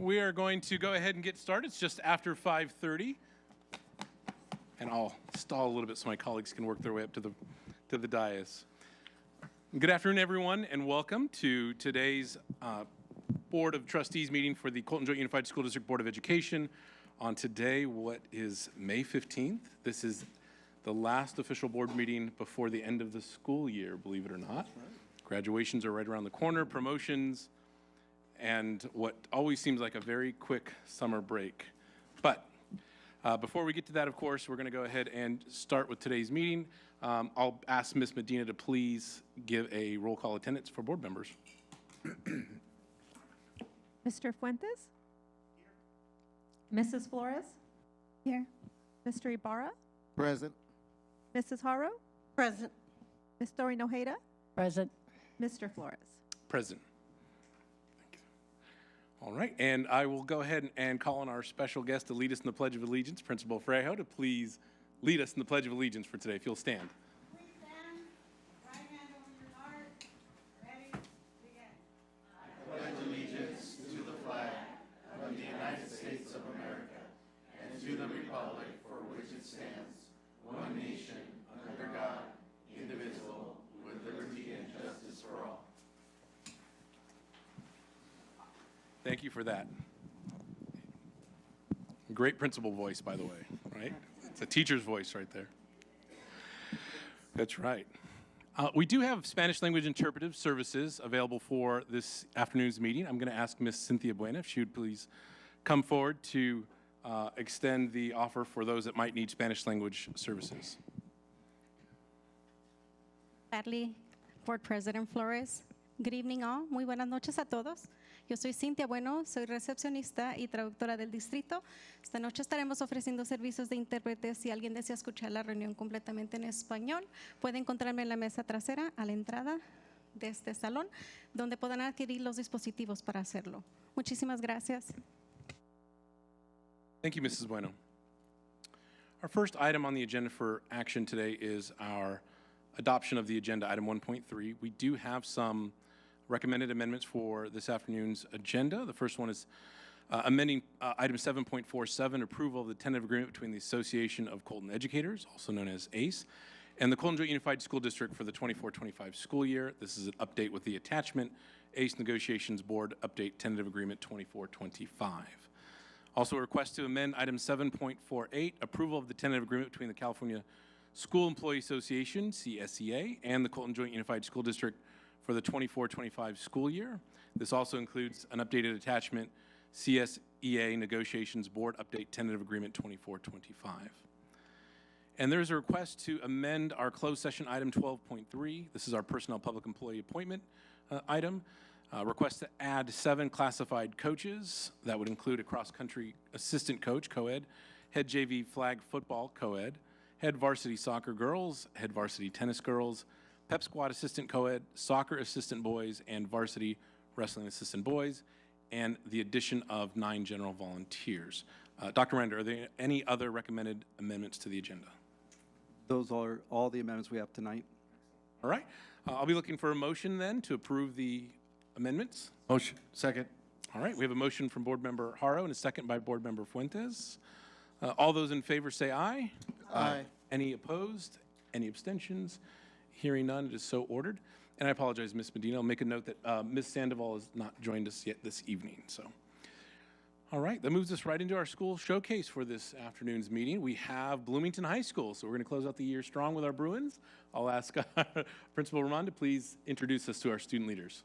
we are going to go ahead and get started. It's just after 5:30. And I'll stall a little bit so my colleagues can work their way up to the dais. Good afternoon, everyone, and welcome to today's Board of Trustees meeting for the Colton Joint Unified School District Board of Education on today, what is May 15th. This is the last official board meeting before the end of the school year, believe it or not. Graduations are right around the corner, promotions, and what always seems like a very quick summer break. But before we get to that, of course, we're going to go ahead and start with today's meeting. I'll ask Ms. Medina to please give a roll call attendance for board members. Mr. Fuentes? Here. Mrs. Flores? Here. Mr. Ibarra? Present. Mrs. Haro? Present. Ms. Dori Nojeda? Present. Mr. Flores? Present. Thank you. All right, and I will go ahead and call on our special guest to lead us in the Pledge of Allegiance, Principal Frejo, to please lead us in the Pledge of Allegiance for today, if you'll stand. Please stand, right hand over your heart. Ready, begin. I pledge allegiance to the flag of the United States of America and to the republic for which it stands, one nation, under God, indivisible, with liberty and justice for all. Thank you for that. Great principal voice, by the way, right? It's a teacher's voice right there. That's right. We do have Spanish language interpretive services available for this afternoon's meeting. I'm going to ask Miss Cynthia Buena if she would please come forward to extend the offer for those that might need Spanish language services. Gladly, Board President Flores. Good evening all. Muy buenas noches a todos. Yo soy Cintia Bueno, soy recepcionista y traductora del distrito. Esta noche estaremos ofreciendo servicios de intérprete. Si alguien desea escuchar la reunión completamente en español, puede encontrarme en la mesa trasera a la entrada de este salón, donde podrán adquirir los dispositivos para hacerlo. Muchísimas gracias. Thank you, Mrs. Bueno. Our first item on the agenda for action today is our adoption of the agenda, item 1.3. We do have some recommended amendments for this afternoon's agenda. The first one is amending item 7.47, approval of the tentative agreement between the Association of Colton Educators, also known as ACE, and the Colton Joint Unified School District for the 24-25 school year. This is an update with the attachment, ACE Negotiations Board Update Tentative Agreement 24-25. Also a request to amend item 7.48, approval of the tentative agreement between the California School Employee Association, CSEA, and the Colton Joint Unified School District for the 24-25 school year. This also includes an updated attachment, CSEA Negotiations Board Update Tentative Agreement 24-25. And there's a request to amend our closed session item 12.3. This is our personnel public employee appointment item. Request to add 7 classified coaches. That would include a cross-country assistant coach, co-ed, head JV flag football, co-ed, head varsity soccer girls, head varsity tennis girls, pep squad assistant co-ed, soccer assistant boys, and varsity wrestling assistant boys, and the addition of 9 general volunteers. Dr. Miranda, are there any other recommended amendments to the agenda? Those are all the amendments we have tonight. All right. I'll be looking for a motion then to approve the amendments. Motion. Second. All right. We have a motion from Board Member Haro and a second by Board Member Fuentes. All those in favor say aye. Aye. Any opposed? Any abstentions? Hearing none, it is so ordered. And I apologize, Ms. Medina. I'll make a note that Ms. Sandoval has not joined us yet this evening. So, all right, that moves us right into our school showcase for this afternoon's meeting. We have Bloomington High School, so we're going to close out the year strong with our Bruins. I'll ask Principal Ramon to please introduce us to our student leaders.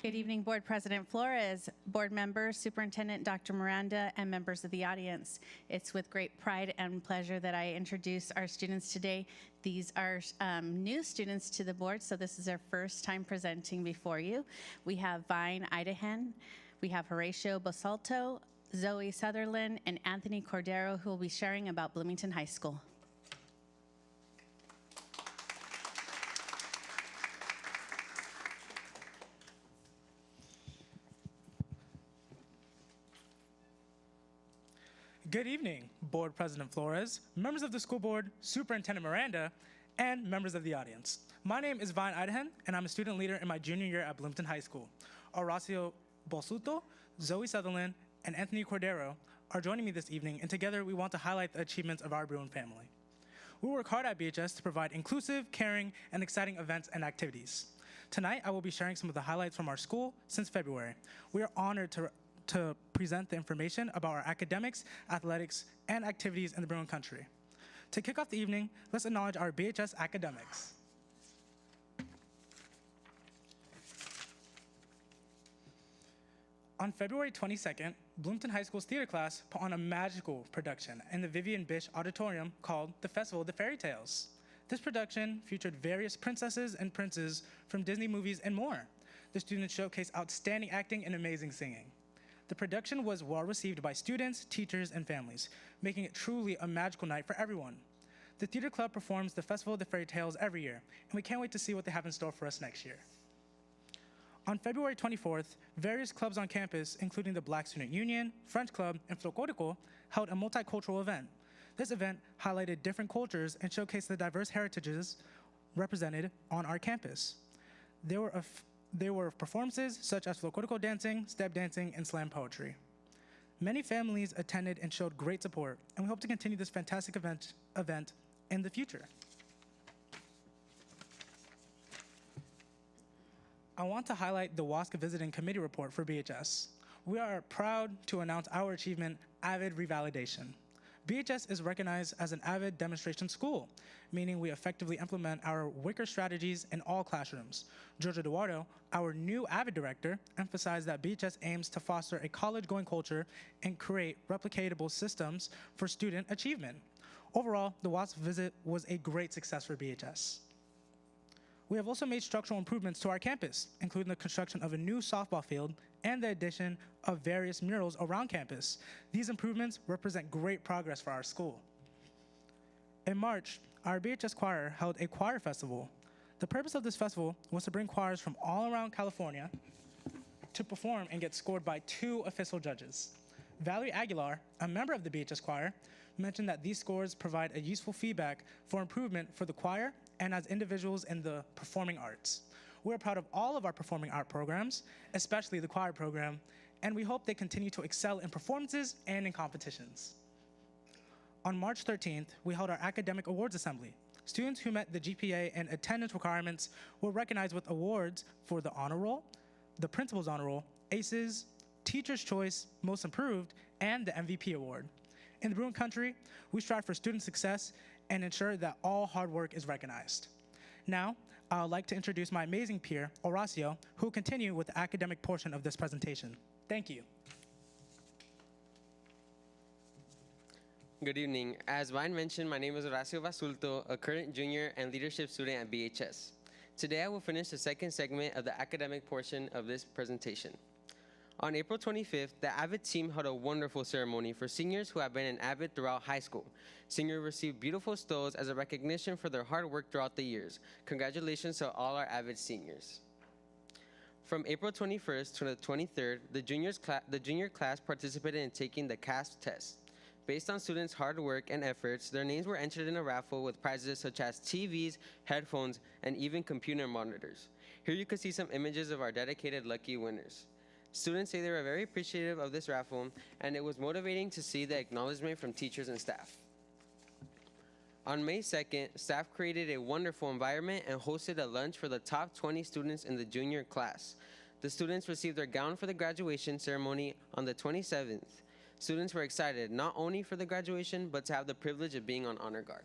Good evening, Board President Flores, board members, Superintendent Dr. Miranda, and members of the audience. It's with great pride and pleasure that I introduce our students today. These are new students to the board, so this is their first time presenting before you. We have Vine Idahan, we have Horatio Basalto, Zoe Sutherland, and Anthony Cordero, who will be sharing about Bloomington High School. Good evening, Board President Flores, members of the school board, Superintendent Miranda, and members of the audience. My name is Vine Idahan, and I'm a student leader in my junior year at Bloomington High School. Horacio Bolsuto, Zoe Sutherland, and Anthony Cordero are joining me this evening, and together we want to highlight the achievements of our Bruin family. We work hard at BHS to provide inclusive, caring, and exciting events and activities. Tonight, I will be sharing some of the highlights from our school since February. We are honored to present the information about our academics, athletics, and activities in the Bruin country. To kick off the evening, let's acknowledge our BHS academics. On February 22nd, Bloomington High School's theater class put on a magical production in the Vivian Bish Auditorium called The Festival of the Fairy Tales. This production featured various princesses and princes from Disney movies and more. The students showcased outstanding acting and amazing singing. The production was well received by students, teachers, and families, making it truly a magical night for everyone. The theater club performs the Festival of the Fairy Tales every year, and we can't wait to see what they have in store for us next year. On February 24th, various clubs on campus, including the Black Student Union, French Club, and Folklorico, held a multicultural event. This event highlighted different cultures and showcased the diverse heritages represented on our campus. There were performances such as Folklorico dancing, step dancing, and slam poetry. Many families attended and showed great support, and we hope to continue this fantastic event in the future. I want to highlight the WASC Visiting Committee report for BHS. We are proud to announce our achievement, Avid Revalidation. BHS is recognized as an Avid demonstration school, meaning we effectively implement our Wicker strategies in all classrooms. Georgia Eduardo, our new Avid director, emphasized that BHS aims to foster a college-going culture and create replicatable systems for student achievement. Overall, the WASC visit was a great success for BHS. We have also made structural improvements to our campus, including the construction of a new softball field and the addition of various murals around campus. These improvements represent great progress for our school. In March, our BHS choir held a choir festival. The purpose of this festival was to bring choirs from all around California to perform and get scored by 2 official judges. Valerie Aguilar, a member of the BHS choir, mentioned that these scores provide a useful feedback for improvement for the choir and as individuals in the performing arts. We're proud of all of our performing art programs, especially the choir program, and we hope they continue to excel in performances and in competitions. On March 13th, we held our academic awards assembly. Students who met the GPA and attendance requirements were recognized with awards for the honor roll, the principal's honor roll, ACES, Teacher's Choice, Most Improved, and the MVP award. In the Bruin country, we strive for student success and ensure that all hard work is recognized. Now, I would like to introduce my amazing peer, Horacio, who will continue with the academic portion of this presentation. Thank you. Good evening. As Vine mentioned, my name is Horacio Basulto, a current junior and leadership student at BHS. Today, I will finish the second segment of the academic portion of this presentation. On April 25th, the AVID team held a wonderful ceremony for seniors who have been in AVID throughout high school. Seniors received beautiful stoles as a recognition for their hard work throughout the years. Congratulations to all our AVID seniors. From April 21st to the 23rd, the junior class participated in taking the CASP test. Based on students' hard work and efforts, their names were entered in a raffle with prizes such as TVs, headphones, and even computer monitors. Here you can see some images of our dedicated lucky winners. Students say they were very appreciative of this raffle, and it was motivating to see the acknowledgement from teachers and staff. On May 2nd, staff created a wonderful environment and hosted a lunch for the top 20 students in the junior class. The students received their gown for the graduation ceremony on the 27th. Students were excited not only for the graduation, but to have the privilege of being on honor guard.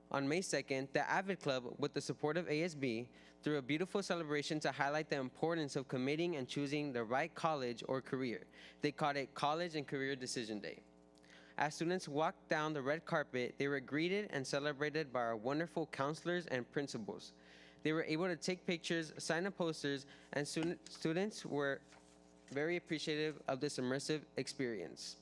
On May 2nd, the AVID Club, with the support of ASB, threw a beautiful celebration to highlight the importance of committing and choosing the right college or career. They called it College and Career Decision Day. As students walked down the red carpet, they were greeted and celebrated by our wonderful counselors and principals. They were able to take pictures, sign up posters, and students were very appreciative of this immersive experience.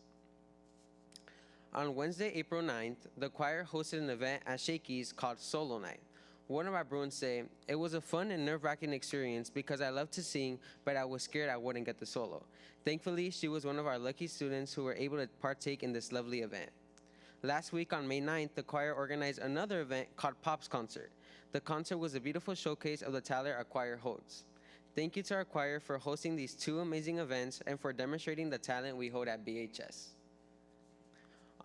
On Wednesday, April 9th, the choir hosted an event at Shakey's called Solo Night. One of our Bruins say, "It was a fun and nerve-wracking experience because I love to sing, but I was scared I wouldn't get the solo." Thankfully, she was one of our lucky students who were able to partake in this lovely event. Last week on May 9th, the choir organized another event called Pop's Concert. The concert was a beautiful showcase of the talent our choir holds. Thank you to our choir for hosting these two amazing events and for demonstrating the talent we hold at BHS.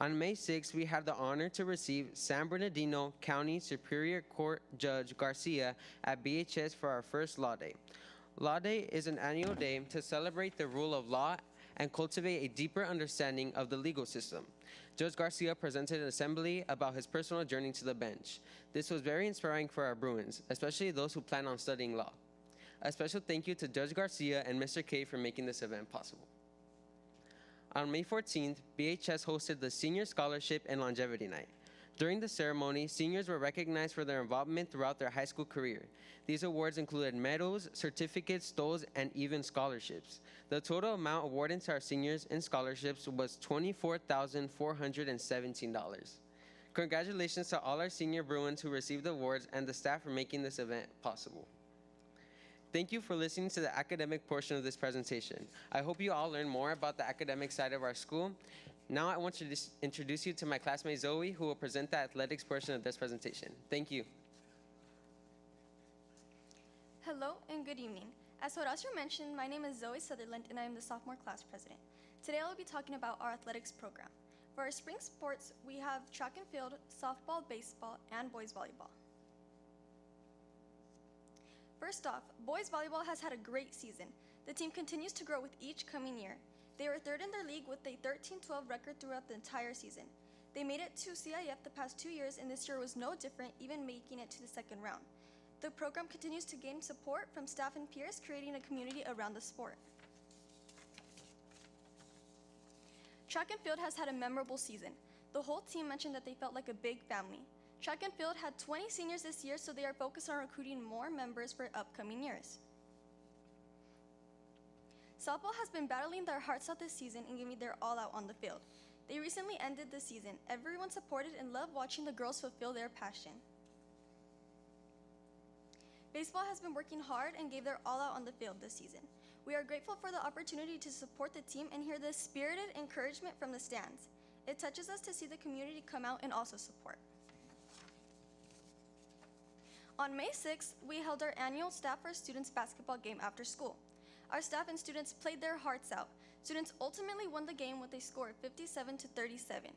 On May 6th, we had the honor to receive San Bernardino County Superior Court Judge Garcia at BHS for our first Law Day. Law Day is an annual day to celebrate the rule of law and cultivate a deeper understanding of the legal system. Judge Garcia presented an assembly about his personal journey to the bench. This was very inspiring for our Bruins, especially those who plan on studying law. A special thank you to Judge Garcia and Mr. K for making this event possible. On May 14th, BHS hosted the Senior Scholarship and Longevity Night. During the ceremony, seniors were recognized for their involvement throughout their high school career. These awards included medals, certificates, stoles, and even scholarships. The total amount awarded to our seniors in scholarships was $24,417. Congratulations to all our senior Bruins who received the awards and the staff for making this event possible. Thank you for listening to the academic portion of this presentation. I hope you all learn more about the academic side of our school. Now I want to introduce you to my classmate Zoe, who will present the athletics portion of this presentation. Thank you. Hello and good evening. As Horacio mentioned, my name is Zoe Sutherland and I am the sophomore class president. Today I will be talking about our athletics program. For our spring sports, we have track and field, softball, baseball, and boys volleyball. First off, boys volleyball has had a great season. The team continues to grow with each coming year. They were third in their league with a 13-12 record throughout the entire season. They made it to CIF the past 2 years, and this year was no different, even making it to the second round. The program continues to gain support from staff and peers, creating a community around the sport. Track and field has had a memorable season. The whole team mentioned that they felt like a big family. Track and field had 20 seniors this year, so they are focused on recruiting more members for upcoming years. Softball has been battling their hearts out this season and giving their all out on the field. They recently ended the season. Everyone supported and loved watching the girls fulfill their passion. Baseball has been working hard and gave their all out on the field this season. We are grateful for the opportunity to support the team and hear the spirited encouragement from the stands. It touches us to see the community come out and also support. On May 6th, we held our annual Staff for Students basketball game after school. Our staff and students played their hearts out. Students ultimately won the game with a score of 57-37.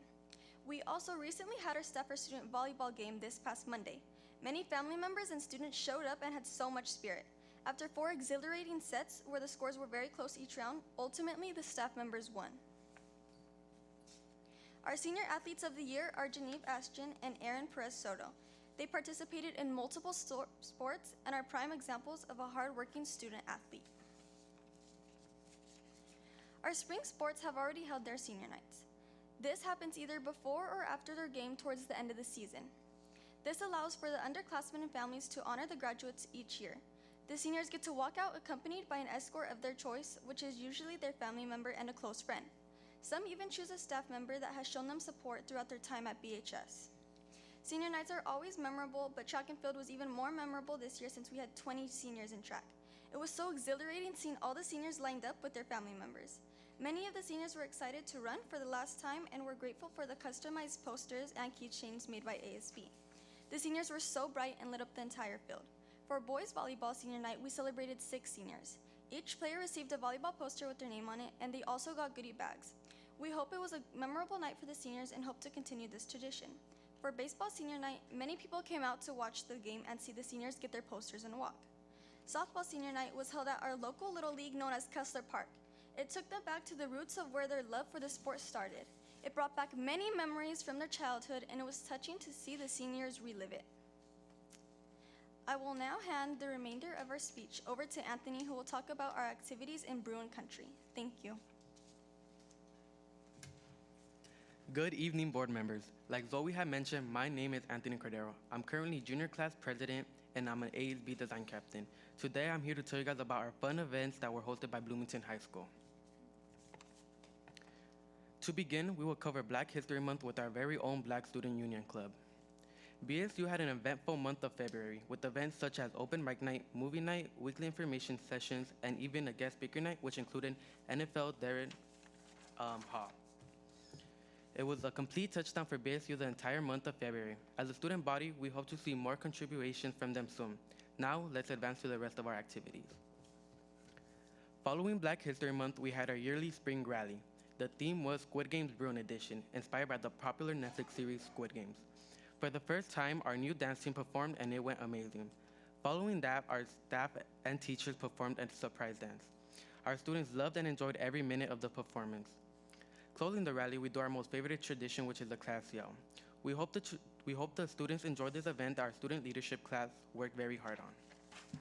We also recently had our Staff for Student volleyball game this past Monday. Many family members and students showed up and had so much spirit. After 4 exhilarating sets where the scores were very close each round, ultimately the staff members won. Our senior athletes of the year are Genevieve Ashton and Aaron Perez Soto. They participated in multiple sports and are prime examples of a hardworking student athlete. Our spring sports have already held their senior nights. This happens either before or after their game towards the end of the season. This allows for the underclassmen and families to honor the graduates each year. The seniors get to walk out accompanied by an escort of their choice, which is usually their family member and a close friend. Some even choose a staff member that has shown them support throughout their time at BHS. Senior nights are always memorable, but track and field was even more memorable this year since we had 20 seniors in track. It was so exhilarating seeing all the seniors lined up with their family members. Many of the seniors were excited to run for the last time and were grateful for the customized posters and keychains made by ASB. The seniors were so bright and lit up the entire field. For boys volleyball senior night, we celebrated 6 seniors. Each player received a volleyball poster with their name on it, and they also got goodie bags. We hope it was a memorable night for the seniors and hope to continue this tradition. For baseball senior night, many people came out to watch the game and see the seniors get their posters and walk. Softball senior night was held at our local little league known as Kessler Park. It took them back to the roots of where their love for the sport started. It brought back many memories from their childhood, and it was touching to see the seniors relive it. I will now hand the remainder of our speech over to Anthony, who will talk about our activities in Bruin Country. Thank you. Good evening, board members. Like Zoe had mentioned, my name is Anthony Cordero. I'm currently junior class president, and I'm an ASB design captain. Today, I'm here to tell you guys about our fun events that were hosted by Bloomington High School. To begin, we will cover Black History Month with our very own Black Student Union Club. BSU had an eventful month of February with events such as open mic night, movie night, weekly information sessions, and even a guest speaker night, which included NFL Darren Hall. It was a complete touchdown for BSU the entire month of February. As a student body, we hope to see more contributions from them soon. Now, let's advance to the rest of our activities. Following Black History Month, we had our yearly spring rally. The theme was Squid Games Bruin Edition, inspired by the popular Netflix series Squid Games. For the first time, our new dance team performed and it went amazing. Following that, our staff and teachers performed a surprise dance. Our students loved and enjoyed every minute of the performance. Closing the rally, we do our most favorite tradition, which is the class yell. We hope the students enjoyed this event that our student leadership class worked very hard on.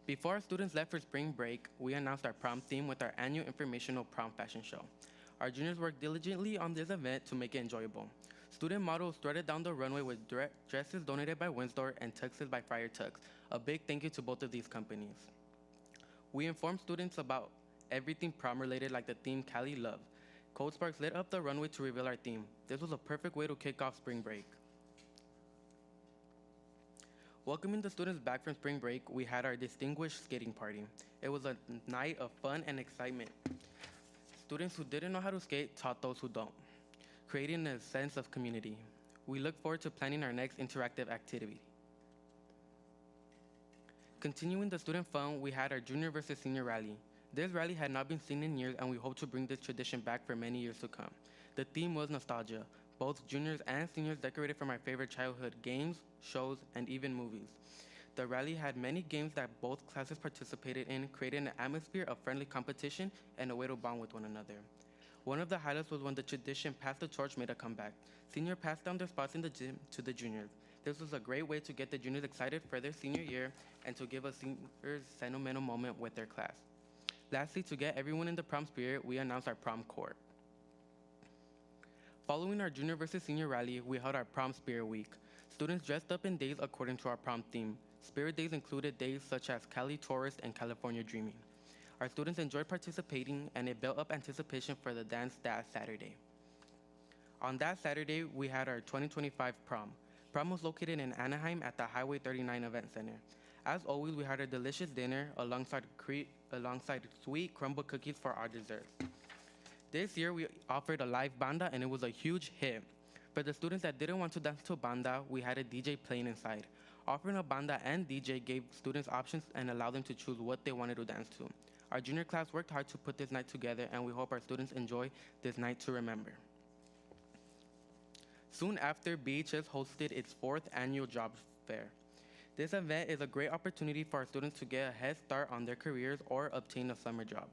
Before our students left for spring break, we announced our prom theme with our annual informational prom fashion show. Our juniors worked diligently on this event to make it enjoyable. Student models strutted down the runway with dresses donated by Windsor and tuxes by Friar Tux. A big thank you to both of these companies. We informed students about everything prom related, like the theme Cali Love. Cold Sparks lit up the runway to reveal our theme. This was a perfect way to kick off spring break. Welcoming the students back from spring break, we had our distinguished skating party. It was a night of fun and excitement. Students who didn't know how to skate taught those who don't, creating a sense of community. We look forward to planning our next interactive activity. Continuing the student fun, we had our junior versus senior rally. This rally had not been seen in years, and we hope to bring this tradition back for many years to come. The theme was nostalgia. Both juniors and seniors decorated from our favorite childhood games, shows, and even movies. The rally had many games that both classes participated in, creating an atmosphere of friendly competition and a way to bond with one another. One of the highlights was when the tradition Pass the Torch made a comeback. Seniors passed down their spots in the gym to the juniors. This was a great way to get the juniors excited for their senior year and to give a seniors sentimental moment with their class. Lastly, to get everyone in the prom spirit, we announced our prom court. Following our junior versus senior rally, we held our prom spirit week. Students dressed up in days according to our prom theme. Spirit days included days such as Cali Tourist and California Dreaming. Our students enjoyed participating, and it built up anticipation for the dance that Saturday. On that Saturday, we had our 2025 prom. Prom was located in Anaheim at the Highway 39 Event Center. As always, we had a delicious dinner alongside sweet crumble cookies for our dessert. This year, we offered a live banda, and it was a huge hit. For the students that didn't want to dance to banda, we had a DJ playing inside. Offering a banda and DJ gave students options and allowed them to choose what they wanted to dance to. Our junior class worked hard to put this night together, and we hope our students enjoy this night to remember. Soon after, BHS hosted its 4th annual job fair. This event is a great opportunity for our students to get a head start on their careers or obtain a summer job.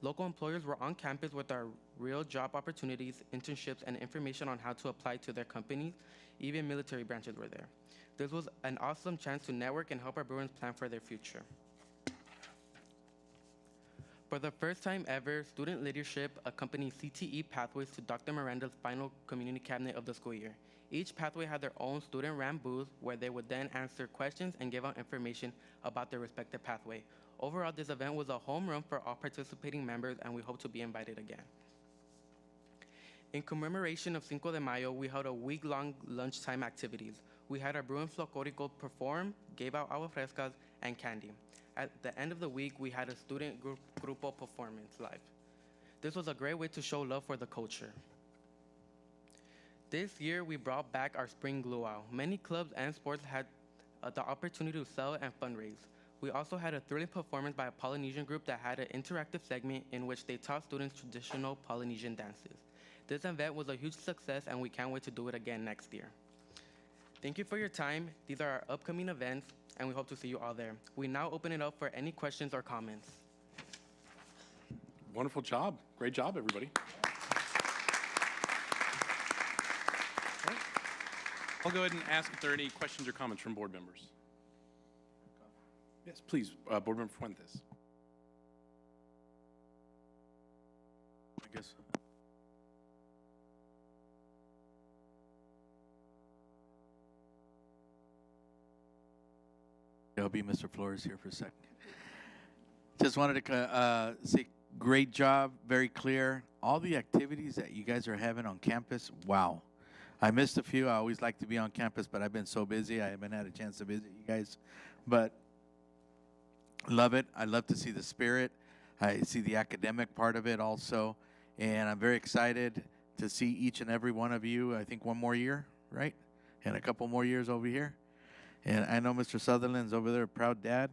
Local employers were on campus with our real job opportunities, internships, and information on how to apply to their companies. Even military branches were there. This was an awesome chance to network and help our Bruins plan for their future. For the first time ever, student leadership accompanied CTE pathways to Dr. Miranda's final community cabinet of the school year. Each pathway had their own student-ran booth where they would then answer questions and give out information about their respective pathway. Overall, this event was a home run for all participating members, and we hope to be invited again. In commemoration of Cinco de Mayo, we held a week-long lunchtime activities. We had our Bruin Folklorico perform, gave out agua frescas, and candy. At the end of the week, we had a student grupo performance live. This was a great way to show love for the culture. This year, we brought back our spring luau. Many clubs and sports had the opportunity to sell and fundraise. We also had a thrilling performance by a Polynesian group that had an interactive segment in which they taught students traditional Polynesian dances. This event was a huge success, and we can't wait to do it again next year. Thank you for your time. These are our upcoming events, and we hope to see you all there. We now open it up for any questions or comments. Wonderful job. Great job, everybody. I'll go ahead and ask if there are any questions or comments from board members. Yes, please, Board Member Fuentes. I guess. I'll be Mr. Flores here for a second. Just wanted to say great job, very clear. All the activities that you guys are having on campus, wow. I missed a few. I always like to be on campus, but I've been so busy. I haven't had a chance to visit you guys. But love it. I love to see the spirit. I see the academic part of it also. and I'm very excited to see each and every one of you. I think one more year, right? And a couple more years over here. And I know Mr. Sutherland's over there, a proud dad.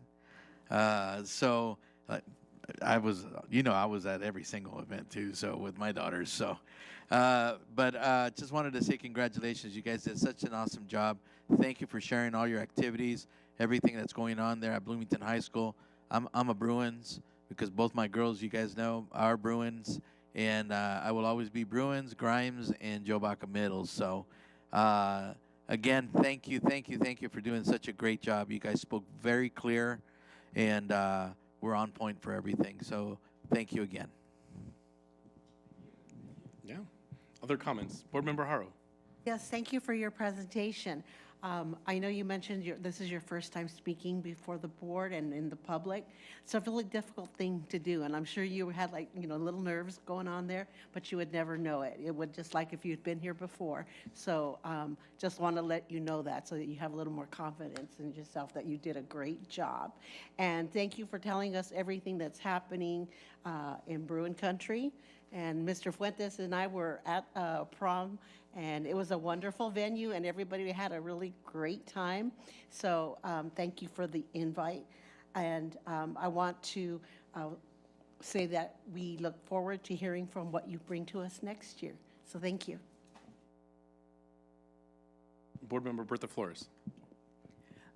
So I was, I was at every single event too, so with my daughters. So, but just wanted to say congratulations. You guys did such an awesome job. Thank you for sharing all your activities, everything that's going on there at Bloomington High School. I'm a Bruins because both my girls, you guys know, are Bruins. And I will always be Bruins, Grimes, and Joe Baca Middle. So, again, thank you for doing such a great job. You guys spoke very clear, and we're on point for everything. So, thank you again. Yeah. Other comments? Board Member Haro. Yes, thank you for your presentation. I know you mentioned this is your first time speaking before the board and in the public. It's a really difficult thing to do, and I'm sure you had little nerves going on there, but you would never know it. It would just like if you'd been here before. So just want to let you know that so that you have a little more confidence in yourself that you did a great job. And thank you for telling us everything that's happening in Bruin Country. And Mr. Fuentes and I were at prom, and it was a wonderful venue, and everybody had a really great time. So thank you for the invite. And I want to say that we look forward to hearing from what you bring to us next year. So thank you. Board Member Bertha Flores.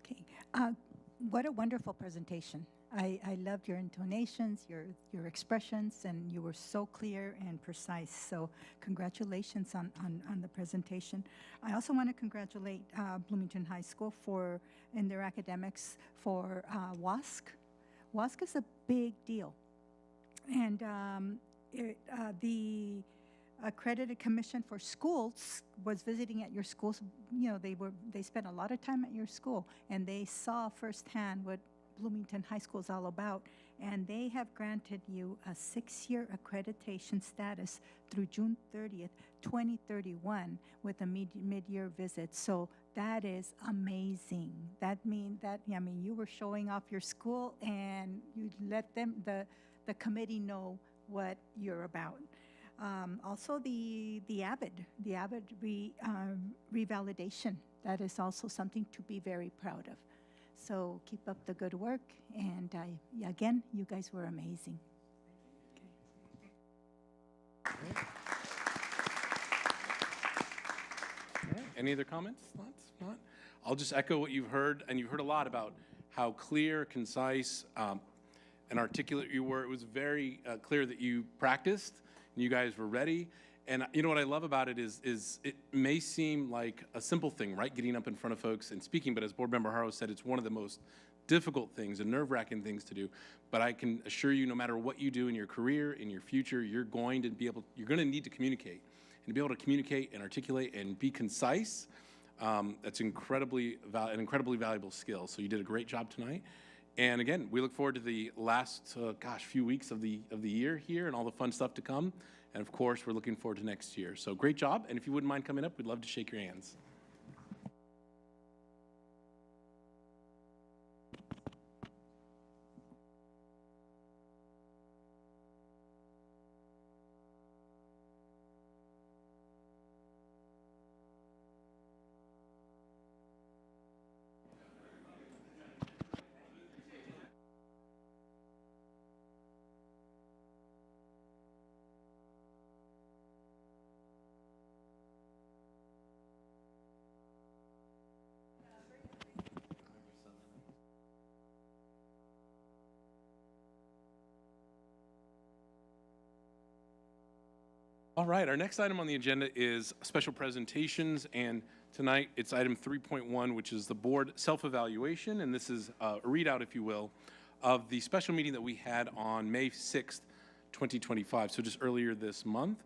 Okay. What a wonderful presentation. I loved your intonations, your expressions, and you were so clear and precise. So congratulations on the presentation. I also want to congratulate Bloomington High School in their academics for WASC. WASC is a big deal. And the Accredited Commission for Schools was visiting at your schools. They spent a lot of time at your school, and they saw firsthand what Bloomington High School is all about, and they have granted you a 6-year accreditation status through June 30th, 2031 with a mid-year visit. So that is amazing. You were showing off your school, and you let them, the committee, know what you're about. Also the AVID revalidation, that is also something to be very proud of. So keep up the good work, and again, you guys were amazing. Okay. All right. Any other comments, thoughts? Not? I'll just echo what you've heard, and you've heard a lot about how clear, concise, and articulate you were. It was very clear that you practiced, and you guys were ready. And you know what I love about it is it may seem like a simple thing, right? Getting up in front of folks and speaking, but as Board Member Haro said, it's one of the most difficult things and nerve-wracking things to do. But I can assure you, no matter what you do in your career, in your future, you're going to need to communicate. And to be able to communicate and articulate and be concise, that's an incredibly valuable skill. So you did a great job tonight. And again, we look forward to the last, few weeks of the year here and all the fun stuff to come. And of course, we're looking forward to next year. So great job. And if you wouldn't mind coming up, we'd love to shake your hands. All right, our next item on the agenda is special presentations, and tonight it's item 3.1, which is the board self-evaluation, and this is a readout, if you will, of the special meeting that we had on May 6th, 2025, so just earlier this month.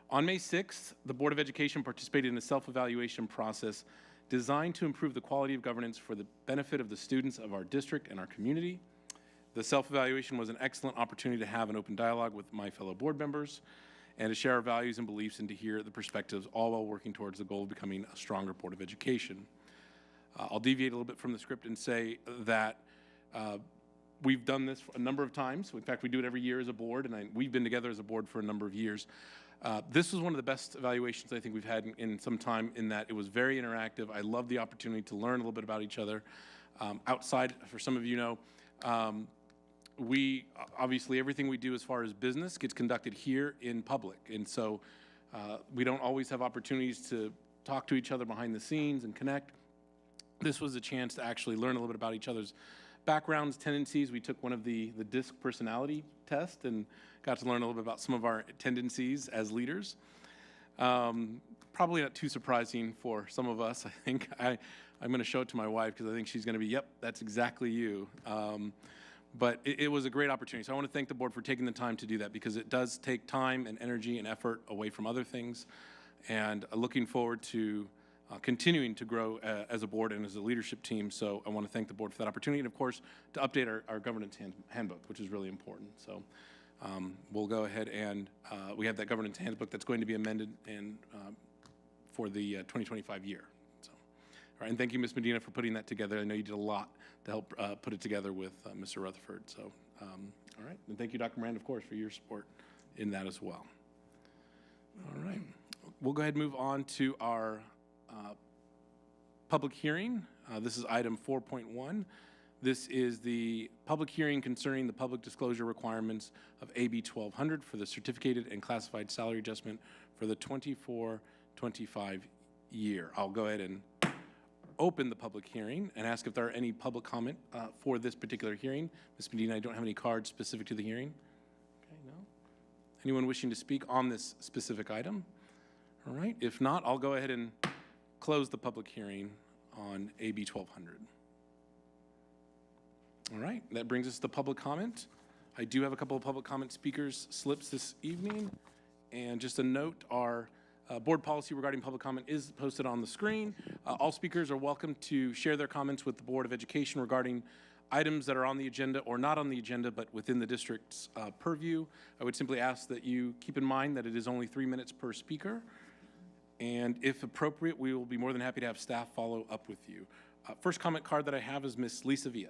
On May 6th, the Board of Education participated in a self-evaluation process designed to improve the quality of governance for the benefit of the students of our district and our community. The self-evaluation was an excellent opportunity to have an open dialogue with my fellow board members and to share our values and beliefs and to hear the perspectives, all while working towards the goal of becoming a stronger Board of Education. I'll deviate a little bit from the script and say that We've done this a number of times. In fact, we do it every year as a board, and we've been together as a board for a number of years. This was one of the best evaluations I think we've had in some time, in that it was very interactive. I love the opportunity to learn a little bit about each other. Outside, for some of you know, we obviously, everything we do as far as business gets conducted here in public, and so we don't always have opportunities to talk to each other behind the scenes and connect. This was a chance to actually learn a little bit about each other's backgrounds, tendencies. We took one of the DISC personality test and got to learn a little bit about some of our tendencies as leaders. Probably not too surprising for some of us. I think I'm going to show it to my wife because I think she's going to be, yep, that's exactly you. But it was a great opportunity. So I want to thank the board for taking the time to do that, because it does take time and energy and effort away from other things. And looking forward to continuing to grow as a board and as a leadership team. So I want to thank the board for that opportunity, and of course to update our governance handbook, which is really important. So we'll go ahead and we have that governance handbook that's going to be amended and for the 2025 year. So, all right, and thank you, Ms. Medina, for putting that together. I know you did a lot to help put it together with Mr. Rutherford. So, all right, and thank you, Dr. Miranda, of course, for your support in that as well. All right, we'll go ahead and move on to our public hearing. This is item 4.1. This is the public hearing concerning the public disclosure requirements of AB 1200 for the certificated and classified salary adjustment for the 24-25 year. I'll go ahead and open the public hearing and ask if there are any public comment for this particular hearing. Ms. Medina, I don't have any cards specific to the hearing. Okay, no. Anyone wishing to speak on this specific item? All right, if not, I'll go ahead and close the public hearing on AB 1200. All right, that brings us to public comment. I do have a couple of public comment speakers slips this evening. And just a note, our board policy regarding public comment is posted on the screen. All speakers are welcome to share their comments with the Board of Education regarding items that are on the agenda or not on the agenda, but within the district's purview. I would simply ask that you keep in mind that it is only 3 minutes per speaker. And if appropriate, we will be more than happy to have staff follow up with you. First comment card that I have is Ms. Lisa Villa.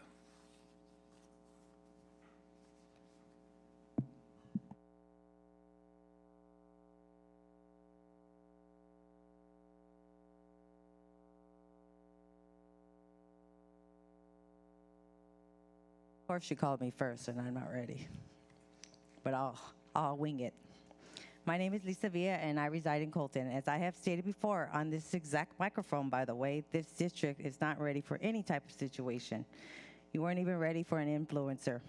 Of course, she called me first, and I'm not ready. But I'll wing it. My name is Lisa Villa, and I reside in Colton. As I have stated before on this exact microphone, by the way, this district is not ready for any type of situation. You weren't even ready for an influencer.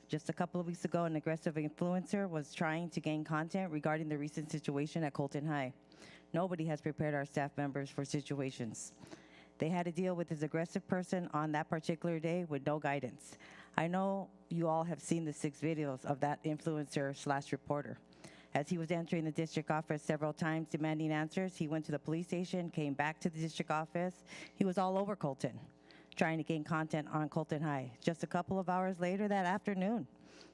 Just a couple of weeks ago, an aggressive influencer was trying to gain content regarding the recent situation at Colton High. Nobody has prepared our staff members for situations. They had to deal with this aggressive person on that particular day with no guidance. I know you all have seen the 6 videos of that influencer/reporter. As he was entering the district office several times demanding answers, he went to the police station, came back to the district office. He was all over Colton, trying to gain content on Colton High. Just a couple of hours later that afternoon,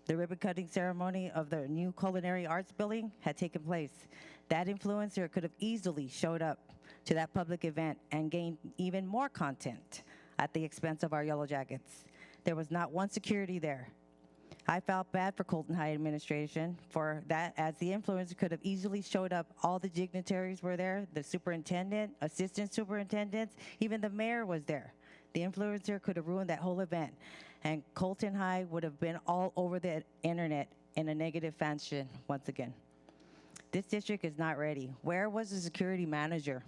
the ribbon-cutting ceremony of the new culinary arts building had taken place. That influencer could have easily showed up to that public event and gained even more content at the expense of our Yellow Jackets. There was not one security there. I felt bad for Colton High administration for that, as the influencer could have easily showed up. All the dignitaries were there, the superintendent, assistant superintendents, even the mayor was there. The influencer could have ruined that whole event, and Colton High would have been all over the internet in a negative fashion once again. This district is not ready. Where was the security manager?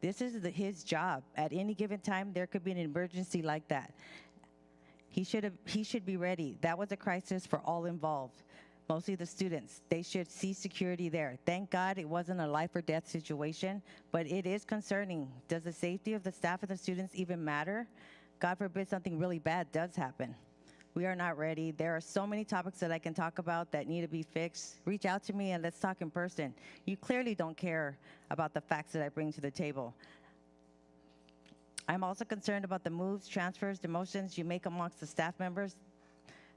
This is his job. At any given time, there could be an emergency like that. He should be ready. That was a crisis for all involved, mostly the students. They should see security there. Thank God it wasn't a life or death situation, but it is concerning. Does the safety of the staff and the students even matter? God forbid something really bad does happen. We are not ready. There are so many topics that I can talk about that need to be fixed. Reach out to me and let's talk in person. You clearly don't care about the facts that I bring to the table. I'm also concerned about the moves, transfers, demotions you make amongst the staff members.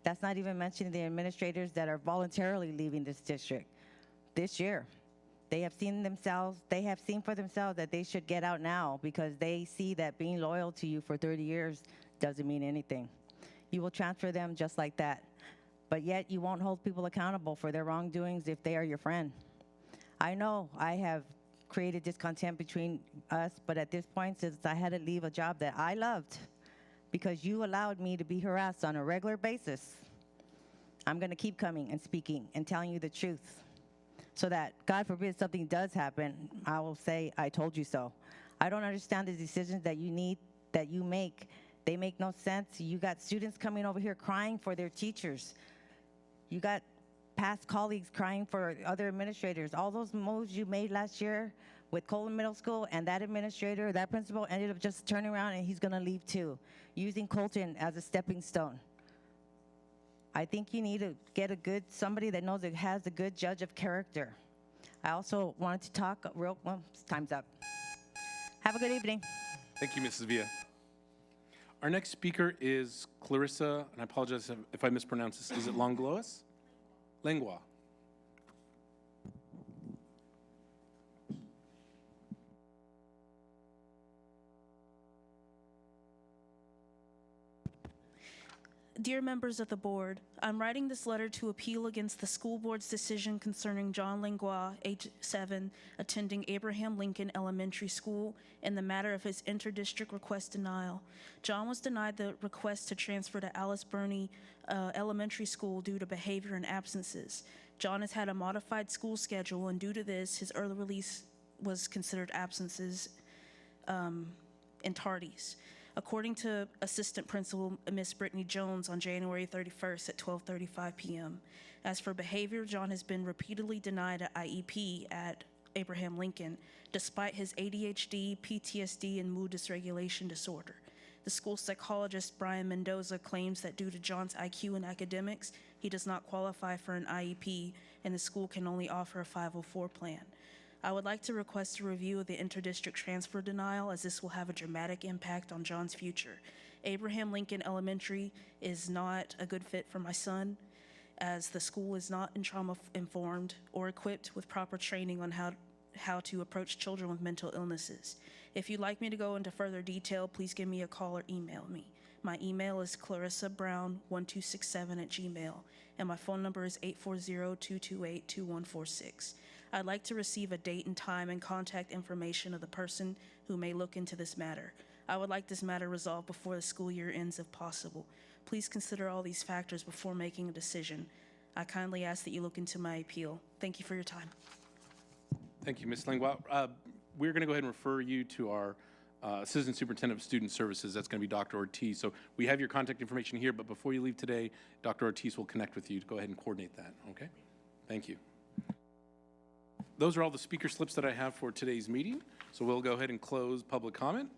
That's not even mentioning the administrators that are voluntarily leaving this district this year. They have seen for themselves that they should get out now because they see that being loyal to you for 30 years doesn't mean anything. You will transfer them just like that. But yet you won't hold people accountable for their wrongdoings if they are your friend. I know I have created discontent between us, but at this point, since I had to leave a job that I loved because you allowed me to be harassed on a regular basis, I'm going to keep coming and speaking and telling you the truth so that, God forbid, something does happen, I will say, I told you so. I don't understand the decisions that you make. They make no sense. You got students coming over here crying for their teachers. You got past colleagues crying for other administrators. All those moves you made last year with Colon Middle School, and that administrator, that principal ended up just turning around and he's gonna leave too, using Colton as a stepping stone. I think you need to get somebody that knows it has a good judge of character. I also wanted to talk well, time's up. Have a good evening. Thank you, Mrs. Villa. Our next speaker is Clarissa, and I apologize if I mispronounce this. Is it Langlois? Lengua. Dear members of the board, I'm writing this letter to appeal against the school board's decision concerning John Langlois, age 7, attending Abraham Lincoln Elementary School in the matter of his interdistrict request denial. John was denied the request to transfer to Alice Burney Elementary School due to behavior and absences. John has had a modified school schedule, and due to this, his early release was considered absences and tardies. According to Assistant Principal Miss Brittany Jones on January 31st at 12:35 p.m. As for behavior, John has been repeatedly denied an IEP at Abraham Lincoln, despite his ADHD, PTSD, and mood dysregulation disorder. The school psychologist, Brian Mendoza, claims that due to John's IQ and academics, he does not qualify for an IEP, and the school can only offer a 504 plan. I would like to request a review of the interdistrict transfer denial, as this will have a dramatic impact on John's future. Abraham Lincoln Elementary is not a good fit for my son, as the school is not trauma-informed or equipped with proper training on how to approach children with mental illnesses. If you'd like me to go into further detail, please give me a call or email me. My email is clarissabrown1267@gmail, and my phone number is 840-228-2146. I'd like to receive a date and time and contact information of the person who may look into this matter. I would like this matter resolved before the school year ends if possible. Please consider all these factors before making a decision. I kindly ask that you look into my appeal. Thank you for your time. Thank you, Ms. Langlois. We're going to go ahead and refer you to our Assistant Superintendent of Student Services. That's going to be Dr. Ortiz. So we have your contact information here, but before you leave today, Dr. Ortiz will connect with you to go ahead and coordinate that, okay? Thank you. Those are all the speaker slips that I have for today's meeting. So we'll go ahead and close public comment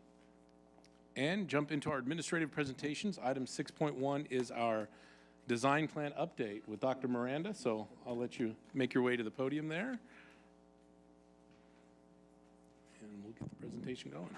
and jump into our administrative presentations. Item 6.1 is our design plan update with Dr. Miranda. So I'll let you make your way to the podium there. And we'll get the presentation going.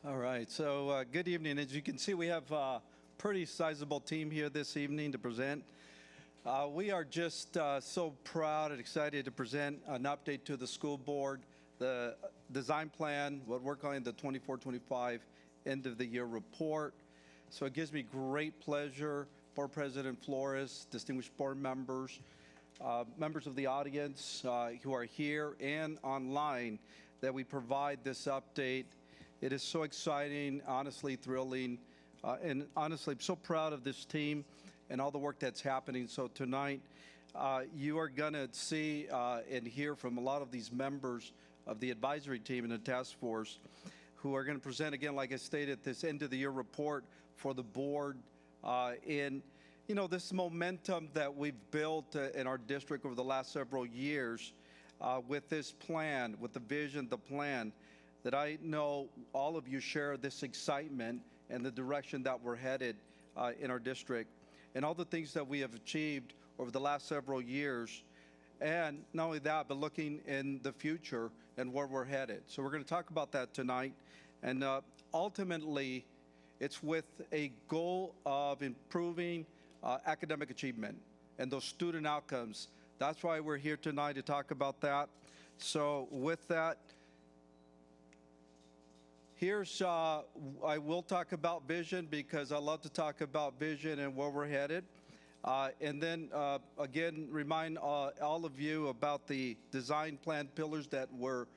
All right, so good evening. As you can see, we have a pretty sizable team here this evening to present. We are just so proud and excited to present an update to the school board, the design plan, what we're calling the 24-25 end of the year report. So it gives me great pleasure, Board President Flores, distinguished board members, members of the audience who are here and online, that we provide this update. It is so exciting, honestly thrilling, and honestly, I'm so proud of this team and all the work that's happening. So tonight, you are going to see and hear from a lot of these members of the advisory team and the task force who are going to present, again, like I stated, this end of the year report for the board. And you know, this momentum that we've built in our district over the last several years with this plan, with the vision, the plan, that I know all of you share this excitement and the direction that we're headed in our district, and all the things that we have achieved over the last several years. And not only that, but looking in the future and where we're headed. So we're going to talk about that tonight. And ultimately, it's with a goal of improving academic achievement and those student outcomes. That's why we're here tonight, to talk about that. So with that, here's, I will talk about vision, because I love to talk about vision and where we're headed. And then, again, remind all of you about the design plan pillars that were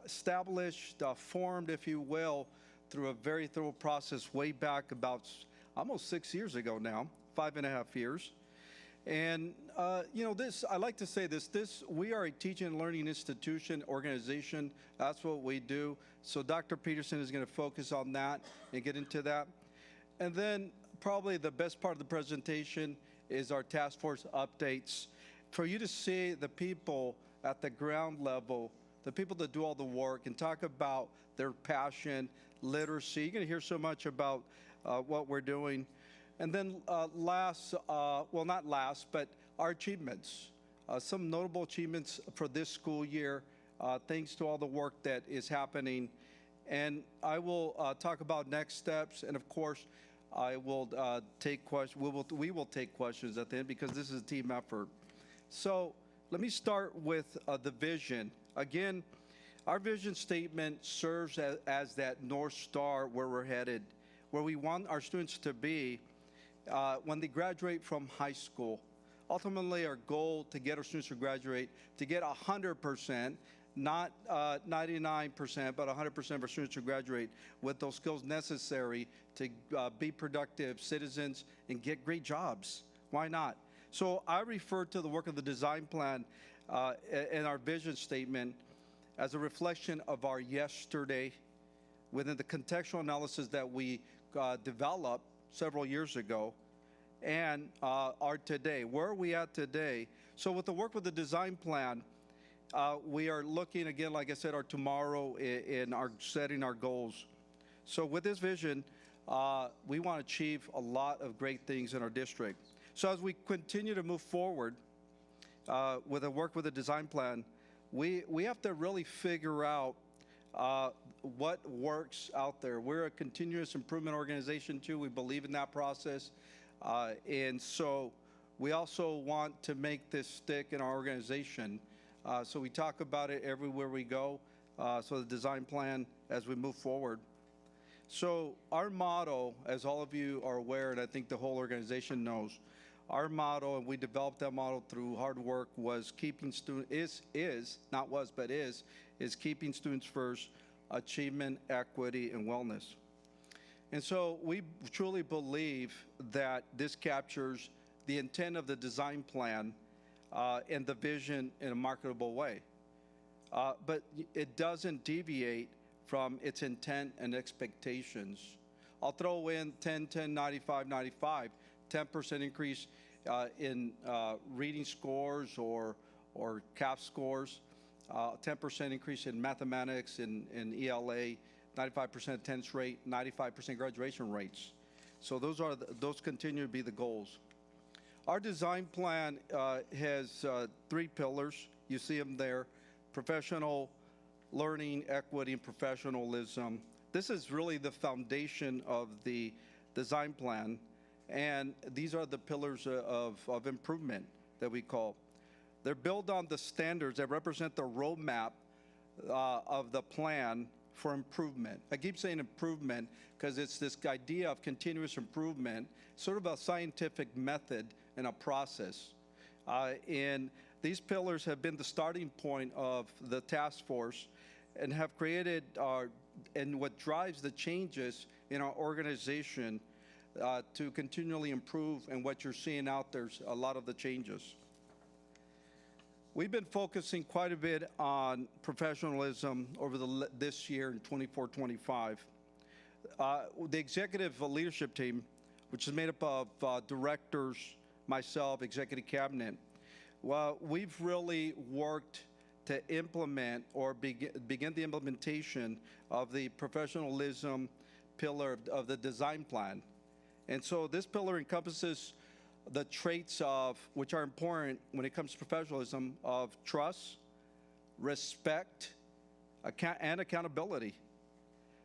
established, formed, if you will, through a very thorough process way back about almost 6 years ago now, 5.5 years. And, you know, this, I like to say this, we are a teaching and learning institution, organization. That's what we do. So Dr. Peterson is going to focus on that and get into that. And then probably the best part of the presentation is our task force updates. For you to see the people at the ground level, the people that do all the work, and talk about their passion, literacy. You're going to hear so much about what we're doing. And then last, well, not last, but our achievements. Some notable achievements for this school year, thanks to all the work that is happening. And I will talk about next steps, and of course, I will take questions. We will take questions at the end, because this is a team effort. So let me start with the vision. Again, our vision statement serves as that North Star where we're headed, where we want our students to be when they graduate from high school. Ultimately, our goal to get our students to graduate, to get 100%, not 99%, but 100% of our students to graduate with those skills necessary to be productive citizens and get great jobs. Why not? So I refer to the work of the design plan and our vision statement as a reflection of our yesterday within the contextual analysis that we developed several years ago, and our today. Where are we at today? So with the work with the design plan, we are looking, again, like I said, our tomorrow in our setting our goals. So with this vision, we want to achieve a lot of great things in our district. So as we continue to move forward with the work with the design plan, we have to really figure out what works out there. We're a continuous improvement organization too. We believe in that process. And so we also want to make this stick in our organization. So we talk about it everywhere we go. So the design plan as we move forward. So our motto, as all of you are aware, and I think the whole organization knows, our motto, and we developed that motto through hard work, was keeping students, is keeping students first, achievement, equity, and wellness. And so we truly believe that this captures the intent of the design plan and the vision in a marketable way. But it doesn't deviate from its intent and expectations. I'll throw in 10, 10, 95, 95, 10% increase in reading scores or CAF scores, 10% increase in mathematics and ELA, 95% attendance rate, 95% graduation rates. So those continue to be the goals. Our design plan has 3 pillars. You see them there: professional learning, equity, and professionalism. This is really the foundation of the design plan, and these are the pillars of improvement that we call. They're built on the standards that represent the roadmap of the plan for improvement. I keep saying improvement because it's this idea of continuous improvement, sort of a scientific method and a process. And these pillars have been the starting point of the task force and have created and what drives the changes in our organization to continually improve, and what you're seeing out there's a lot of the changes. We've been focusing quite a bit on professionalism over this year in 24-25. The executive leadership team, which is made up of directors myself, Executive Cabinet. Well, we've really worked to implement or begin the implementation of the professionalism pillar of the design plan. And so this pillar encompasses the traits of, which are important when it comes to professionalism, of trust, respect, and accountability.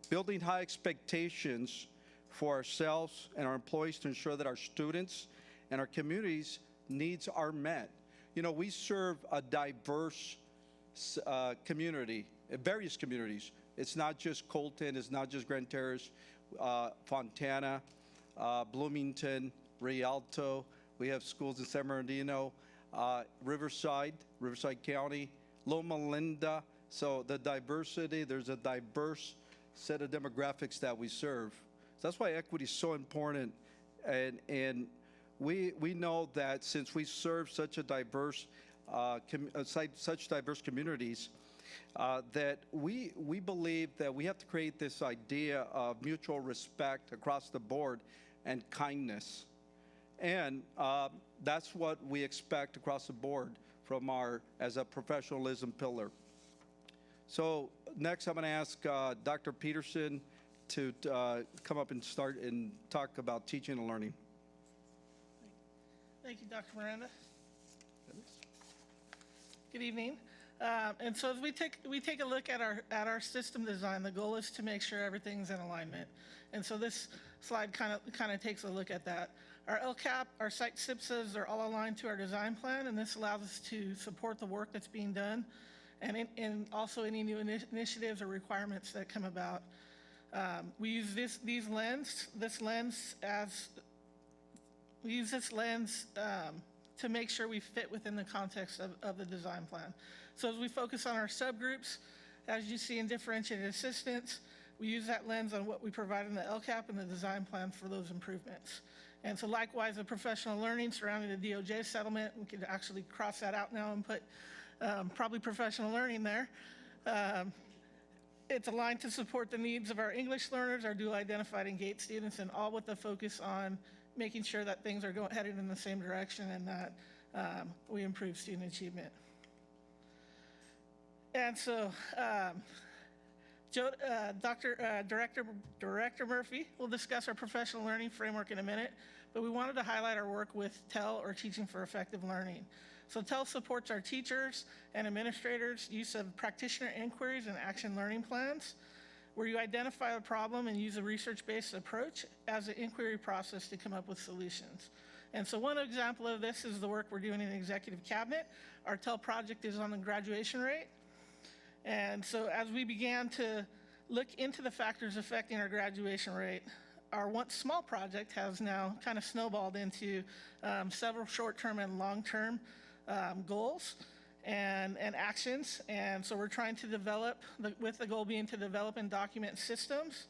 Building high expectations for ourselves and our employees to ensure that our students and our communities' needs are met. You know, we serve a diverse community, various communities. It's not just Colton, it's not just Grand Terrace, Fontana, Bloomington, Rialto. We have schools in San Bernardino, Riverside County, Loma Linda. So the diversity, there's a diverse set of demographics that we serve. So that's why equity is so important. And we know that since we serve such a diverse, such diverse communities, that we believe that we have to create this idea of mutual respect across the board and kindness. And that's what we expect across the board from as a professionalism pillar. So next I'm going to ask Dr. Peterson to come up and start and talk about teaching and learning. Thank you, Dr. Miranda. Good evening. And so as we take a look at our system design, the goal is to make sure everything's in alignment. And so this slide kind of takes a look at that. Our LCAP, our site SIPSAs are all aligned to our design plan, and this allows us to support the work that's being done and also any new initiatives or requirements that come about. We use this lens to make sure we fit within the context of the design plan. So as we focus on our subgroups, as you see in differentiated assistance, we use that lens on what we provide in the LCAP and the design plan for those improvements. And so likewise, the professional learning surrounding the DOJ settlement, we could actually cross that out now and put probably professional learning there. It's aligned to support the needs of our English learners, our dual identified and GATE students, and all with the focus on making sure that things are headed in the same direction and that we improve student achievement. And so Director Murphy will discuss our professional learning framework in a minute, but we wanted to highlight our work with TEL, or Teaching for Effective Learning. So TEL supports our teachers and administrators' use of practitioner inquiries and action learning plans, where you identify a problem and use a research-based approach as an inquiry process to come up with solutions. And so one example of this is the work we're doing in the Executive Cabinet. Our TEL project is on the graduation rate. And so as we began to look into the factors affecting our graduation rate, our once small project has now kind of snowballed into several short-term and long-term goals and actions. And so we're trying to develop, with the goal being to develop and document systems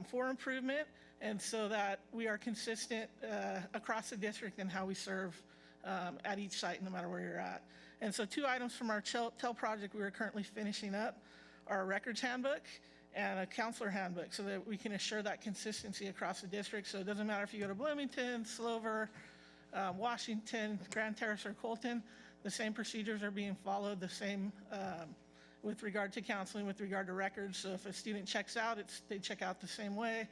for improvement, and so that we are consistent across the district in how we serve at each site, no matter where you're at. And so 2 items from our TEL project we are currently finishing up are a records handbook and a counselor handbook, so that we can assure that consistency across the district. So it doesn't matter if you go to Bloomington, Slover, Washington, Grand Terrace, or Colton, the same procedures are being followed, the same with regard to counseling, with regard to records. So if a student checks out, they check out the same way.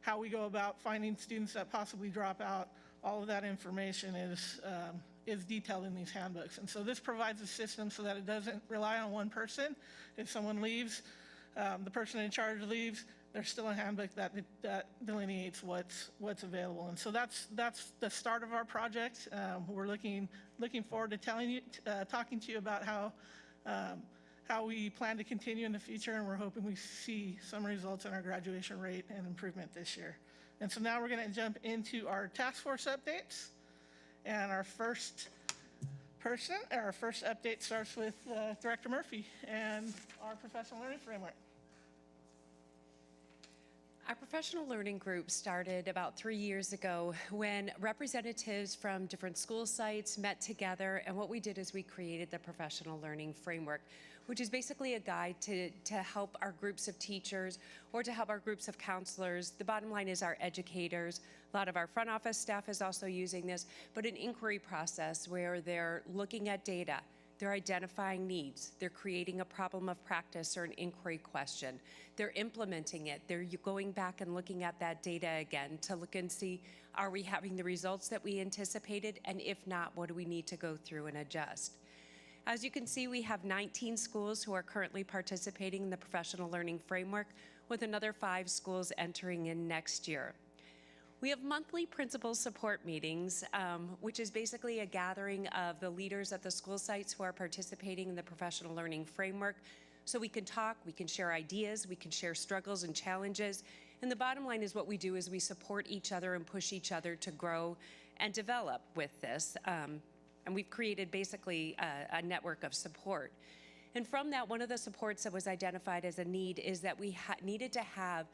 How we go about finding students that possibly drop out, all of that information is detailed in these handbooks. And so this provides a system so that it doesn't rely on one person. If someone leaves, the person in charge leaves, there's still a handbook that delineates what's available. And so that's the start of our project. We're looking forward to talking to you about how we plan to continue in the future, and we're hoping we see some results in our graduation rate and improvement this year. And so now we're going to jump into our task force updates. And our first update starts with Director Murphy and our professional learning framework. Our professional learning group started about 3 years ago when representatives from different school sites met together, and what we did is we created the professional learning framework. which is basically a guide to help our groups of teachers or to help our groups of counselors. The bottom line is our educators. A lot of our front office staff is also using this, but an inquiry process where they're looking at data, they're identifying needs, they're creating a problem of practice or an inquiry question, they're implementing it, they're going back and looking at that data again to look and see, are we having the results that we anticipated, and if not, what do we need to go through and adjust? As you can see, we have 19 schools who are currently participating in the professional learning framework, with another 5 schools entering in next year. We have monthly principal support meetings, which is basically a gathering of the leaders at the school sites who are participating in the professional learning framework. So we can talk, we can share ideas, we can share struggles and challenges. And the bottom line is what we do is we support each other and push each other to grow and develop with this. And we've created basically a network of support. And from that, one of the supports that was identified as a need is that we needed to have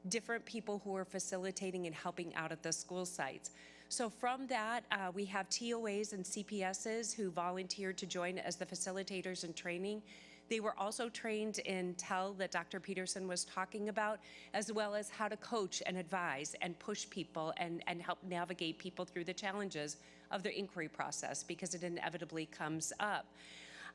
different people who are facilitating and helping out at the school sites. So from that, we have TOAs and CPSs who volunteered to join as the facilitators in training. They were also trained in TEL that Dr. Peterson was talking about, as well as how to coach and advise and push people and help navigate people through the challenges of the inquiry process, because it inevitably comes up.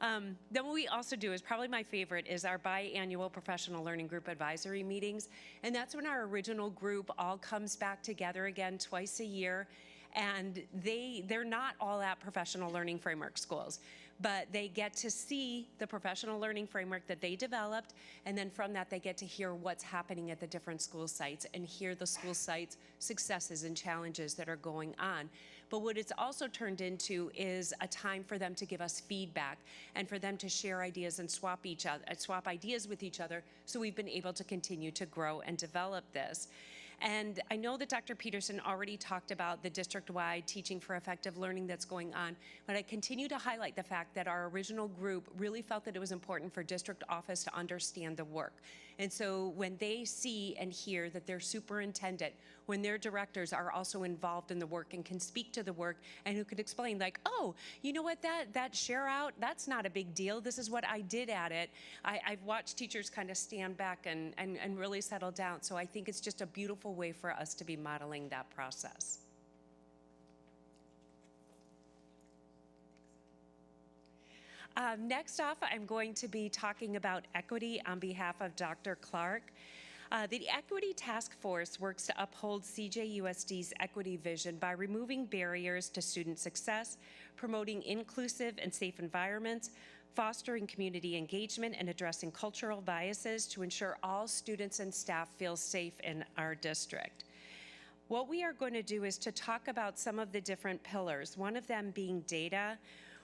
Then what we also do is probably my favorite is our biannual professional learning group advisory meetings. And that's when our original group all comes back together again twice a year. And they're not all at professional learning framework schools, but they get to see the professional learning framework that they developed. And then from that, they get to hear what's happening at the different school sites and hear the school sites' successes and challenges that are going on. But what it's also turned into is a time for them to give us feedback and for them to share ideas and swap ideas with each other. So we've been able to continue to grow and develop this. And I know that Dr. Peterson already talked about the district-wide Teaching for Effective Learning that's going on, but I continue to highlight the fact that our original group really felt that it was important for district office to understand the work. And so when they see and hear that their superintendent, when their directors are also involved in the work and can speak to the work and who could explain like, oh, you know what, that share out, that's not a big deal. This is what I did at it. I've watched teachers kind of stand back and really settle down. So I think it's just a beautiful way for us to be modeling that process. Next off, I'm going to be talking about equity on behalf of Dr. Clark. The Equity Task Force works to uphold CJUSD's equity vision by removing barriers to student success, promoting inclusive and safe environments, fostering community engagement, and addressing cultural biases to ensure all students and staff feel safe in our district. What we are going to do is to talk about some of the different pillars, one of them being data,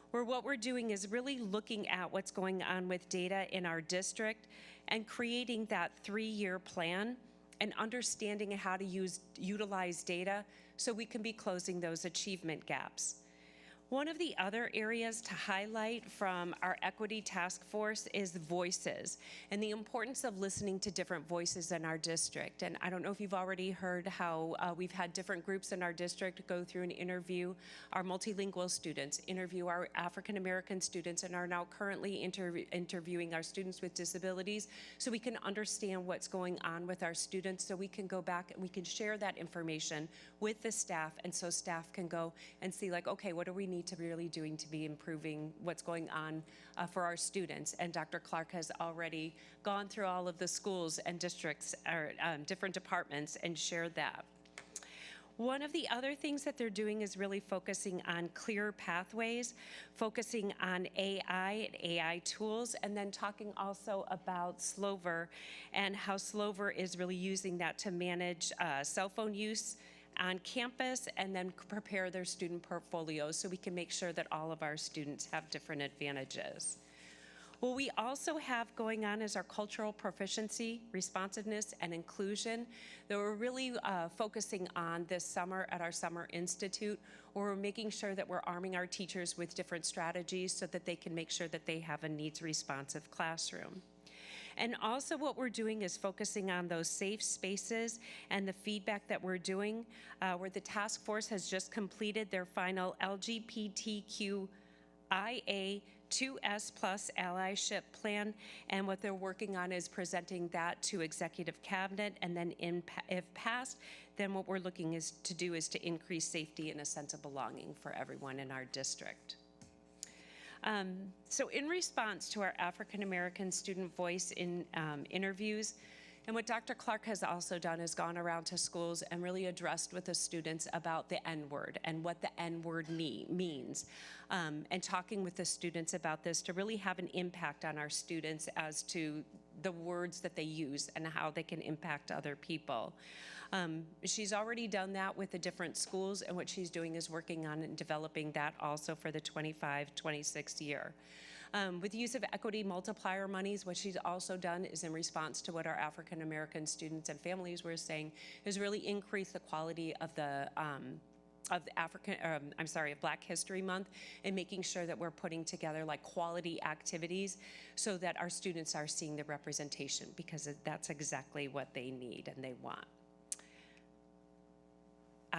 where what we're doing is really looking at what's going on with data in our district and creating that 3-year plan and understanding how to utilize data so we can be closing those achievement gaps. One of the other areas to highlight from our equity task force is voices and the importance of listening to different voices in our district. And I don't know if you've already heard how we've had different groups in our district go through and interview our multilingual students, interview our African American students, and are now currently interviewing our students with disabilities so we can understand what's going on with our students, so we can go back and we can share that information with the staff, and so staff can go and see like, okay, what do we need to be really doing to be improving what's going on for our students. And Dr. Clark has already gone through all of the schools and districts or different departments and shared that. One of the other things that they're doing is really focusing on clear pathways, focusing on AI and AI tools, and then talking also about Slover and how Slover is really using that to manage cell phone use on campus and then prepare their student portfolios so we can make sure that all of our students have different advantages. What we also have going on is our cultural proficiency, responsiveness, and inclusion that we're really focusing on this summer at our Summer Institute, where we're making sure that we're arming our teachers with different strategies so that they can make sure that they have a needs-responsive classroom. And also what we're doing is focusing on those safe spaces and the feedback that we're doing, where the task force has just completed their final LGBTQIA 2S Plus allyship plan, and what they're working on is presenting that to executive cabinet, and then if passed, then what we're looking to do is to increase safety and a sense of belonging for everyone in our district. So in response to our African American student voice in interviews, and what Dr. Clark has also done is gone around to schools and really addressed with the students about the N-word and what the N-word means, and talking with the students about this to really have an impact on our students as to the words that they use and how they can impact other people. She's already done that with the different schools, and what she's doing is working on and developing that also for the 25-26 year. With the use of equity multiplier monies, what she's also done is in response to what our African American students and families were saying, is really increase the quality of the of Black History Month, and making sure that we're putting together like quality activities so that our students are seeing the representation, because that's exactly what they need and they want.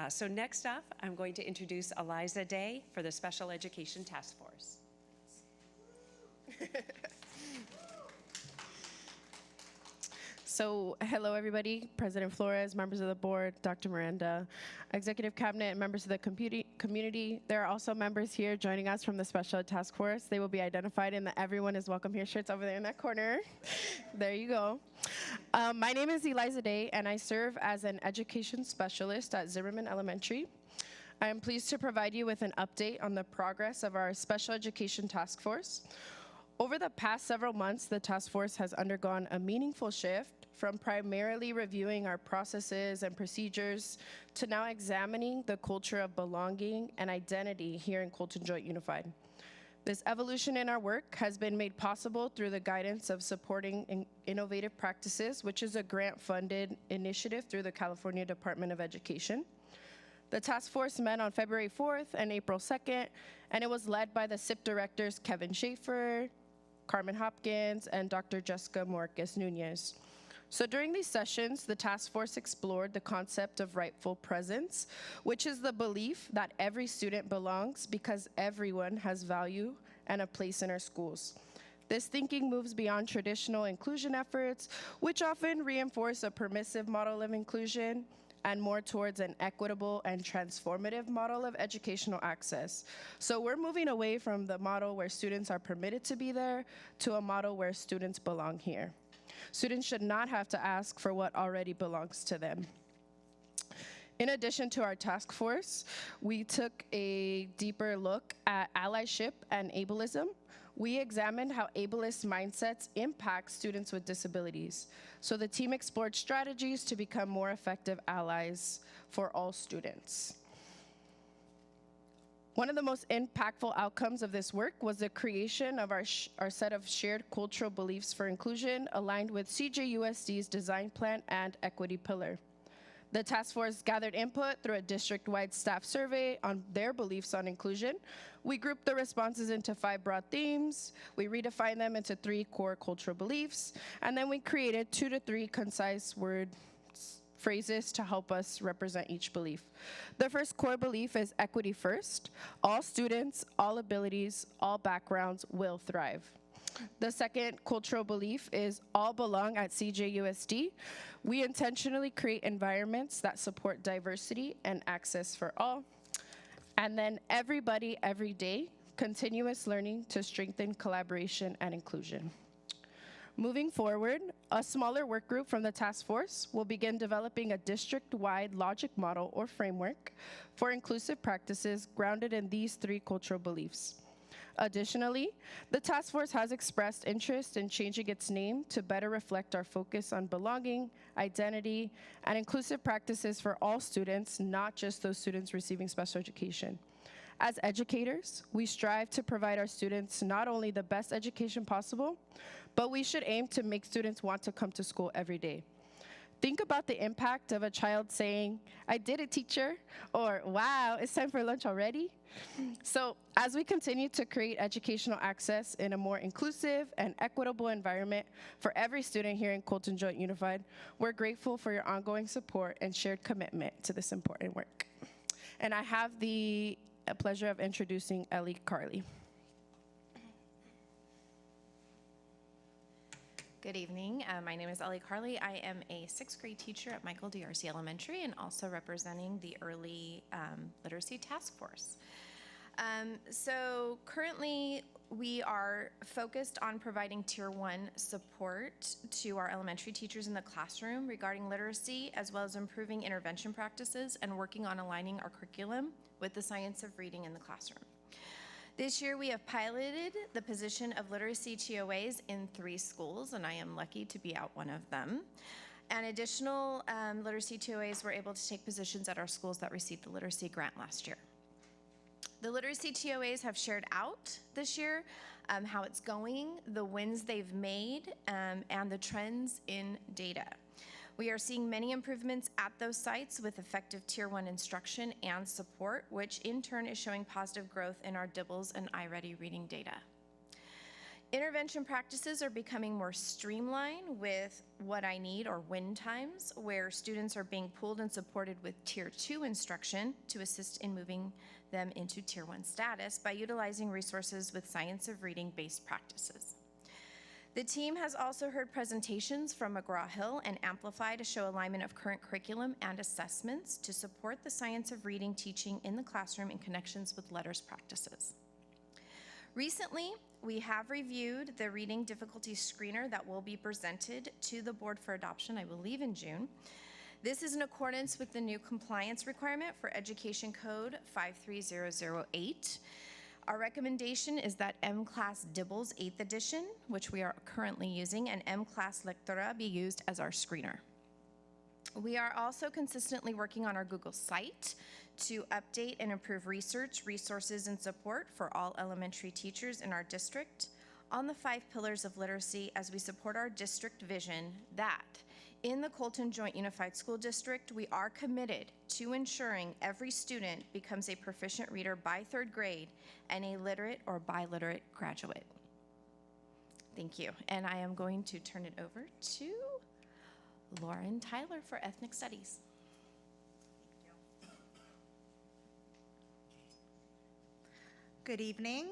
So next up, I'm going to introduce Eliza Day for the Special Education Task Force. So, hello everybody, President Flores, members of the board, Dr. Miranda, executive cabinet, and members of the community. There are also members here joining us from the Special Ed Task Force. They will be identified in the Everyone is Welcome Here shirts over there in that corner. There you go. My name is Eliza Day, and I serve as an education specialist at Zimmerman Elementary. I am pleased to provide you with an update on the progress of our Special Education Task Force. Over the past several months, the task force has undergone a meaningful shift from primarily reviewing our processes and procedures to now examining the culture of belonging and identity here in Colton Joint Unified. This evolution in our work has been made possible through the guidance of Supporting Innovative Practices, which is a grant-funded initiative through the California Department of Education. The task force met on February 4th and April 2nd, and it was led by the SIP directors Kevin Schaefer, Carmen Hopkins, and Dr. Jessica Morquez Nunez. So during these sessions, the task force explored the concept of rightful presence, which is the belief that every student belongs because everyone has value and a place in our schools. This thinking moves beyond traditional inclusion efforts, which often reinforce a permissive model of inclusion, and more towards an equitable and transformative model of educational access. So we're moving away from the model where students are permitted to be there to a model where students belong here. Students should not have to ask for what already belongs to them. In addition to our task force, we took a deeper look at allyship and ableism. We examined how ableist mindsets impact students with disabilities. So the team explored strategies to become more effective allies for all students. One of the most impactful outcomes of this work was the creation of our set of shared cultural beliefs for inclusion aligned with CJUSD's design plan and equity pillar. The task force gathered input through a district-wide staff survey on their beliefs on inclusion. We grouped the responses into 5 broad themes. We redefined them into 3 core cultural beliefs. And then we created 2 to 3 concise phrases to help us represent each belief. The first core belief is equity first. All students, all abilities, all backgrounds will thrive. The second cultural belief is all belong at CJUSD. We intentionally create environments that support diversity and access for all. And then everybody, every day, continuous learning to strengthen collaboration and inclusion. Moving forward, a smaller work group from the task force will begin developing a district-wide logic model or framework for inclusive practices grounded in these 3 cultural beliefs. Additionally, the task force has expressed interest in changing its name to better reflect our focus on belonging, identity, and inclusive practices for all students, not just those students receiving special education. As educators, we strive to provide our students not only the best education possible, but we should aim to make students want to come to school every day. Think about the impact of a child saying, "I did it, teacher," or "Wow, it's time for lunch already." So as we continue to create educational access in a more inclusive and equitable environment for every student here in Colton Joint Unified, we're grateful for your ongoing support and shared commitment to this important work. And I have the pleasure of introducing Ellie Carley. Good evening. My name is Ellie Carley. I am a sixth grade teacher at Michael DRC Elementary and also representing the Early Literacy Task Force. So currently we are focused on providing Tier 1 support to our elementary teachers in the classroom regarding literacy, as well as improving intervention practices and working on aligning our curriculum with the science of reading in the classroom. This year we have piloted the position of literacy TOAs in 3 schools, and I am lucky to be out one of them. And additional literacy TOAs were able to take positions at our schools that received the literacy grant last year. The literacy TOAs have shared out this year how it's going, the wins they've made, and the trends in data. We are seeing many improvements at those sites with effective Tier 1 instruction and support, which in turn is showing positive growth in our DIBELS and iReady reading data. Intervention practices are becoming more streamlined with what I need or win times, where students are being pulled and supported with Tier 2 instruction to assist in moving them into Tier 1 status by utilizing resources with science of reading based practices. The team has also heard presentations from McGraw-Hill and Amplify to show alignment of current curriculum and assessments to support the science of reading teaching in the classroom in connections with letters practices. Recently, we have reviewed the reading difficulty screener that will be presented to the board for adoption, I believe in June. This is in accordance with the new compliance requirement for Education Code 53008. Our recommendation is that M-Class DIBELS 8th edition, which we are currently using, and M-Class Lectura be used as our screener. We are also consistently working on our Google site to update and improve research, resources, and support for all elementary teachers in our district on the 5 pillars of literacy as we support our district vision that in the Colton Joint Unified School District, we are committed to ensuring every student becomes a proficient reader by 3rd grade and a literate or biliterate graduate. Thank you. And I am going to turn it over to Lauren Tyler for Ethnic Studies. Good evening.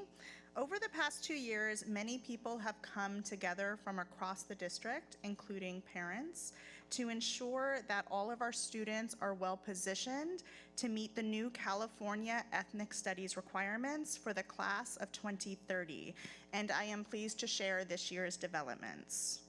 Over the past 2 years, many people have come together from across the district, including parents, to ensure that all of our students are well positioned to meet the new California Ethnic Studies requirements for the class of 2030, and I am pleased to share this year's developments.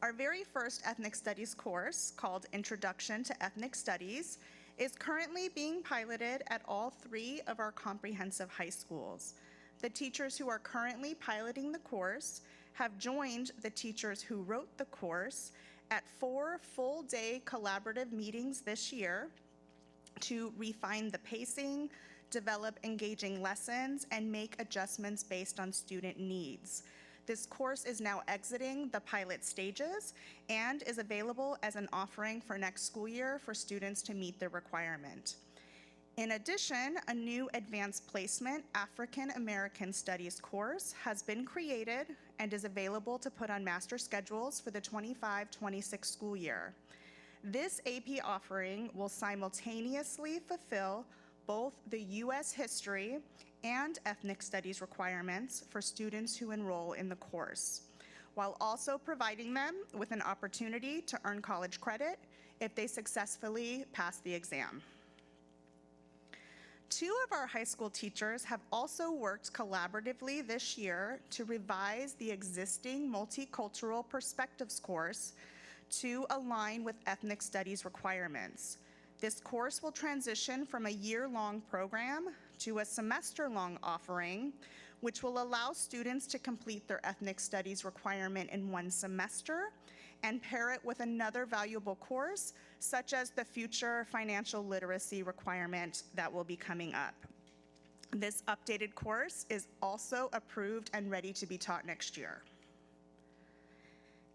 Our very first Ethnic Studies course, called Introduction to Ethnic Studies, is currently being piloted at all 3 of our comprehensive high schools. The teachers who are currently piloting the course have joined the teachers who wrote the course at 4 full-day collaborative meetings this year to refine the pacing, develop engaging lessons, and make adjustments based on student needs. This course is now exiting the pilot stages and is available as an offering for next school year for students to meet the requirement. In addition, a new advanced placement African American Studies course has been created and is available to put on master schedules for the 25-26 school year. This AP offering will simultaneously fulfill both the U.S. history and ethnic studies requirements for students who enroll in the course, while also providing them with an opportunity to earn college credit if they successfully pass the exam. 2 of our high school teachers have also worked collaboratively this year to revise the existing Multicultural Perspectives course to align with ethnic studies requirements. This course will transition from a year-long program to a semester-long offering, which will allow students to complete their ethnic studies requirement in 1 semester and pair it with another valuable course, such as the future financial literacy requirement that will be coming up. This updated course is also approved and ready to be taught next year.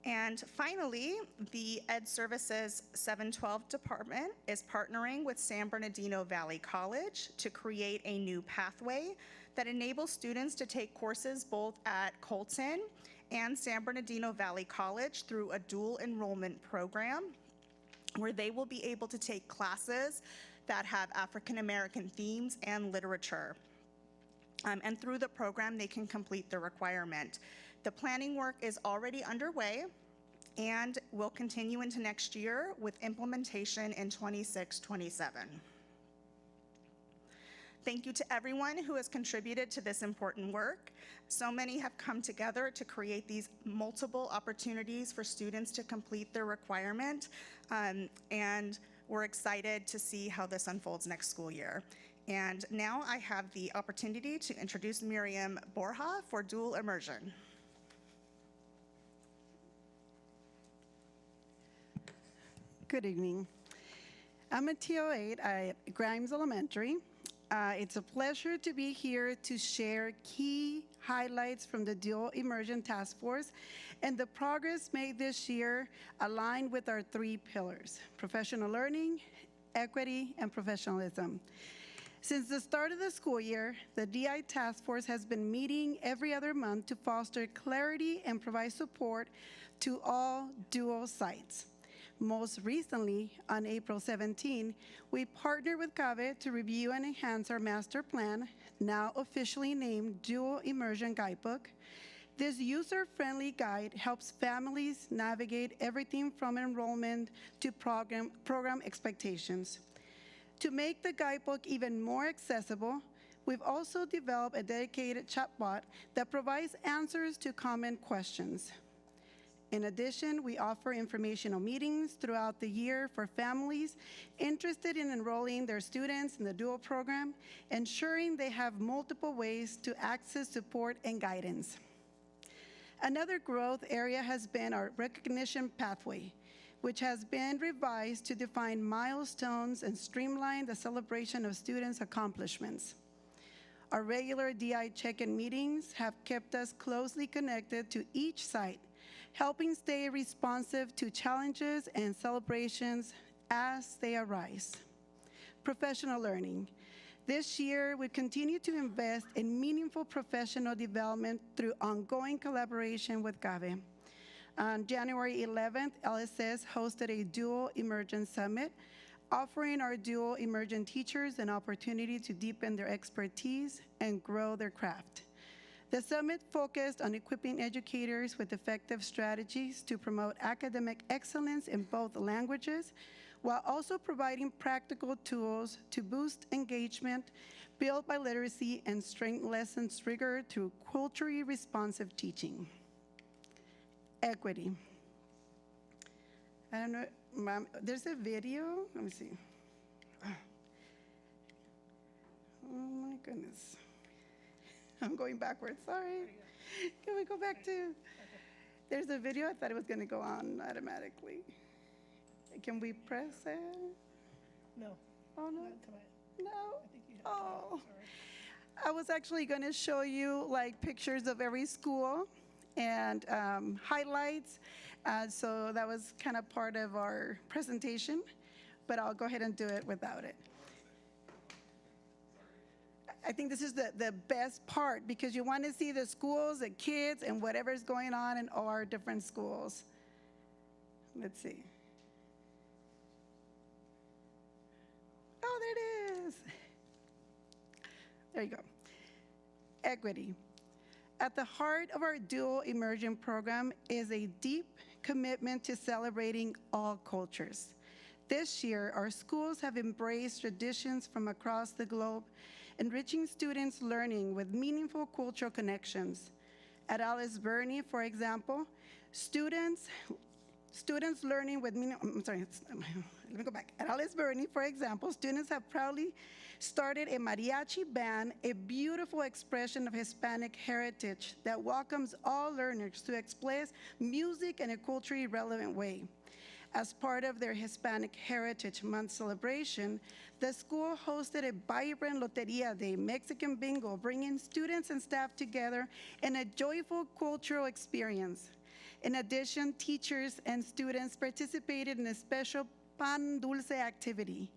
And finally, the Ed Services 712 department is partnering with San Bernardino Valley College to create a new pathway that enables students to take courses both at Colton and San Bernardino Valley College through a dual enrollment program where they will be able to take classes that have African American themes and literature. And through the program, they can complete the requirement. The planning work is already underway and will continue into next year with implementation in 26-27. Thank you to everyone who has contributed to this important work. So many have come together to create these multiple opportunities for students to complete their requirement, and we're excited to see how this unfolds next school year. And now I have the opportunity to introduce Miriam Borja for dual immersion. Good evening. I'm a TO8 at Grimes Elementary. It's a pleasure to be here to share key highlights from the Dual Immersion Task Force and the progress made this year aligned with our 3 pillars: professional learning, equity, and professionalism. Since the start of the school year, the DI Task Force has been meeting every other month to foster clarity and provide support to all dual sites. Most recently, on April 17, we partnered with CAVE to review and enhance our master plan, now officially named Dual Immersion Guidebook. This user-friendly guide helps families navigate everything from enrollment to program expectations. To make the guidebook even more accessible, we've also developed a dedicated chatbot that provides answers to common questions. In addition, we offer informational meetings throughout the year for families interested in enrolling their students in the dual program, ensuring they have multiple ways to access support and guidance. Another growth area has been our recognition pathway, which has been revised to define milestones and streamline the celebration of students' accomplishments. Our regular DI check-in meetings have kept us closely connected to each site, helping stay responsive to challenges and celebrations as they arise. Professional learning. This year, we continue to invest in meaningful professional development through ongoing collaboration with CAVE. On January 11th, LSS hosted a dual immersion summit, offering our dual immersion teachers an opportunity to deepen their expertise and grow their craft. The summit focused on equipping educators with effective strategies to promote academic excellence in both languages, while also providing practical tools to boost engagement, build biliteracy, and strengthen lessons rigor through culturally responsive teaching. Equity. I don't know, Mom, there's a video. Let me see. Oh my goodness. I'm going backwards, sorry. Can we go back to, there's a video, I thought it was gonna go on automatically. Can we press it? No. Oh, no? Not tonight. No? I think you have to. Oh. Sorry. I was actually gonna show you like pictures of every school and highlights. So that was kind of part of our presentation, but I'll go ahead and do it without it. I think this is the best part because you want to see the schools, the kids, and whatever's going on in all our different schools. Let's see. Oh, there it is. There you go. Equity. At the heart of our dual immersion program is a deep commitment to celebrating all cultures. This year, our schools have embraced traditions from across the globe, enriching students' learning with meaningful cultural connections. At Alice Burney, for example, students learning with let me go back. At Alice Burney, for example, students have proudly started a mariachi band, a beautiful expression of Hispanic heritage that welcomes all learners to express music in a culturally relevant way. As part of their Hispanic Heritage Month celebration, the school hosted a vibrant Loteria Day, Mexican bingo, bringing students and staff together in a joyful cultural experience. In addition, teachers and students participated in a special Pan Dulce activity.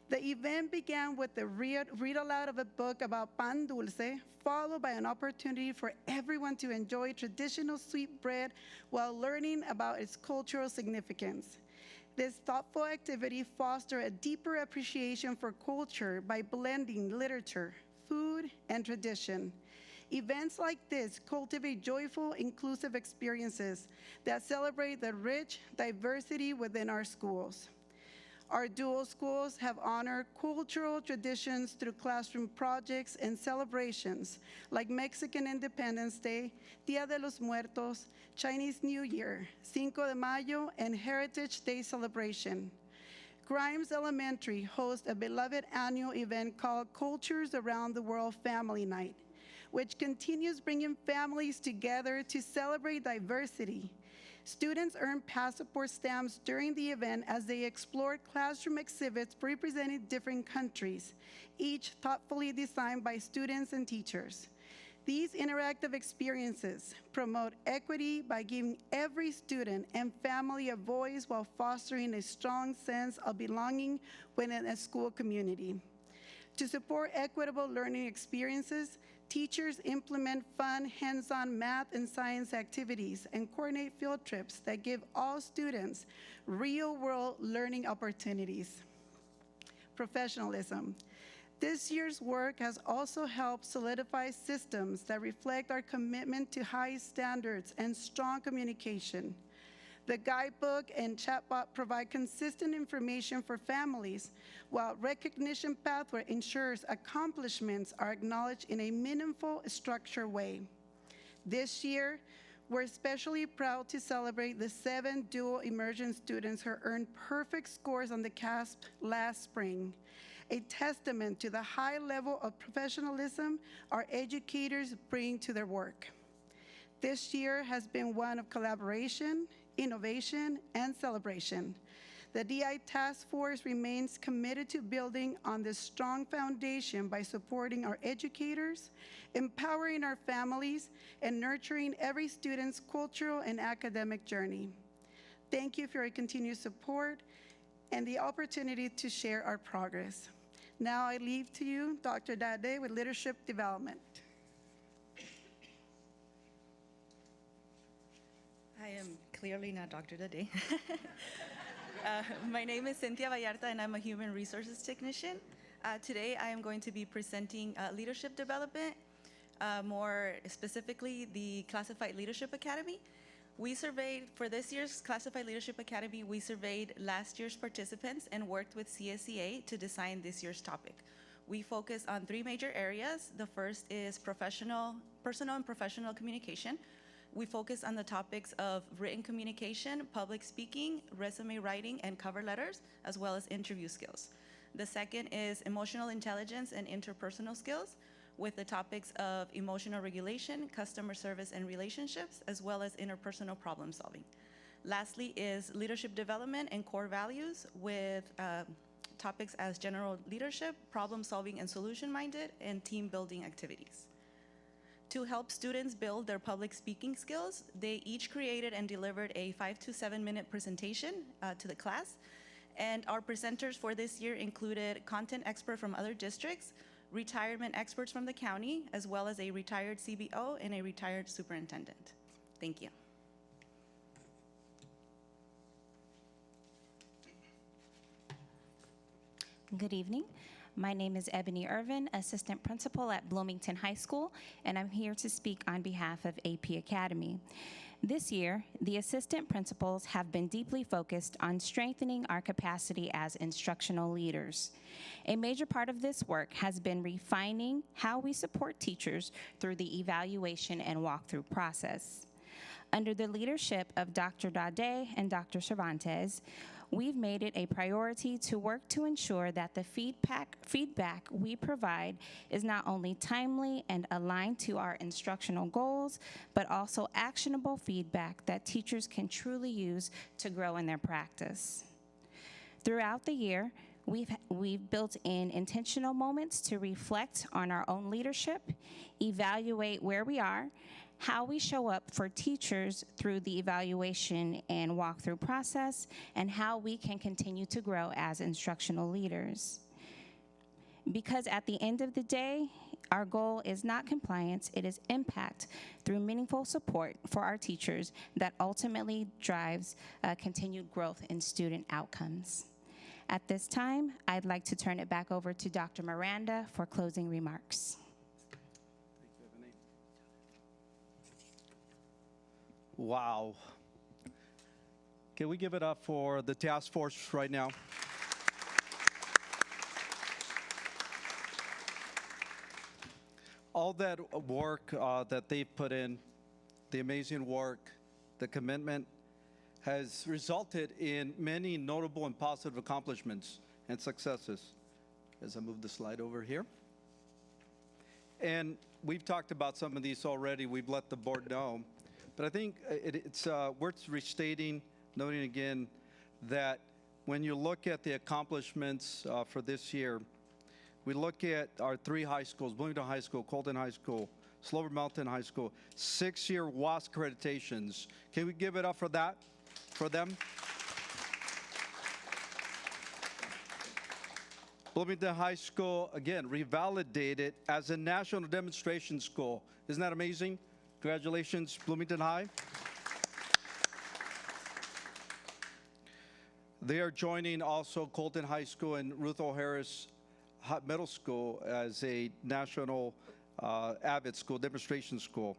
The event began with the read aloud of a book about Pan Dulce, followed by an opportunity for everyone to enjoy traditional sweet bread while learning about its cultural significance. This thoughtful activity fostered a deeper appreciation for culture by blending literature, food, and tradition. Events like this cultivate joyful, inclusive experiences that celebrate the rich diversity within our schools. Our dual schools have honored cultural traditions through classroom projects and celebrations like Mexican Independence Day, Dia de los Muertos, Chinese New Year, Cinco de Mayo, and Heritage Day celebration. Grimes Elementary hosts a beloved annual event called Cultures Around the World Family Night, which continues bringing families together to celebrate diversity. Students earn passport stamps during the event as they explored classroom exhibits representing different countries, each thoughtfully designed by students and teachers. These interactive experiences promote equity by giving every student and family a voice while fostering a strong sense of belonging within a school community. To support equitable learning experiences, teachers implement fun, hands-on math and science activities and coordinate field trips that give all students real-world learning opportunities. Professionalism. This year's work has also helped solidify systems that reflect our commitment to high standards and strong communication. The guidebook and chatbot provide consistent information for families, while recognition pathway ensures accomplishments are acknowledged in a meaningful, structured way. This year, we're especially proud to celebrate the 7 dual immersion students who earned perfect scores on the CASP last spring, a testament to the high level of professionalism our educators bring to their work. This year has been one of collaboration, innovation, and celebration. The DI Task Force remains committed to building on this strong foundation by supporting our educators, empowering our families, and nurturing every student's cultural and academic journey. Thank you for your continued support and the opportunity to share our progress. Now I leave to you Dr. Dade with Leadership Development. I am clearly not Dr. Dade. My name is Cynthia Vallarta, and I'm a human resources technician. Today, I am going to be presenting leadership development, more specifically the Classified Leadership Academy. We surveyed, for this year's Classified Leadership Academy, we surveyed last year's participants and worked with CSEA to design this year's topic. We focus on 3 major areas. The first is personal and professional communication. We focus on the topics of written communication, public speaking, resume writing, and cover letters, as well as interview skills. The second is emotional intelligence and interpersonal skills, with the topics of emotional regulation, customer service and relationships, as well as interpersonal problem solving. Lastly is leadership development and core values, with topics as general leadership, problem solving and solution minded, and team building activities. To help students build their public speaking skills, they each created and delivered a 5 to 7 minute presentation to the class. And our presenters for this year included content experts from other districts, retirement experts from the county, as well as a retired CBO and a retired superintendent. Thank you. Good evening. My name is Ebony Irvin, Assistant Principal at Bloomington High School, and I'm here to speak on behalf of AP Academy. This year, the assistant principals have been deeply focused on strengthening our capacity as instructional leaders. A major part of this work has been refining how we support teachers through the evaluation and walkthrough process. Under the leadership of Dr. Dade and Dr. Cervantes, we've made it a priority to work to ensure that the feedback we provide is not only timely and aligned to our instructional goals, but also actionable feedback that teachers can truly use to grow in their practice. Throughout the year, we've built in intentional moments to reflect on our own leadership, evaluate where we are, how we show up for teachers through the evaluation and walkthrough process, and how we can continue to grow as instructional leaders. Because at the end of the day, our goal is not compliance, it is impact through meaningful support for our teachers that ultimately drives continued growth in student outcomes. At this time, I'd like to turn it back over to Dr. Miranda for closing remarks. Wow. Can we give it up for the task force right now? All that work that they've put in, the amazing work, the commitment, has resulted in many notable and positive accomplishments and successes. As I move the slide over here. And we've talked about some of these already. We've let the board know. But I think it's worth restating, noting again, that when you look at the accomplishments for this year, we look at our 3 high schools, Bloomington High School, Colton High School, Slover Mountain High School, 6-year WASC accreditations. Can we give it up for that, for them? Bloomington High School, again, revalidated as a national demonstration school. Isn't that amazing? Congratulations, Bloomington High. They are joining also Colton High School and Ruth O. Harris Middle School as a national AVID school, demonstration school.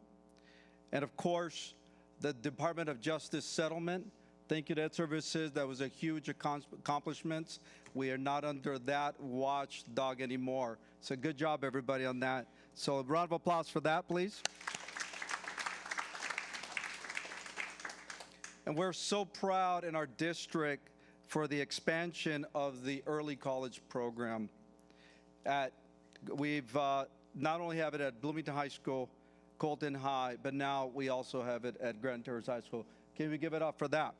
And of course, the Department of Justice settlement. Thank you to Ed Services. That was a huge accomplishment. We are not under that watchdog anymore. So good job, everybody, on that. So a round of applause for that, please. And we're so proud in our district for the expansion of the early college program. We've not only have it at Bloomington High School, Colton High, but now we also have it at Grand Terrace High School. Can we give it up for that?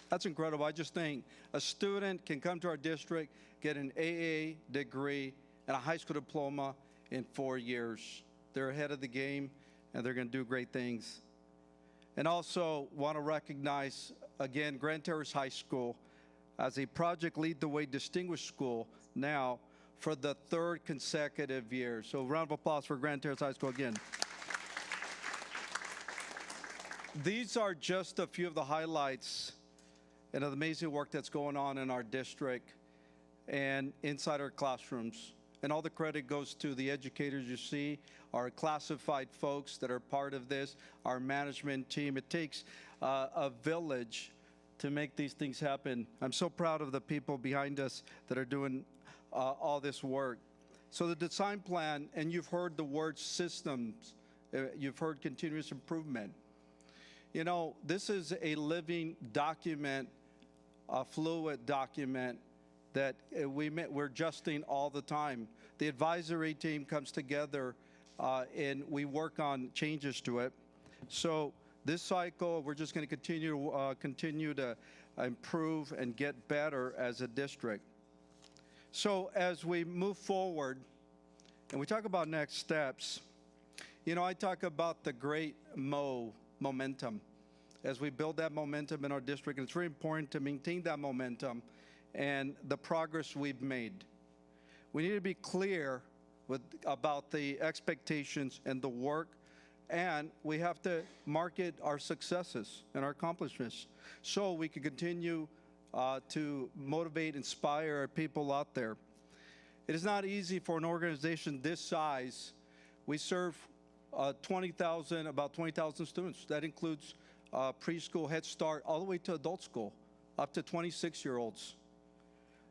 That's incredible. I just think a student can come to our district, get an AA degree and a high school diploma in 4 years. They're ahead of the game, and they're going to do great things. And also want to recognize, again, Grand Terrace High School as a Project Lead the Way Distinguished School now for the 3rd consecutive year. So round of applause for Grand Terrace High School again. These are just a few of the highlights and the amazing work that's going on in our district and inside our classrooms. And all the credit goes to the educators you see, our classified folks that are part of this, our management team. It takes a village to make these things happen. I'm so proud of the people behind us that are doing all this work. So the design plan, and you've heard the word systems, you've heard continuous improvement. You know, this is a living document, a fluid document that we're adjusting all the time. The advisory team comes together and we work on changes to it. So this cycle, we're just going to continue to improve and get better as a district. So as we move forward and we talk about next steps, you know, I talk about the great momentum as we build that momentum in our district. And it's very important to maintain that momentum and the progress we've made. We need to be clear about the expectations and the work, and we have to market our successes and our accomplishments so we can continue to motivate, inspire our people out there. It is not easy for an organization this size. We serve about 20,000 students. That includes preschool, Head Start, all the way to adult school, up to 26-year-olds.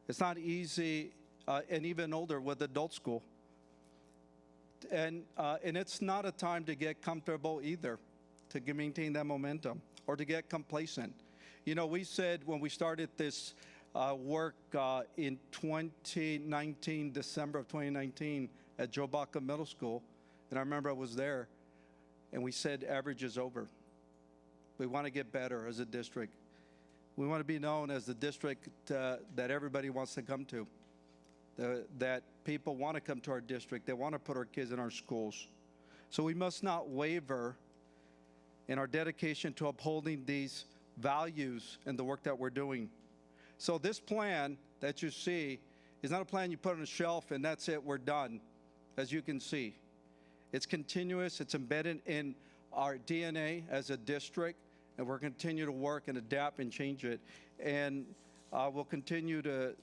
It's not easy, and even older with adult school. And it's not a time to get comfortable either, to maintain that momentum or to get complacent. You know, we said when we started this work in 2019, December of 2019 at Joe Baca Middle School, and I remember I was there, and we said average is over. We want to get better as a district. We want to be known as the district that everybody wants to come to, that people want to come to our district. They want to put our kids in our schools. So we must not waver in our dedication to upholding these values and the work that we're doing. So this plan that you see is not a plan you put on a shelf and that's it, we're done, as you can see. It's continuous, it's embedded in our DNA as a district, and we'll continue to work and adapt and change it. And we'll continue to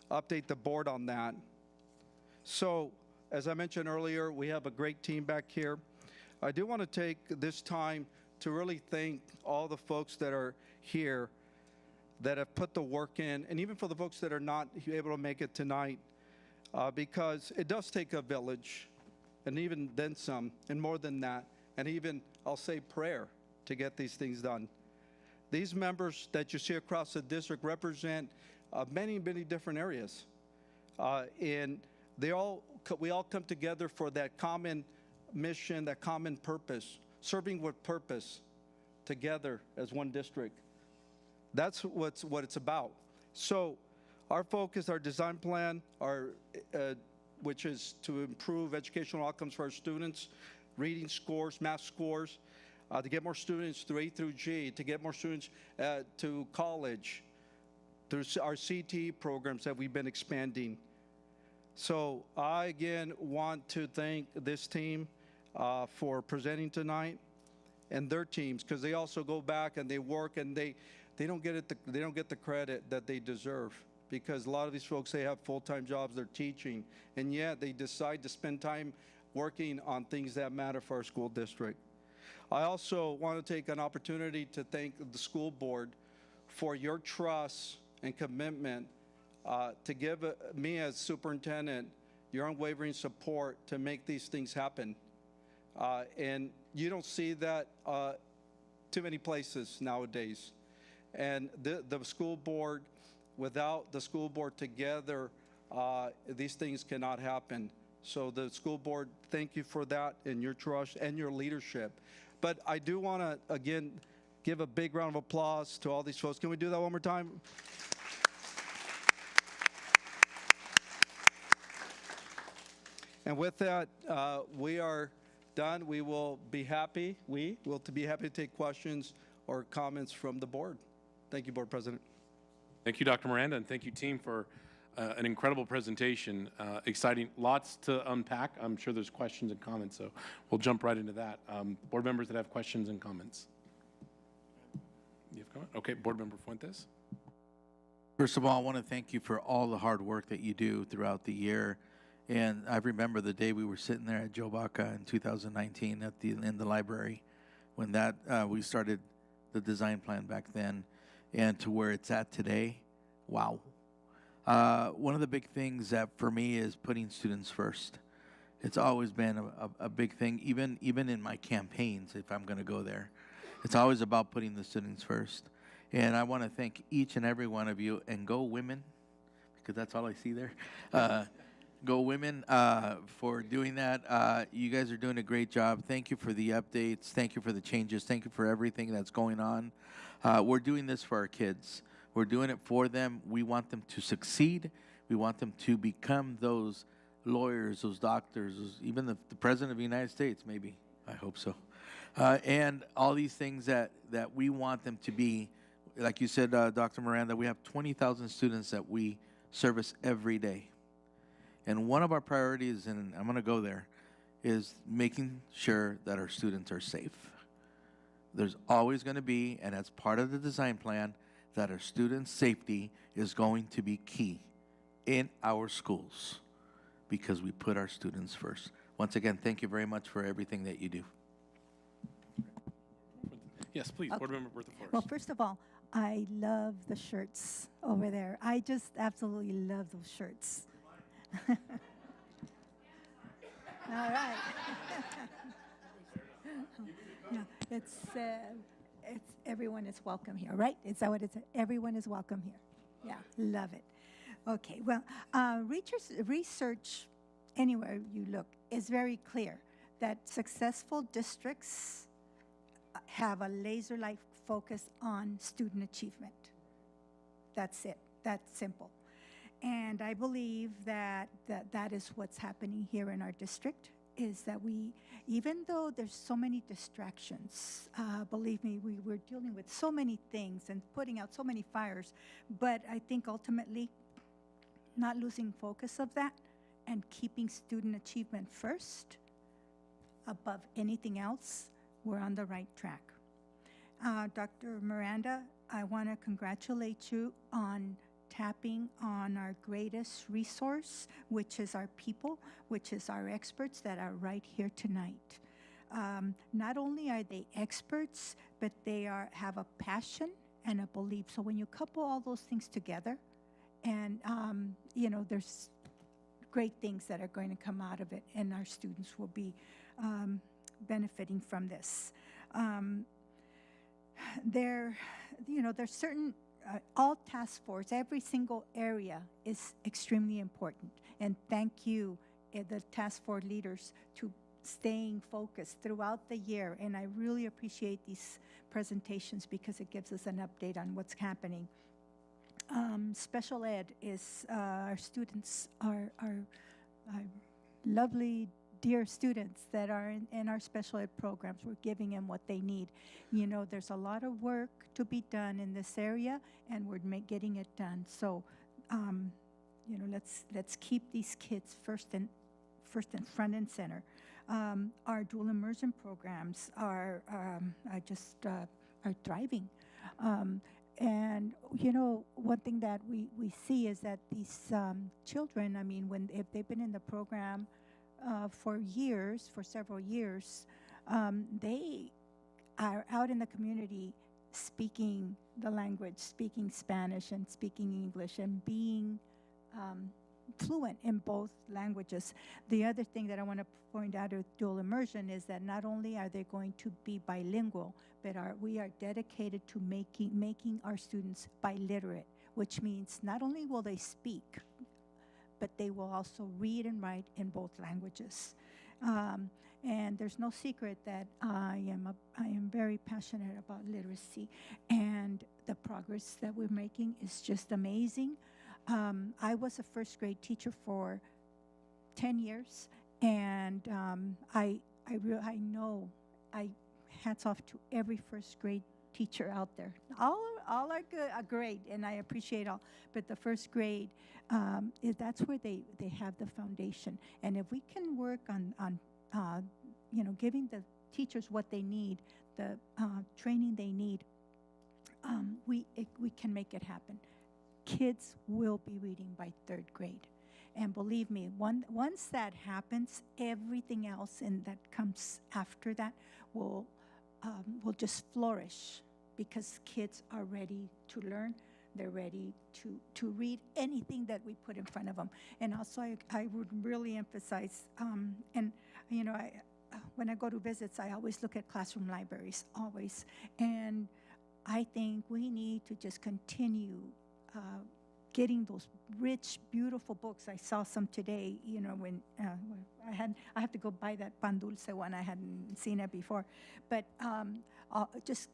update the board on that. So As I mentioned earlier, we have a great team back here. I do want to take this time to really thank all the folks that are here that have put the work in, and even for the folks that are not able to make it tonight, because it does take a village, and even then some, and more than that, and even, I'll say, prayer to get these things done. These members that you see across the district represent many, many different areas. And we all come together for that common mission, that common purpose, serving with purpose together as one district. That's what it's about. So our focus, our design plan, which is to improve educational outcomes for our students, reading scores, math scores, to get more students through A through G, to get more students to college, through our CTE programs that we've been expanding. So I, again, want to thank this team for presenting tonight, and their teams, because they also go back and they work, and they don't get the credit that they deserve, because a lot of these folks, they have full-time jobs, they're teaching, and yet they decide to spend time working on things that matter for our school district. I also want to take an opportunity to thank the school board for your trust and commitment to give me as superintendent your unwavering support to make these things happen. And you don't see that too many places nowadays. And the school board, without the school board together, these things cannot happen. So the school board, thank you for that and your trust and your leadership. But I do want to, again, give a big round of applause to all these folks. Can we do that one more time? And with that, we are done. We will be happy. We will be happy to take questions or comments from the board. Thank you, Board President. Thank you, Dr. Miranda, and thank you, team, for an incredible presentation. Exciting, lots to unpack. I'm sure there's questions and comments, so we'll jump right into that. Board members that have questions and comments. You have comment? Okay, Board Member Fuentes. First of all, I want to thank you for all the hard work that you do throughout the year. And I remember the day we were sitting there at Joe Baca in 2019 in the library when we started the design plan back then, and to where it's at today. Wow. One of the big things that for me is putting students first. It's always been a big thing, even in my campaigns, if I'm going to go there. It's always about putting the students first. And I want to thank each and every one of you, and go women, because that's all I see there. Go women for doing that. You guys are doing a great job. Thank you for the updates. Thank you for the changes. Thank you for everything that's going on. We're doing this for our kids. We're doing it for them. We want them to succeed. We want them to become those lawyers, those doctors, even the President of the United States, maybe. I hope so. And all these things that we want them to be. Like you said, Dr. Miranda, we have 20,000 students that we service every day. And one of our priorities, and I'm going to go there, is making sure that our students are safe. There's always going to be, and as part of the design plan, that our students' safety is going to be key in our schools, because we put our students first. Once again, thank you very much for everything that you do. Yes, please, Board Member Bertha Flores. Well, first of all, I love the shirts over there. I just absolutely love those shirts. All right. No, it's everyone is welcome here, right? Is that what it's? Everyone is welcome here. Yeah, love it. Okay, well, research anywhere you look is very clear that successful districts have a laser-like focus on student achievement. That's it. That's simple. And I believe that is what's happening here in our district, is that we, even though there's so many distractions, believe me, we're dealing with so many things and putting out so many fires, but I think ultimately not losing focus of that and keeping student achievement first above anything else, we're on the right track. Dr. Miranda, I want to congratulate you on tapping on our greatest resource, which is our people, which is our experts that are right here tonight. Not only are they experts, but they have a passion and a belief. So when you couple all those things together, and there's great things that are going to come out of it, and our students will be benefiting from this. There's certain, all task force, every single area is extremely important. And thank you, the task force leaders, to staying focused throughout the year. And I really appreciate these presentations because it gives us an update on what's happening. Special ed is our students, our lovely, dear students that are in our special ed programs. We're giving them what they need. There's a lot of work to be done in this area, and we're getting it done. So, let's keep these kids first and front and center. Our dual immersion programs are thriving. And, one thing that we see is that these children, if they've been in the program for several years, they are out in the community speaking the language, speaking Spanish and speaking English, and being fluent in both languages. The other thing that I want to point out with dual immersion is that not only are they going to be bilingual, but we are dedicated to making our students biliterate, which means not only will they speak, but they will also read and write in both languages. And there's no secret that I am very passionate about literacy, and the progress that we're making is just amazing. I was a first grade teacher for 10 years, and I know, hats off to every first grade teacher out there. All are good, are great, and I appreciate all. But the first grade, that's where they have the foundation. And if we can work on giving the teachers what they need, the training they need, we can make it happen. Kids will be reading by third grade. And believe me, once that happens, everything else that comes after that will just flourish, because kids are ready to learn. They're ready to read anything that we put in front of them. And also, I would really emphasize, when I go to visits, I always look at classroom libraries, always. And I think we need to just continue getting those rich, beautiful books. I saw some today, when I have to go buy that Pan Dulce one. I hadn't seen it before. But just,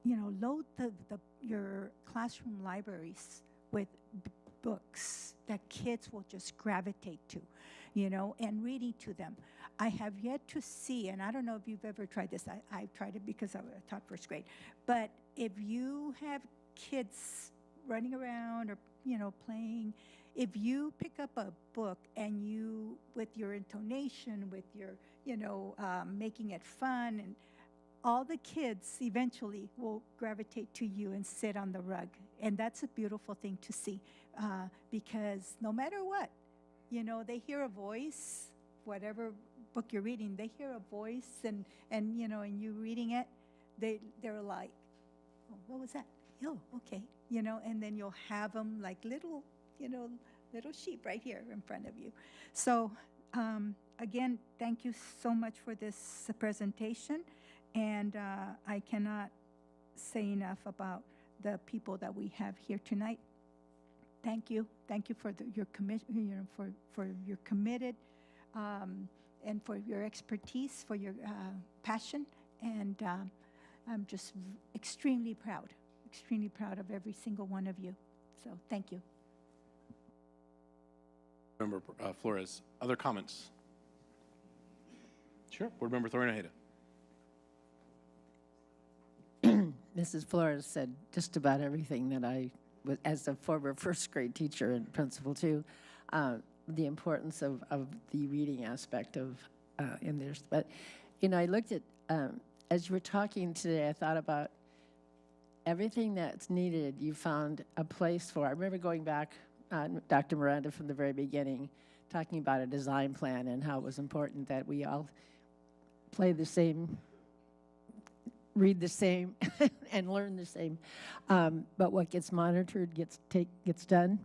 load your classroom libraries with books that kids will just gravitate to, and reading to them. I have yet to see, and I don't know if you've ever tried this. I've tried it because I taught first grade. But if you have kids running around or, playing, if you pick up a book and you, with your intonation, with your, making it fun, and all the kids eventually will gravitate to you and sit on the rug. And that's a beautiful thing to see, because no matter what, they hear a voice, whatever book you're reading, they hear a voice, and you reading it, they're like, oh, what was that? Oh, okay, and then you'll have them like little sheep right here in front of you. So again, thank you so much for this presentation, and I cannot say enough about the people that we have here tonight. Thank you for your commitment, for your committed, and for your expertise, for your passion, and I'm just extremely proud of every single one of you. So thank you. Member Flores, other comments? Sure. Board Member Thornaheda. Mrs. Flores said just about everything that I, as a former first grade teacher and principal too, the importance of the reading aspect of in there. But, I looked at, as you were talking today, I thought about everything that's needed, you found a place for. I remember going back, Dr. Miranda, from the very beginning, talking about a design plan and how it was important that we all play the same, read the same, and learn the same. But what gets monitored gets done.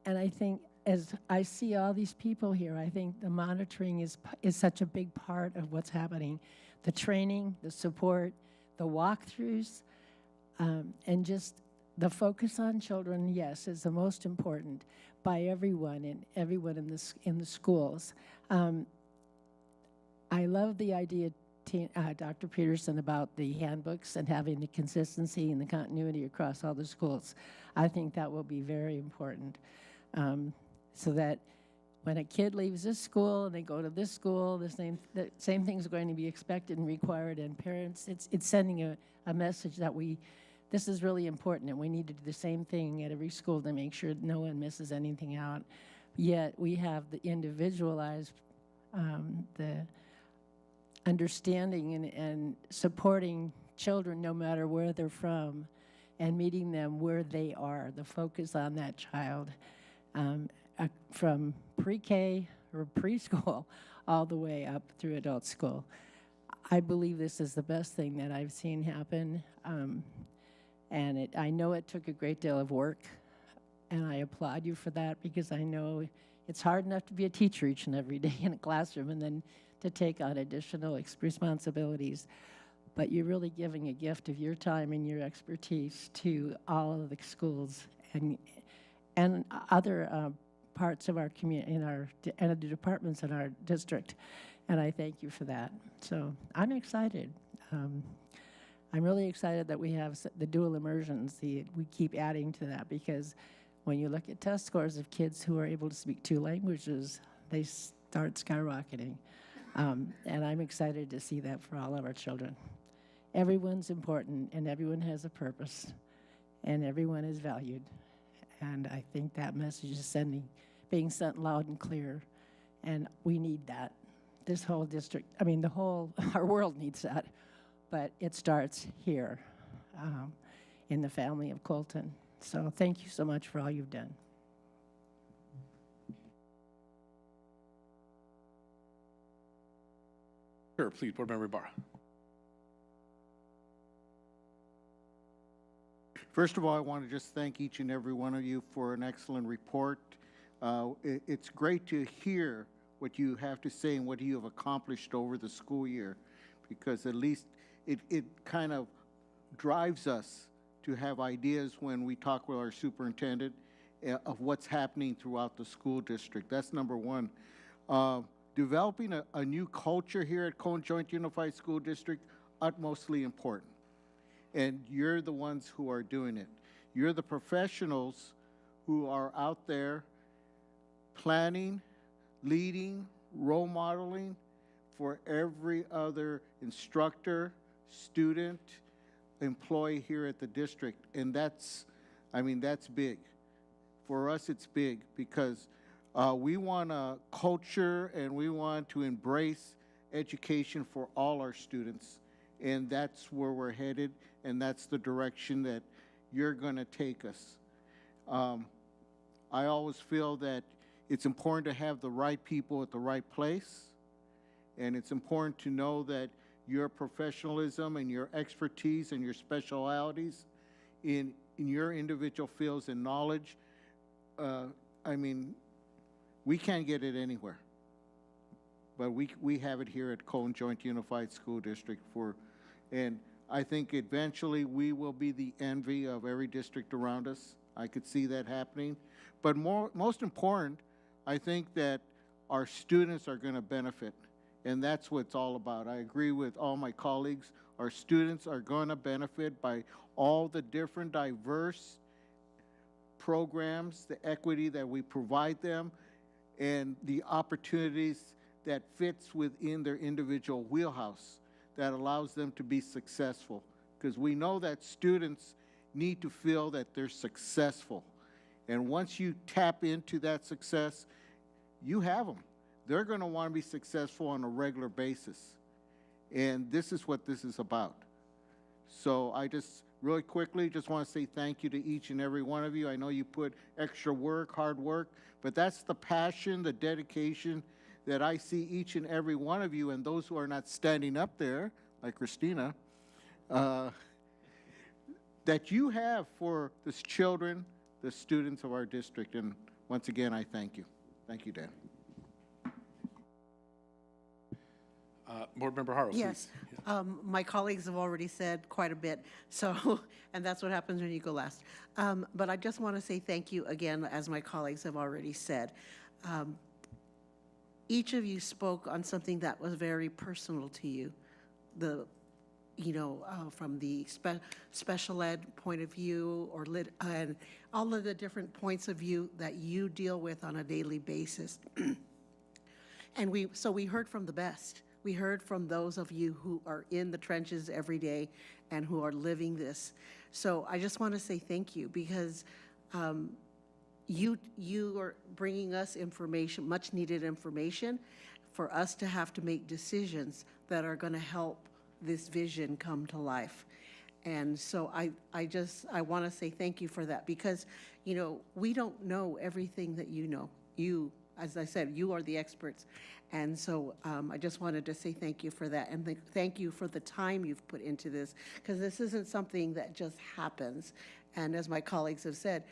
And I think as I see all these people here, I think the monitoring is such a big part of what's happening. The training, the support, the walkthroughs, and just the focus on children, yes, is the most important by everyone and everyone in the schools. I love the idea, Dr. Peterson, about the handbooks and having the consistency and the continuity across all the schools. I think that will be very important, so that when a kid leaves this school and they go to this school, the same things are going to be expected and required, and parents, it's sending a message that this is really important, and we need to do the same thing at every school to make sure no one misses anything out. Yet we have the individualized, the understanding and supporting children no matter where they're from, and meeting them where they are, the focus on that child, from pre-K or preschool all the way up through adult school. I believe this is the best thing that I've seen happen. And I know it took a great deal of work, and I applaud you for that, because I know it's hard enough to be a teacher each and every day in a classroom and then to take on additional responsibilities. But you're really giving a gift of your time and your expertise to all of the schools and other parts of our community and the departments in our district. And I thank you for that. So I'm excited. I'm really excited that we have the dual immersions. We keep adding to that, because when you look at test scores of kids who are able to speak 2 languages, they start skyrocketing. And I'm excited to see that for all of our children. Everyone's important, and everyone has a purpose, and everyone is valued. And I think that message is being sent loud and clear, and we need that. This whole district, our world needs that. But it starts here in the family of Colton. So thank you so much for all you've done. Sure, please, Board Member Ibarra. First of all, I want to just thank each and every one of you for an excellent report. It's great to hear what you have to say and what you have accomplished over the school year, because at least it kind of drives us to have ideas when we talk with our superintendent of what's happening throughout the school district. That's number one. Developing a new culture here at Cone Joint Unified School District, utmostly important. And you're the ones who are doing it. You're the professionals who are out there planning, leading, role modeling for every other instructor, student, employee here at the district. And that's big. For us, it's big, because we want a culture and we want to embrace education for all our students. And that's where we're headed, and that's the direction that you're going to take us. I always feel that it's important to have the right people at the right place, and it's important to know that your professionalism and your expertise and your specialities in your individual fields and knowledge, we can't get it anywhere. But we have it here at Cone Joint Unified School District and I think eventually we will be the envy of every district around us. I could see that happening. But most important, I think that our students are going to benefit, and that's what it's all about. I agree with all my colleagues. Our students are going to benefit by all the different diverse programs, the equity that we provide them, and the opportunities that fits within their individual wheelhouse that allows them to be successful. Because we know that students need to feel that they're successful. And once you tap into that success, you have them. They're going to want to be successful on a regular basis. And this is what this is about. So I just really quickly just want to say thank you to each and every one of you. I know you put extra work, hard work, but that's the passion, the dedication that I see each and every one of you, and those who are not standing up there, like Christina, that you have for the children, the students of our district. And once again, I thank you. Thank you, Dan. Board Member Haro, Yes. please. My colleagues have already said quite a bit, so, and that's what happens when you go last. But I just want to say thank you again, as my colleagues have already said. Each of you spoke on something that was very personal to you. From the special ed point of view, or and all of the different points of view that you deal with on a daily basis. And we heard from the best. We heard from those of you who are in the trenches every day and who are living this. So I just want to say thank you, because you are bringing us information, much needed information, for us to have to make decisions that are going to help this vision come to life. And so I want to say thank you for that, because, we don't know everything that you know. You, as I said, you are the experts. And so I just wanted to say thank you for that. And thank you for the time you've put into this, because this isn't something that just happens. And as my colleagues have said,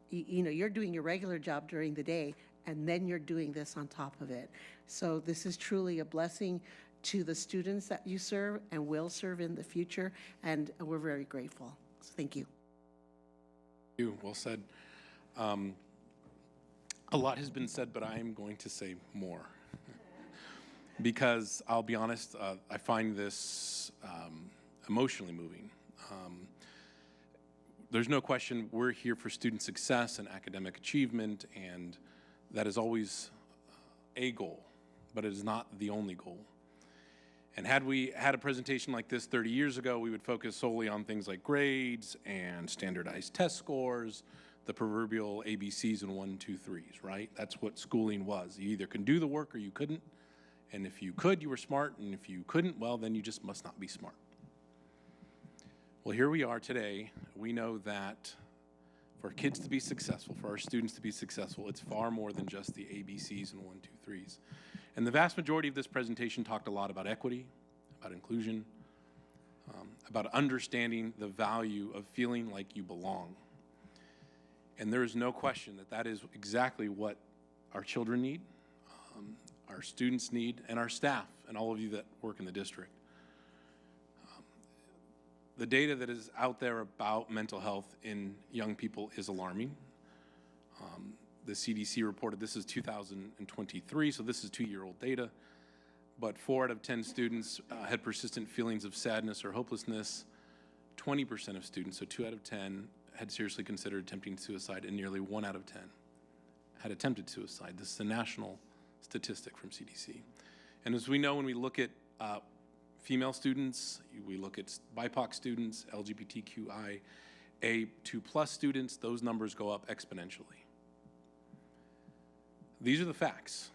you're doing your regular job during the day, and then you're doing this on top of it. So this is truly a blessing to the students that you serve and will serve in the future, and we're very grateful. So thank you. Thank you. Well said. A lot has been said, but I am going to say more. Because I'll be honest, I find this emotionally moving. There's no question we're here for student success and academic achievement, and that is always a goal, but it is not the only goal. And had we had a presentation like this 30 years ago, we would focus solely on things like grades and standardized test scores, the proverbial ABCs and 1, 2, 3s, right? That's what schooling was. You either can do the work or you couldn't. And if you could, you were smart. And if you couldn't, well, then you just must not be smart. Well, here we are today. We know that for kids to be successful, for our students to be successful, it's far more than just the ABCs and 1, 2, 3s. And the vast majority of this presentation talked a lot about equity, about inclusion, about understanding the value of feeling like you belong. And there is no question that that is exactly what our children need, our students need, and our staff, and all of you that work in the district. The data that is out there about mental health in young people is alarming. The CDC reported this is 2023, so this is 2-year-old data, but 4 out of 10 students had persistent feelings of sadness or hopelessness. 20% of students, so 2 out of 10, had seriously considered attempting suicide, and nearly 1 out of 10 had attempted suicide. This is a national statistic from CDC. And as we know, when we look at female students, we look at BIPOC students, LGBTQIA2+ students, those numbers go up exponentially. These are the facts.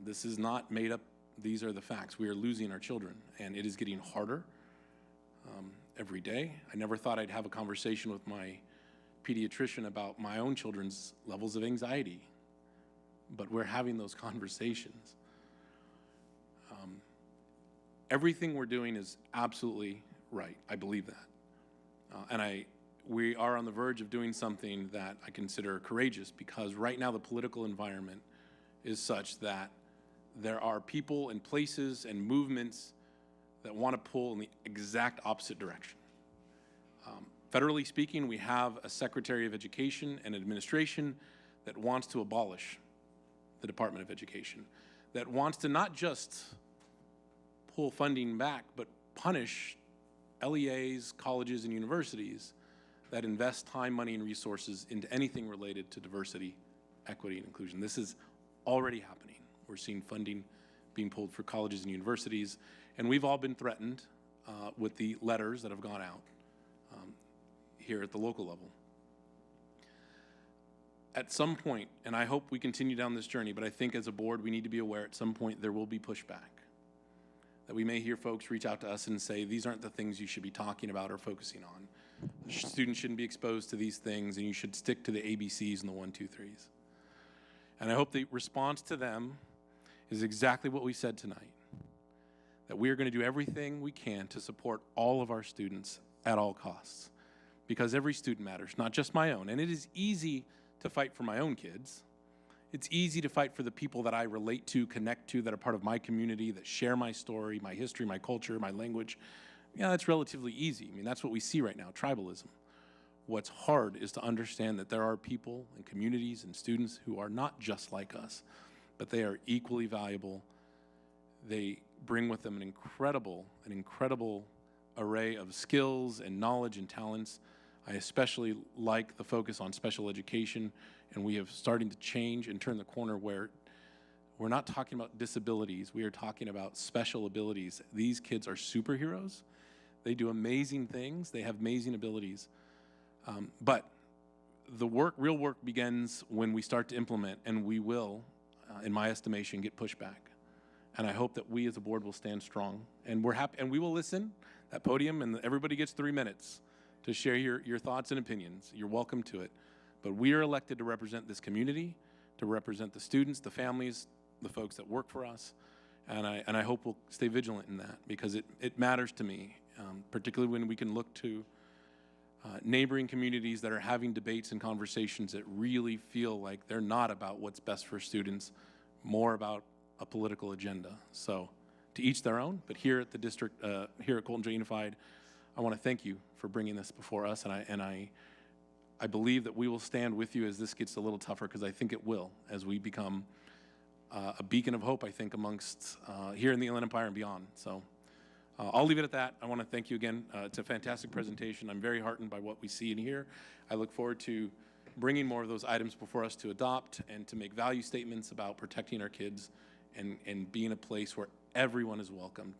This is not made up. These are the facts. We are losing our children, and it is getting harder every day. I never thought I'd have a conversation with my pediatrician about my own children's levels of anxiety, but we're having those conversations. Everything we're doing is absolutely right. I believe that. And we are on the verge of doing something that I consider courageous, because right now the political environment is such that there are people and places and movements that want to pull in the exact opposite direction. Federally speaking, we have a Secretary of Education and Administration that wants to abolish the Department of Education, that wants to not just pull funding back, but punish LEAs, colleges, and universities that invest time, money, and resources into anything related to diversity, equity, and inclusion. This is already happening. We're seeing funding being pulled for colleges and universities, and we've all been threatened with the letters that have gone out here at the local level. At some point, and I hope we continue down this journey, but I think as a board we need to be aware at some point there will be pushback. that we may hear folks reach out to us and say, these aren't the things you should be talking about or focusing on. Students shouldn't be exposed to these things, and you should stick to the ABCs and the 1, 2, 3s. And I hope the response to them is exactly what we said tonight, that we are going to do everything we can to support all of our students at all costs, because every student matters, not just my own. And it is easy to fight for my own kids. It's easy to fight for the people that I relate to, connect to, that are part of my community, that share my story, my history, my culture, my language. Yeah, that's relatively easy. I mean, that's what we see right now, tribalism. What's hard is to understand that there are people and communities and students who are not just like us, but they are equally valuable. They bring with them an incredible array of skills and knowledge and talents. I especially like the focus on special education, and we have starting to change and turn the corner where we're not talking about disabilities, we are talking about special abilities. These kids are superheroes. They do amazing things, they have amazing abilities. But the real work begins when we start to implement, and we will, in my estimation, get pushback. And I hope that we as a board will stand strong, and we're happy, and we will listen. That podium, and everybody gets 3 minutes to share your thoughts and opinions. You're welcome to it. But we are elected to represent this community, to represent the students, the families, the folks that work for us, and I hope we'll stay vigilant in that, because it matters to me, particularly when we can look to neighboring communities that are having debates and conversations that really feel like they're not about what's best for students, more about a political agenda. So to each their own, but here at the district, here at Colton J. Unified, I want to thank you for bringing this before us, and I believe that we will stand with you as this gets a little tougher, because I think it will, as we become a beacon of hope, I think, amongst here in the Inland Empire and beyond. So I'll leave it at that. I want to thank you again. It's a fantastic presentation. I'm very heartened by what we see and hear. I look forward to bringing more of those items before us to adopt and to make value statements about protecting our kids and being a place where everyone is welcomed,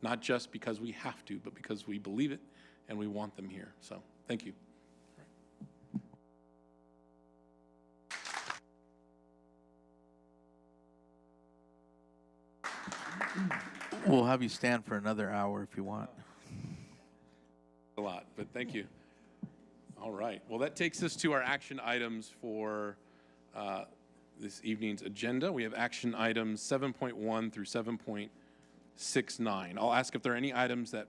not just because we have to, but because we believe it and we want them here. So thank you. We'll have you stand for another hour if you want. A lot, but thank you. All right. Well, that takes us to our action items for this evening's agenda. We have action items 7.1 through 7.69. I'll ask if there are any items that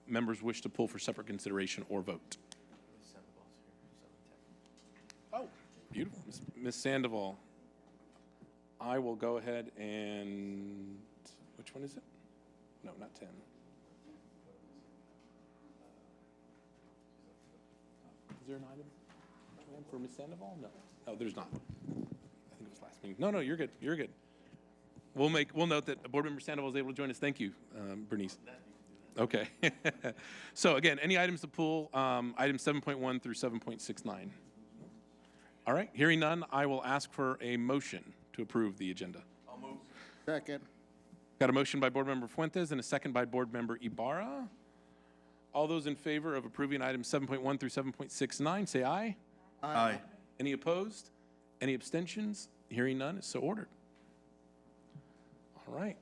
members wish to pull for separate consideration or vote. Oh, beautiful. Ms. Sandoval. I will go ahead and, which one is it? No, not 10. Is there an item for Ms. Sandoval? No. No, there's not. I think it was last meeting. No, you're good. You're good. We'll note that Board Member Sandoval was able to join us. Thank you, Bernice. Okay. So again, any items to pull, items 7.1 through 7.69. All right, hearing none, I will ask for a motion to approve the agenda. I'll move. Second. Got a motion by Board Member Fuentes and a second by Board Member Ibarra. All those in favor of approving items 7.1 through 7.69, say aye. Aye. Any opposed? Any abstentions? Hearing none, is so ordered. All right.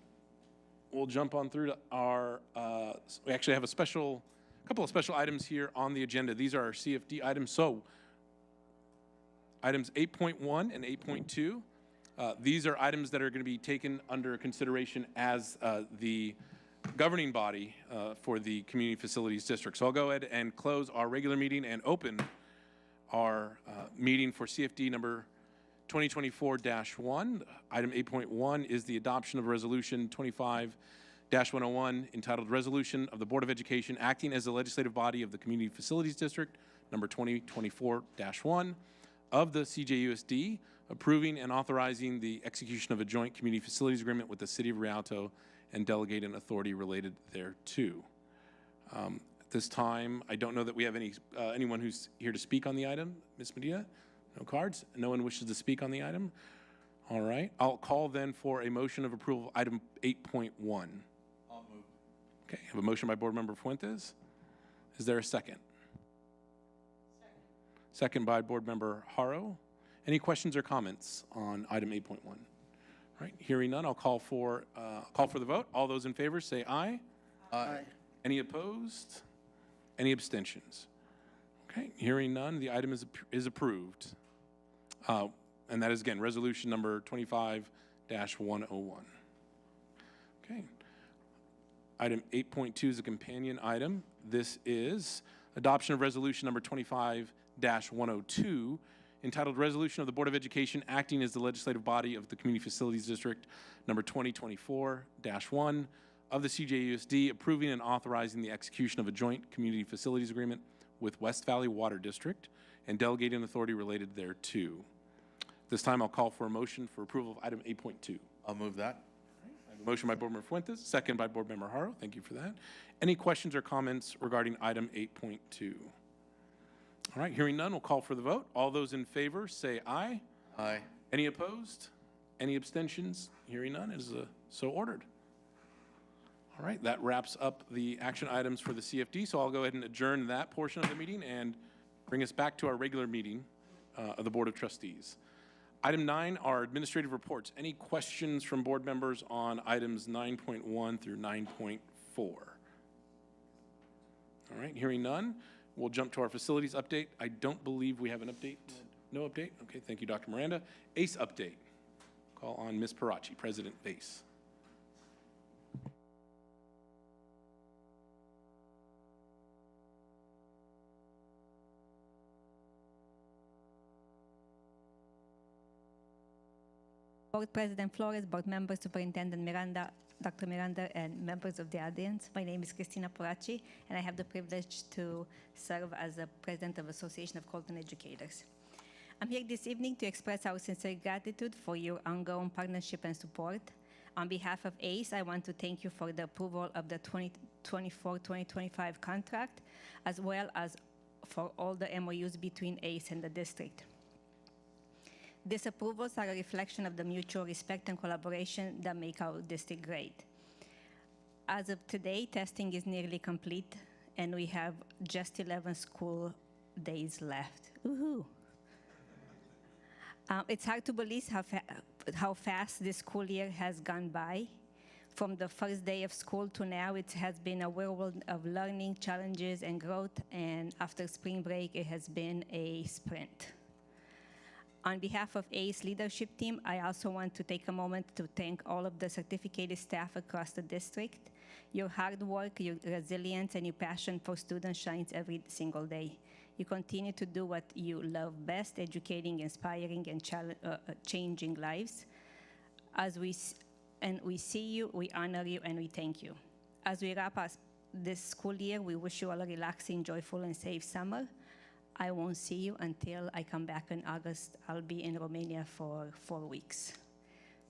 We'll jump on through to our, we actually have a couple of special items here on the agenda. These are our CFD items. So items 8.1 and 8.2. These are items that are going to be taken under consideration as the governing body for the Community Facilities District. So I'll go ahead and close our regular meeting and open our meeting for CFD number 2024-1. Item 8.1 is the adoption of Resolution 25-101 entitled Resolution of the Board of Education acting as the legislative body of the Community Facilities District number 2024-1 of the CJUSD, approving and authorizing the execution of a joint community facilities agreement with the City of Rialto and delegating authority related thereto. At this time, I don't know that we have anyone who's here to speak on the item. Ms. Medina, no cards? No one wishes to speak on the item? All right. I'll call then for a motion of approval of item 8.1. I'll move. Okay, I have a motion by Board Member Fuentes. Is there a second? Second by Board Member Haro. Any questions or comments on item 8.1? All right, hearing none, I'll call for the vote. All those in favor say aye. Aye. Any opposed? Any abstentions? Okay, hearing none, the item is approved. And that is, again, resolution number 25-101. Okay. Item 8.2 is a companion item. This is adoption of resolution number 25-102, entitled Resolution of the Board of Education acting as the legislative body of the Community Facilities District number 2024-1 of the CJUSD, approving and authorizing the execution of a joint community facilities agreement with West Valley Water District and delegating authority related thereto. This time I'll call for a motion for approval of item 8.2. I'll move that. I have a motion by Board Member Fuentes, second by Board Member Haro. Thank you for that. Any questions or comments regarding item 8.2? All right, hearing none, we'll call for the vote. All those in favor say aye. Aye. Any opposed? Any abstentions? Hearing none, it is so ordered. All right, that wraps up the action items for the CFD, so I'll go ahead and adjourn that portion of the meeting and bring us back to our regular meeting of the Board of Trustees. Item 9 are administrative reports. Any questions from board members on items 9.1 through 9.4? All right, hearing none, we'll jump to our facilities update. I don't believe we have an update. No update? Okay, thank you, Dr. Miranda. ACE update. Call on Ms. Parachi, President ACE. Board President Flores, Board Members, Superintendent Miranda, Dr. Miranda, and members of the audience. My name is Cristina Porachi, and I have the privilege to serve as the President of Association of Colton Educators. I'm here this evening to express our sincere gratitude for your ongoing partnership and support. On behalf of ACE, I want to thank you for the approval of the 2024-2025 contract, as well as for all the MOUs between ACE and the district. These approvals are a reflection of the mutual respect and collaboration that make our district great. As of today, testing is nearly complete, and we have just 11 school days left. Woohoo! It's hard to believe how fast this school year has gone by. From the first day of school to now, it has been a whirlwind of learning, challenges, and growth, and after spring break, it has been a sprint. On behalf of ACE leadership team, I also want to take a moment to thank all of the certificated staff across the district. Your hard work, your resilience, and your passion for students shines every single day. You continue to do what you love best, educating, inspiring, and changing lives. We see you, we honor you, and we thank you. As we wrap up this school year, we wish you all a relaxing, joyful, and safe summer. I won't see you until I come back in August. I'll be in Romania for 4 weeks.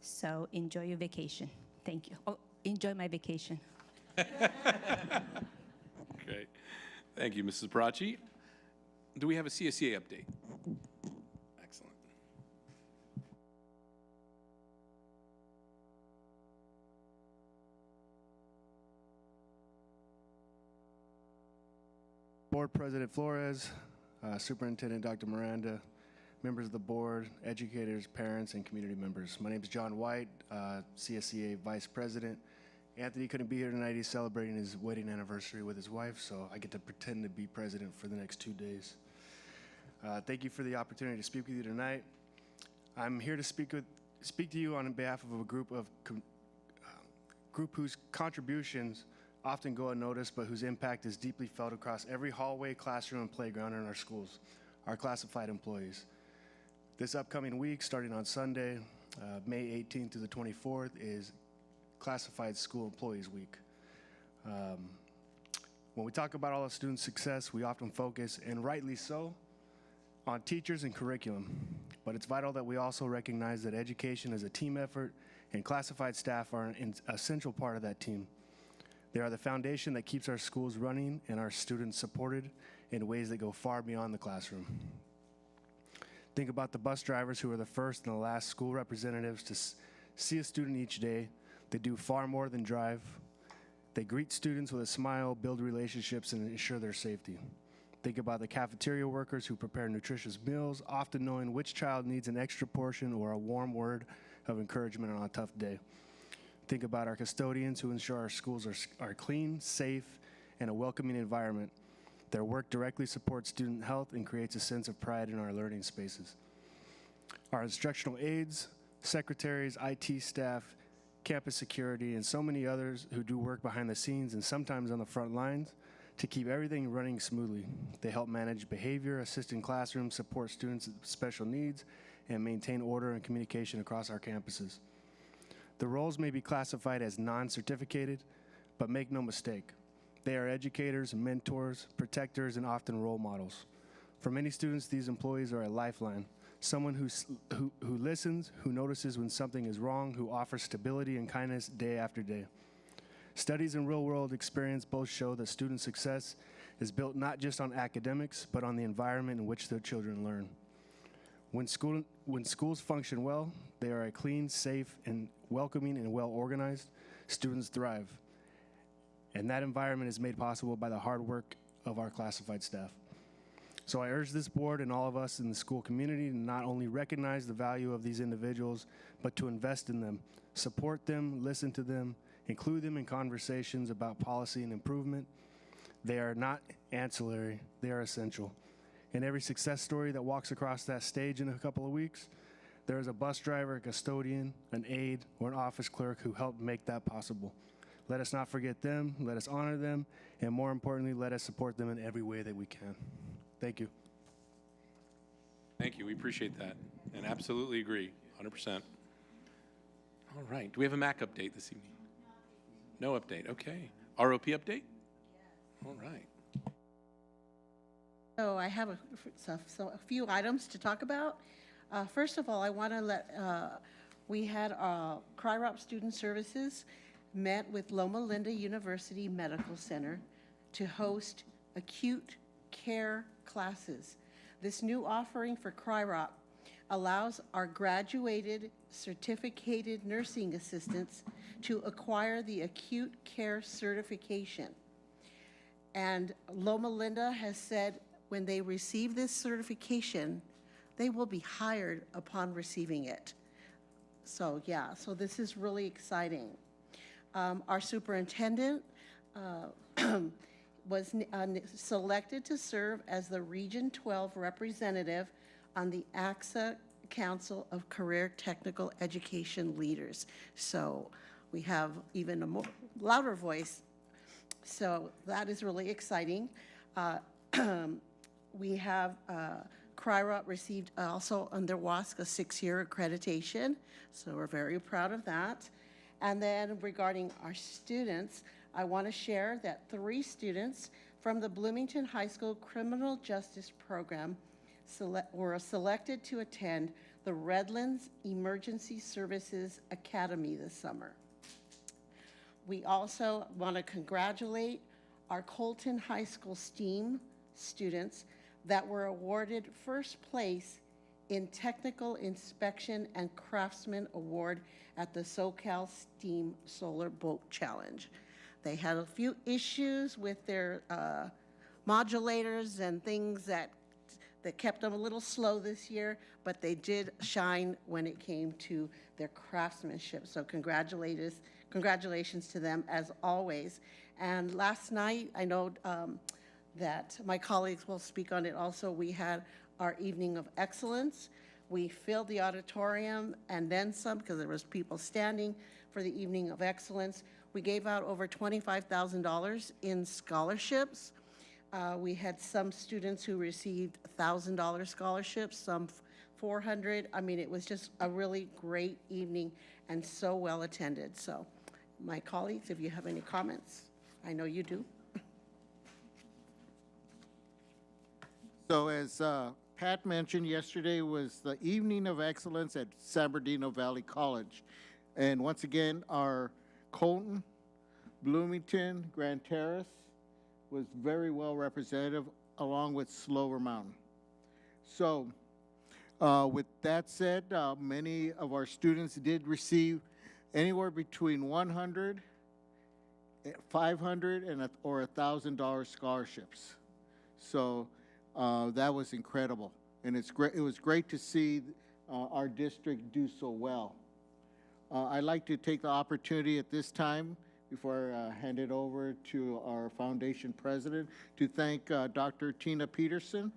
So enjoy your vacation. Thank you. Oh, enjoy my vacation. Great. Thank you, Mrs. Parachi. Do we have a CSEA update? Excellent. Board President Flores, Superintendent Dr. Miranda, members of the board, educators, parents, and community members. My name is John White, CSEA Vice President. Anthony couldn't be here tonight. He's celebrating his wedding anniversary with his wife, so I get to pretend to be president for the next 2 days. Thank you for the opportunity to speak with you tonight. I'm here to speak to you on behalf of a group whose contributions often go unnoticed, but whose impact is deeply felt across every hallway, classroom, and playground in our schools, our classified employees. This upcoming week, starting on Sunday, May 18th to the 24th, is Classified School Employees Week. When we talk about all of student success, we often focus, and rightly so, on teachers and curriculum. But it's vital that we also recognize that education is a team effort, and classified staff are an essential part of that team. They are the foundation that keeps our schools running and our students supported in ways that go far beyond the classroom. Think about the bus drivers who are the first and the last school representatives to see a student each day. They do far more than drive. They greet students with a smile, build relationships, and ensure their safety. Think about the cafeteria workers who prepare nutritious meals, often knowing which child needs an extra portion or a warm word of encouragement on a tough day. Think about our custodians who ensure our schools are clean, safe, and a welcoming environment. Their work directly supports student health and creates a sense of pride in our learning spaces. Our instructional aides, secretaries, IT staff, campus security, and so many others who do work behind the scenes and sometimes on the front lines to keep everything running smoothly. They help manage behavior, assist in classrooms, support students with special needs, and maintain order and communication across our campuses. The roles may be classified as non-certificated, but make no mistake, they are educators, mentors, protectors, and often role models. For many students, these employees are a lifeline, someone who listens, who notices when something is wrong, who offers stability and kindness day after day. Studies and real-world experience both show that student success is built not just on academics, but on the environment in which their children learn. When schools function well, they are a clean, safe, and welcoming and well-organized. Students thrive. And that environment is made possible by the hard work of our classified staff. So I urge this board and all of us in the school community to not only recognize the value of these individuals, but to invest in them, support them, listen to them, include them in conversations about policy and improvement. They are not ancillary, they are essential. In every success story that walks across that stage in a couple of weeks, there is a bus driver, a custodian, an aide, or an office clerk who helped make that possible. Let us not forget them, let us honor them, and more importantly, let us support them in every way that we can. Thank you. Thank you. We appreciate that and absolutely agree, 100%. All right. Do we have a MAC update this evening? No update. Okay. ROP update? All right. So I have a few items to talk about. First of all, I want to we had CRIROP Student Services met with Loma Linda University Medical Center to host acute care classes. This new offering for CRIROP allows our graduated certificated nursing assistants to acquire the acute care certification. And Loma Linda has said when they receive this certification, they will be hired upon receiving it. So yeah, so this is really exciting. Our superintendent was selected to serve as the Region 12 representative on the AXA Council of Career Technical Education Leaders. So we have even a more louder voice. So that is really exciting. We have CRIROP received also under WASC a 6-year accreditation. So we're very proud of that. And then regarding our students, I want to share that 3 students from the Bloomington High School Criminal Justice Program were selected to attend the Redlands Emergency Services Academy this summer. We also want to congratulate our Colton High School STEAM students that were awarded first place in Technical Inspection and Craftsman Award at the SoCal STEAM Solar Boat Challenge. They had a few issues with their modulators and things that kept them a little slow this year, but they did shine when it came to their craftsmanship. So congratulations to them as always. And last night, I know that my colleagues will speak on it also, we had our Evening of Excellence. We filled the auditorium and then some because there was people standing for the Evening of Excellence. We gave out over $25,000 in scholarships. We had some students who received $1,000 scholarships, some $400. I mean, it was just a really great evening and so well attended. So my colleagues, if you have any comments, I know you do. So as Pat mentioned, yesterday was the Evening of Excellence at San Bernardino Valley College. And once again, our Colton, Bloomington, Grand Terrace was very well representative, along with Slover Mountain. So with that said, many of our students did receive anywhere between $100, $500, or $1,000 scholarships. So that was incredible, and it's great. It was great to see our district do so well. I'd like to take the opportunity at this time, before I hand it over to our foundation president, to thank Dr. Tina Peterson,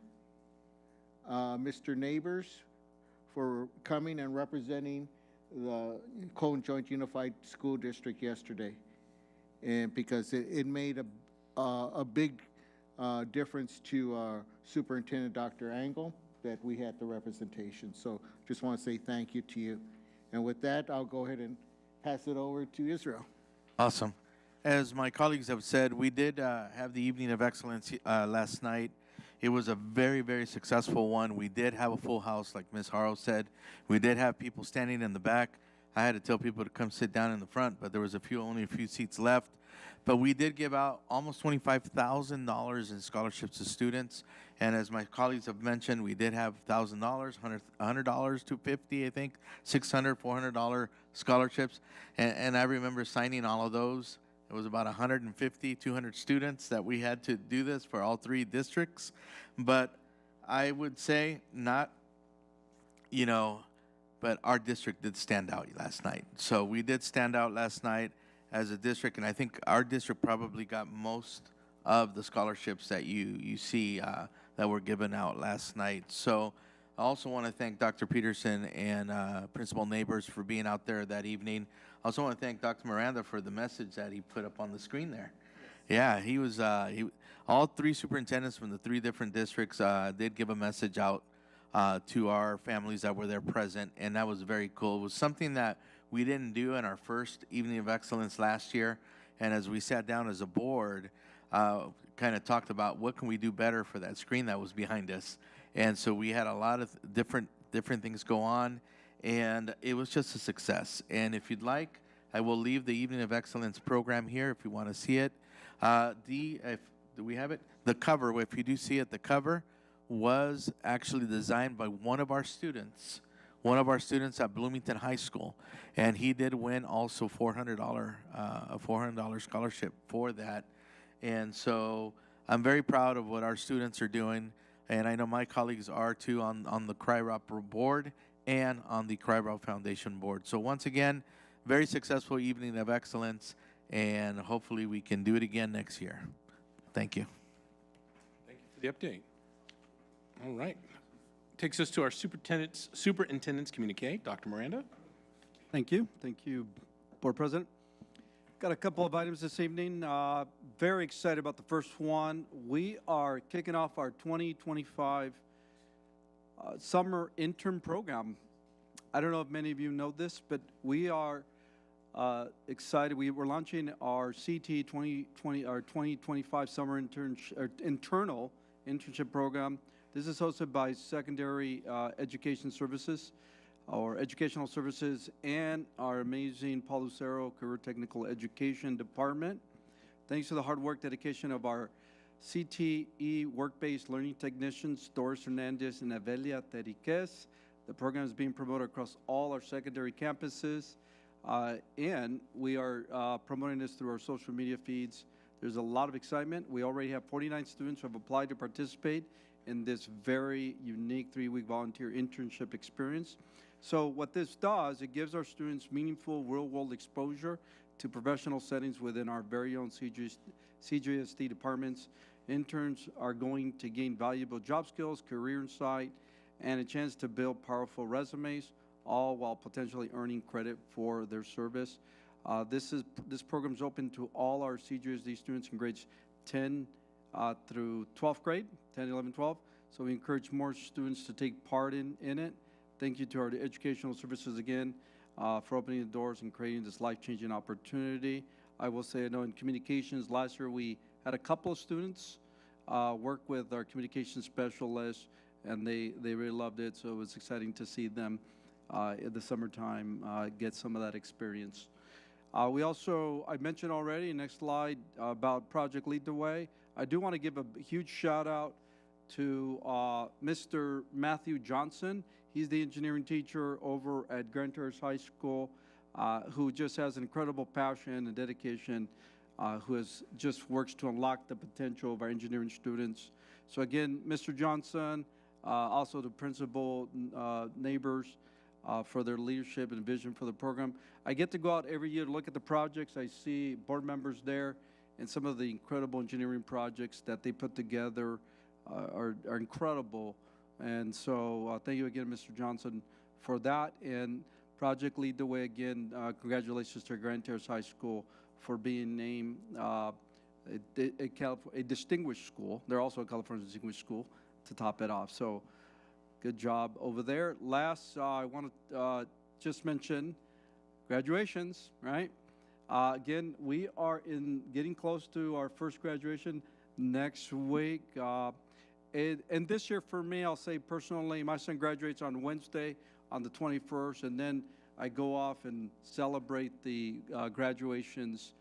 Mr. Neighbors, for coming and representing the Colon Joint Unified School District yesterday. And because it made a big difference to Superintendent Dr. Angle that we had the representation. So just want to say thank you to you. And with that, I'll go ahead and pass it over to Israel. Awesome. As my colleagues have said, we did have the Evening of Excellence last night. It was a very, very successful one. We did have a full house, like Ms. Haro said. We did have people standing in the back. I had to tell people to come sit down in the front, but there was only a few seats left. But we did give out almost $25,000 in scholarships to students. And as my colleagues have mentioned, we did have $1,000, $100, $250, I think, $600, $400 scholarships. And I remember signing all of those. It was about 150, 200 students that we had to do this for all 3 districts. But I would say not, but our district did stand out last night. So we did stand out last night as a district, and I think our district probably got most of the scholarships that you see that were given out last night. So I also want to thank Dr. Peterson and Principal Neighbors for being out there that evening. I also want to thank Dr. Miranda for the message that he put up on the screen there. Yeah, he was, all 3 superintendents from the 3 different districts did give a message out to our families that were there present, and that was very cool. It was something that we didn't do in our first Evening of Excellence last year, and as we sat down as a board, kind of talked about what can we do better for that screen that was behind us. And so we had a lot of different things go on, and it was just a success. And if you'd like, I will leave the Evening of Excellence program here if you want to see it. Do we have it? The cover, if you do see it, the cover was actually designed by one of our students at Bloomington High School, and he did win also a $400 scholarship for that. And so I'm very proud of what our students are doing, and I know my colleagues are too on the CRIROP board and on the CRIROP Foundation board. So once again, very successful Evening of Excellence, and hopefully we can do it again next year. Thank you. Thank you for the update. All right. Takes us to our superintendent's communique. Dr. Miranda. Thank you. Thank you, Board President. Got a couple of items this evening. Very excited about the first one. We are kicking off our 2025 summer intern program. I don't know if many of you know this, but we are excited. We're launching our CT 2020, our 2025 summer internal internship program. This is hosted by Secondary Education Services, or Educational Services, and our amazing Paul Lucero Career Technical Education Department. Thanks to the hard work, dedication of our CTE work-based learning technicians, Doris Hernandez and Avelia Teriquez. The program is being promoted across all our secondary campuses, and we are promoting this through our social media feeds. There's a lot of excitement. We already have 49 students who have applied to participate in this very unique 3-week volunteer internship experience. So what this does, it gives our students meaningful real-world exposure to professional settings within our very own CJUSD departments. Interns are going to gain valuable job skills, career insight, and a chance to build powerful resumes, all while potentially earning credit for their service. This program is open to all our CJUSD students in grades 10 through 12th grade, 10, 11, 12. So we encourage more students to take part in it. Thank you to our educational services again for opening the doors and creating this life-changing opportunity. I will say, I know in communications, last year we had a couple of students work with our communications specialists, and they really loved it. So it was exciting to see them in the summertime get some of that experience. We also, I mentioned already, next slide, about Project Lead the Way. I do want to give a huge shout out to Mr. Matthew Johnson. He's the engineering teacher over at Grand Terrace High School, who just has an incredible passion and dedication, who just works to unlock the potential of our engineering students. So again, Mr. Johnson, also the principal, Neighbors, for their leadership and vision for the program. I get to go out every year to look at the projects. I see board members there, and some of the incredible engineering projects that they put together are incredible. And so thank you again, Mr. Johnson, for that. And Project Lead the Way again, congratulations to Grand Terrace High School for being named a distinguished school. They're also a California distinguished school to top it off. So good job over there. Last, I want to just mention graduations, right? Again, we are getting close to our first graduation next week. And this year for me, I'll say personally, my son graduates on Wednesday on the 21st, and then I go off and celebrate the graduations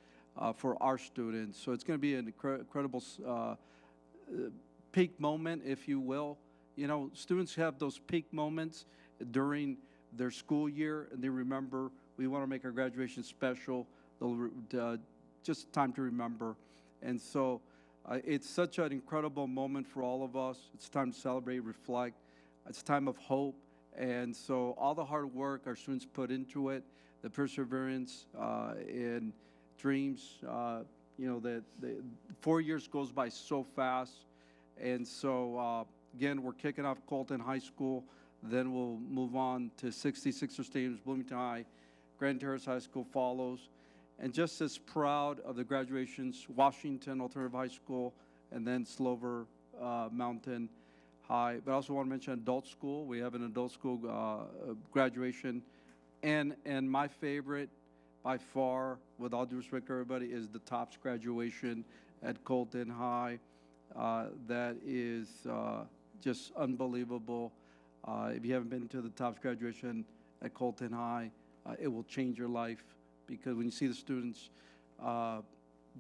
for our students. So it's going to be an incredible peak moment, if you will. You know, students have those peak moments during their school year, and they remember we want to make our graduation special. Just time to remember. And so it's such an incredible moment for all of us. It's time to celebrate, reflect. It's a time of hope. And so all the hard work our students put into it, the perseverance and dreams, you know, that 4 years goes by so fast. And so, again, we're kicking off Colton High School. Then we'll move on to 66er Stadiums, Bloomington High. Grand Terrace High School follows. And just as proud of the graduations, Washington Alternative High School, and then Slover Mountain High. But I also want to mention adult school. We have an adult school graduation. And my favorite, by far, with all due respect to everybody, is the TOPS graduation at Colton High. That is just unbelievable. If you haven't been to the TOPS graduation at Colton High, it will change your life, because when you see the students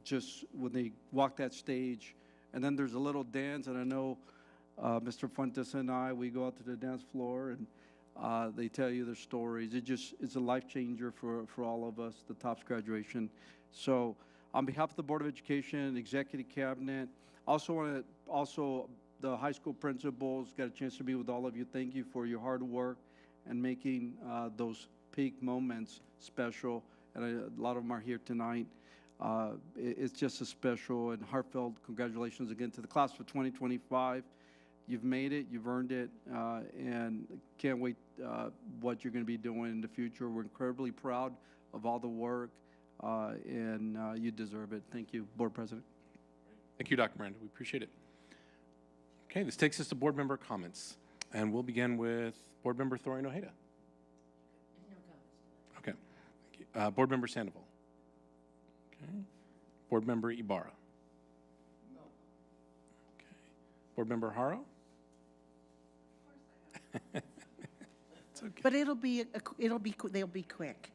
just when they walk that stage, and then there's a little dance, and I know Mr. Fuentes and I, we go out to the dance floor, and they tell you their stories. It's a life changer for all of us, the TOPS graduation. So on behalf of the Board of Education, Executive Cabinet, also the high school principals, got a chance to be with all of you. Thank you for your hard work and making those peak moments special. And a lot of them are here tonight. It's just a special and heartfelt congratulations again to the class of 2025. You've made it, you've earned it, and can't wait what you're going to be doing in the future. We're incredibly proud of all the work, and you deserve it. Thank you, Board President. Thank you, Dr. Miranda. We appreciate it. Okay, this takes us to board member comments, and we'll begin with Board Member Thorian Ojeda. Okay. Thank you. Board Member Sandoval. Okay. Board Member Ibarra. No. Okay. Board Member Haro. It's okay. But they'll be quick.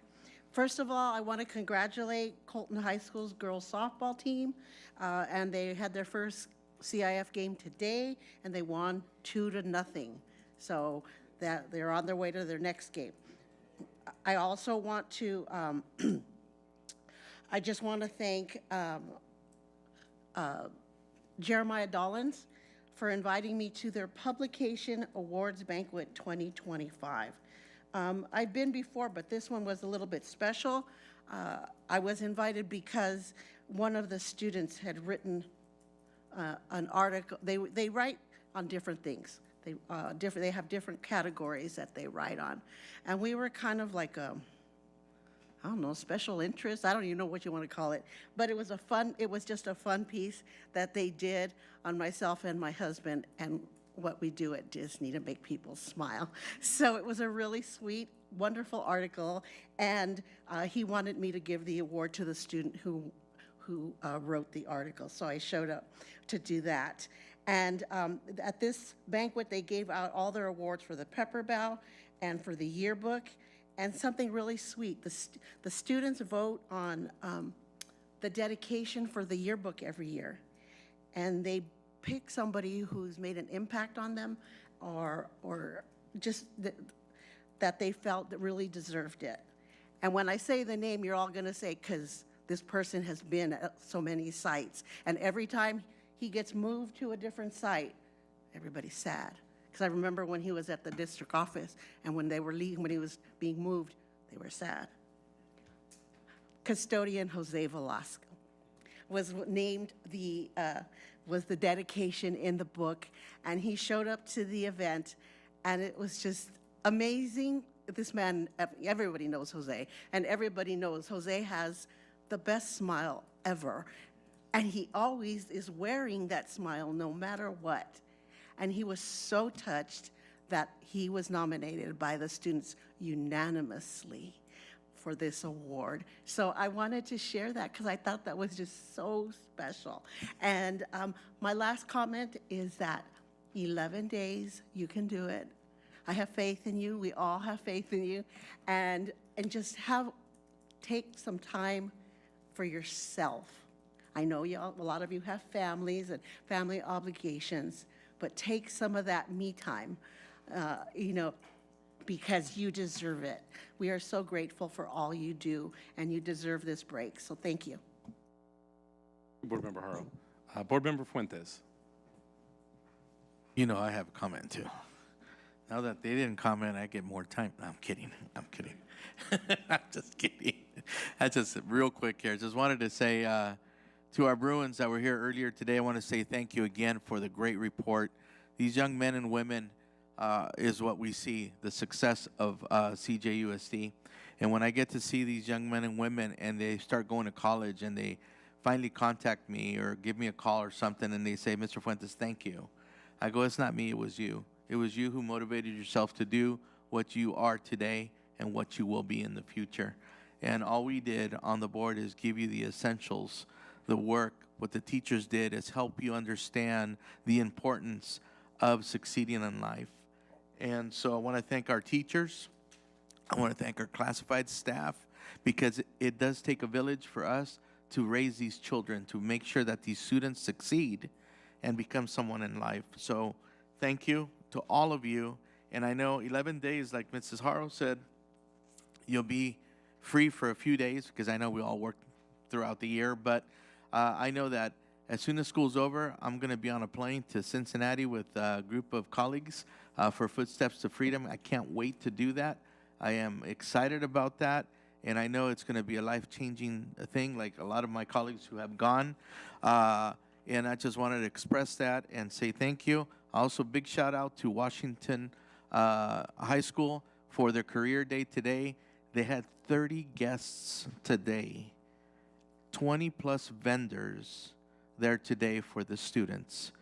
First of all, I want to congratulate Colton High School's girls softball team, and they had their first CIF game today, and they won 2-0. So that they're on their way to their next game. I also want to, I just want to thank Jeremiah Dollins for inviting me to their Publication Awards Banquet 2025. I've been before, but this one was a little bit special. I was invited because one of the students had written an article. They write on different things. They have different categories that they write on. And we were kind of like a, I don't know, special interest. I don't even know what you want to call it. But it was just a fun piece that they did on myself and my husband and what we do at Disney to make people smile. So it was a really sweet, wonderful article. And he wanted me to give the award to the student who wrote the article. So I showed up to do that. And at this banquet, they gave out all their awards for the Pepper Bow and for the yearbook. And something really sweet, the students vote on the dedication for the yearbook every year. And they pick somebody who's made an impact on them or just that they felt that really deserved it. And when I say the name, you're all gonna say, because this person has been at so many sites. And every time he gets moved to a different site, everybody's sad Because I remember when he was at the district office and when they were leaving, when he was being moved, they were sad. Custodian Jose Velasco was named was the dedication in the book, and he showed up to the event, and it was just amazing. This man, everybody knows Jose, and everybody knows Jose has the best smile ever, and he always is wearing that smile no matter what. And he was so touched that he was nominated by the students unanimously for this award. So I wanted to share that because I thought that was just so special. And my last comment is that 11 days, you can do it. I have faith in you. We all have faith in you. And just take some time for yourself. I know a lot of you have families and family obligations, but take some of that me time, because you deserve it. We are so grateful for all you do, and you deserve this break. So thank you. Board Member Haro. Board Member Fuentes. You know, I have a comment too. Now that they didn't comment, I get more time. No, I'm kidding. I'm kidding. I'm just kidding. That's just real quick here. Just wanted to say to our Bruins that were here earlier today, I want to say thank you again for the great report. These young men and women is what we see, the success of CJUSD. And when I get to see these young men and women and they start going to college and they finally contact me or give me a call or something and they say, Mr. Fuentes, thank you. I go, it's not me, it was you. It was you who motivated yourself to do what you are today and what you will be in the future. And all we did on the board is give you the essentials, the work. What the teachers did is help you understand the importance of succeeding in life. And so I want to thank our teachers. I want to thank our classified staff, because it does take a village for us to raise these children, to make sure that these students succeed and become someone in life. So thank you to all of you. And I know 11 days, like Mrs. Haro said, you'll be free for a few days, because I know we all work throughout the year. But I know that as soon as school's over, I'm going to be on a plane to Cincinnati with a group of colleagues for Footsteps to Freedom. I can't wait to do that. I am excited about that, and I know it's going to be a life-changing thing, like a lot of my colleagues who have gone. And I just wanted to express that and say thank you. Also, big shout-out to Washington High School for their career day today. They had 30 guests today, 20-plus vendors there today for the students.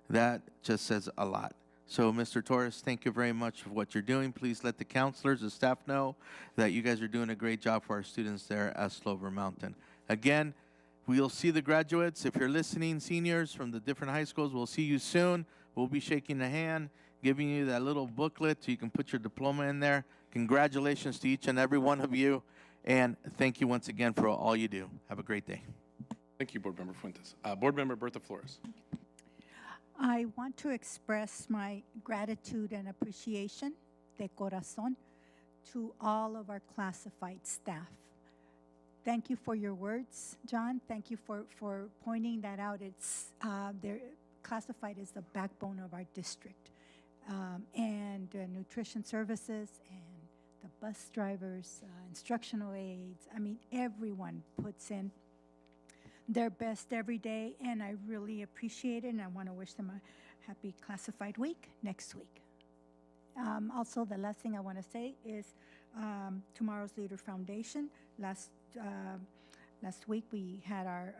That just says a lot. So, Mr. Torres, thank you very much for what you're doing. Please let the counselors, the staff know that you guys are doing a great job for our students there at Slover Mountain. Again, we'll see the graduates. If you're listening, seniors from the different high schools, we'll see you soon. We'll be shaking the hand, giving you that little booklet so you can put your diploma in there. Congratulations to each and every one of you. And thank you once again for all you do. Have a great day. Thank you, Board Member Fuentes. Board Member Bertha Flores. I want to express my gratitude and appreciation, de corazón, to all of our classified staff. Thank you for your words, John. Thank you for pointing that out. Classified is the backbone of our district. And nutrition services and the bus drivers, instructional aides, I mean, everyone puts in their best every day, and I really appreciate it, and I want to wish them a happy classified week next week. Also, the last thing I want to say is tomorrow's Leader Foundation. Last week we had our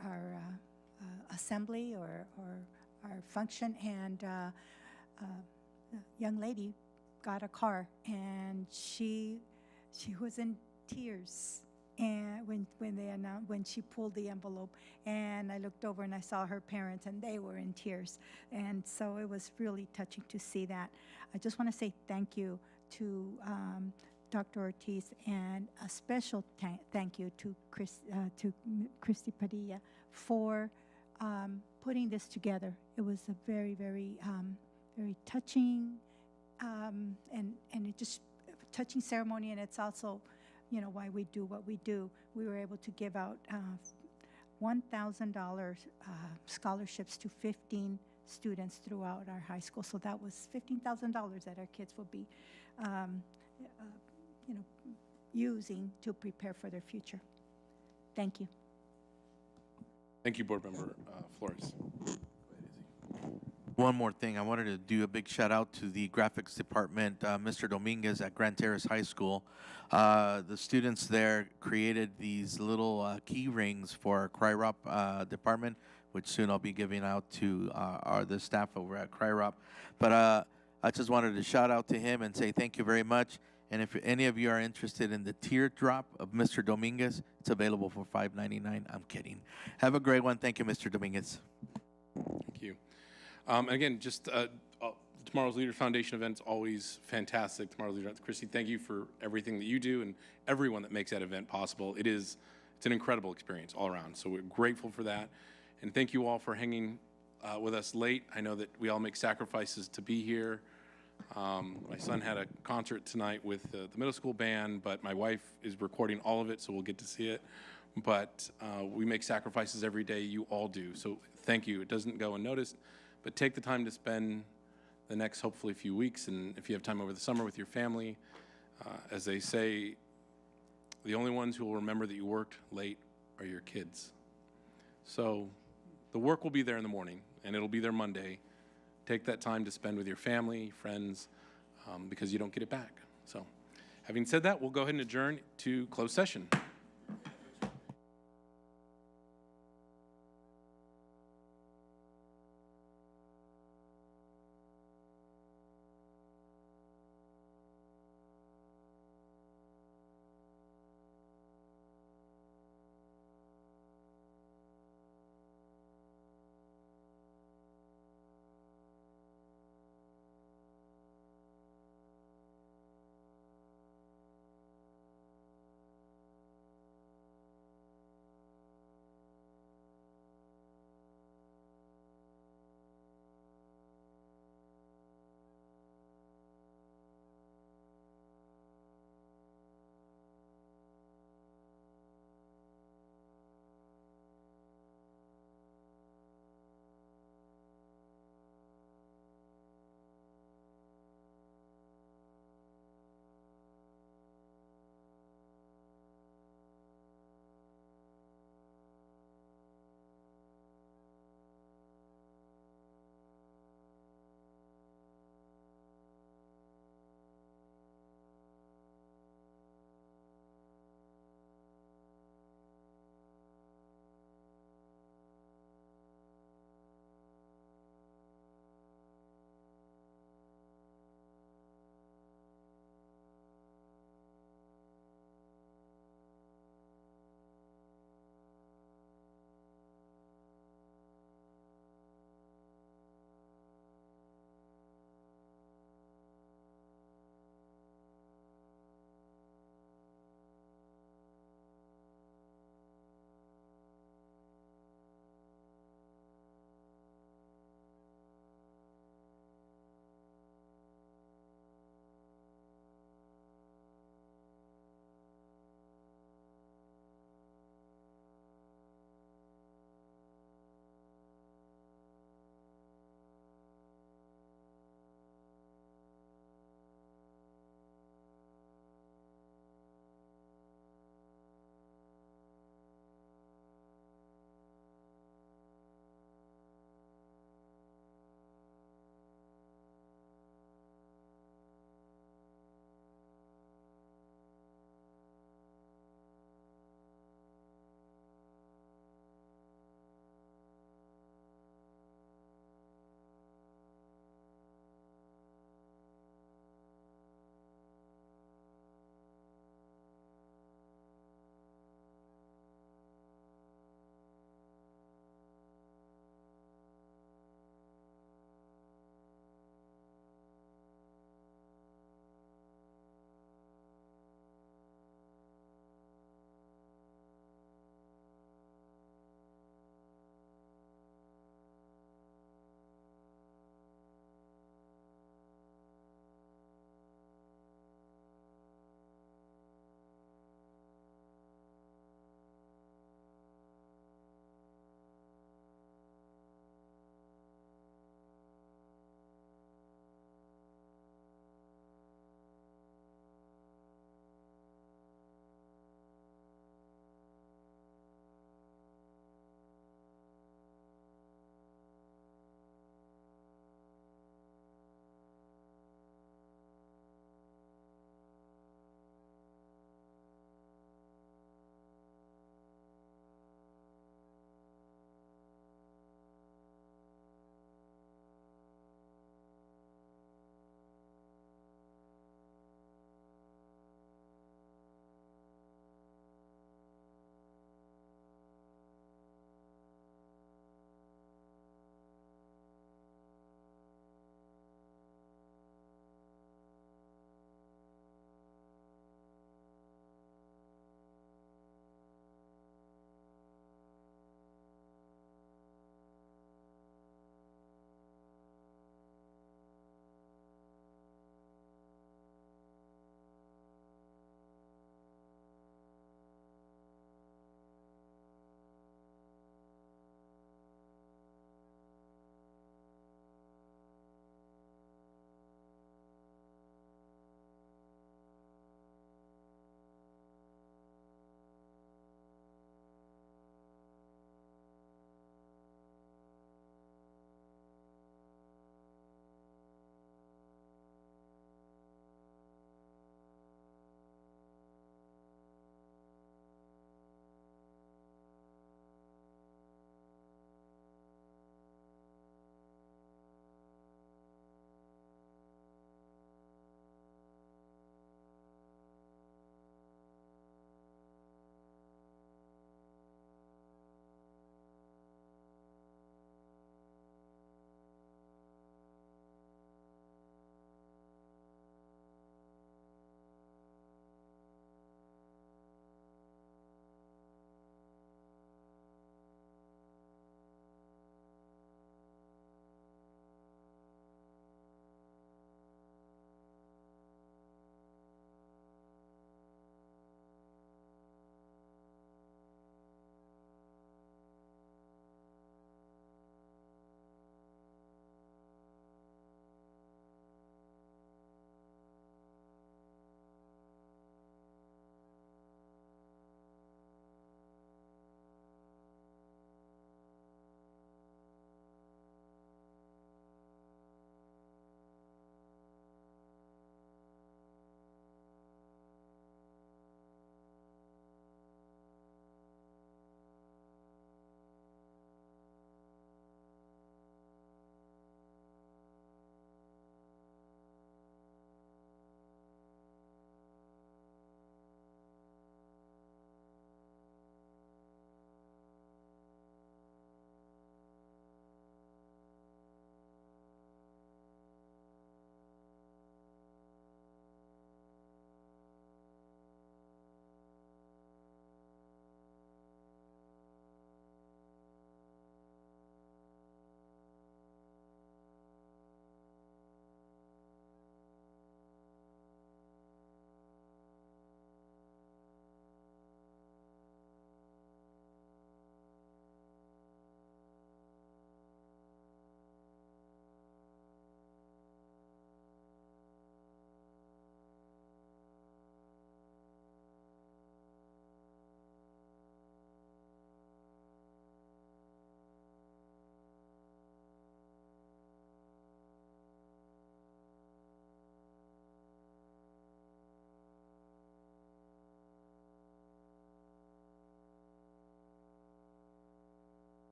assembly or our function, and a young lady got a car, and she was in tears. And when she pulled the envelope, and I looked over and I saw her parents, and they were in tears, and so it was really touching to see that. I just want to say thank you to Dr. Ortiz, and a special thank you to Christy Padilla for putting this together. It was a very, very, very touching, and it just touching ceremony, and it's also, why we do what we do. We were able to give out $1,000 scholarships to 15 students throughout our high school. So that was $15,000 that our kids will be, you know, using to prepare for their future. Thank you. Thank you, Board Member Flores. One more thing, I wanted to do a big shout out to the graphics department, Mr. Dominguez at Grand Terrace High School. The students there created these little key rings for our CRYROP department, which soon I'll be giving out to the staff over at CRYROP. But I just wanted to shout out to him and say thank you very much. And if any of you are interested in the teardrop of Mr. Dominguez, it's available for $5.99. I'm kidding. Have a great one. Thank you, Mr. Dominguez. Thank you. And again, just tomorrow's Leader Foundation event's always fantastic. Tomorrow's Leader, Christy, thank you for everything that you do and everyone that makes that event possible. It's an incredible experience all around. So we're grateful for that. And thank you all for hanging with us late. I know that we all make sacrifices to be here. My son had a concert tonight with the middle school band, but my wife is recording all of it, so we'll get to see it. But we make sacrifices every day. You all do. So thank you. It doesn't go unnoticed, but take the time to spend the next, hopefully, few weeks, and if you have time over the summer with your family, as they say, the only ones who will remember that you worked late are your kids. So the work will be there in the morning, and it'll be there Monday. Take that time to spend with your family, friends, because you don't get it back. So having said that, we'll go ahead and adjourn to closed session.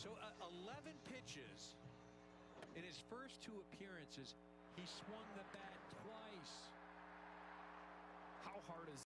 So 11 pitches in his first 2 appearances. He swung the bat twice. How hard is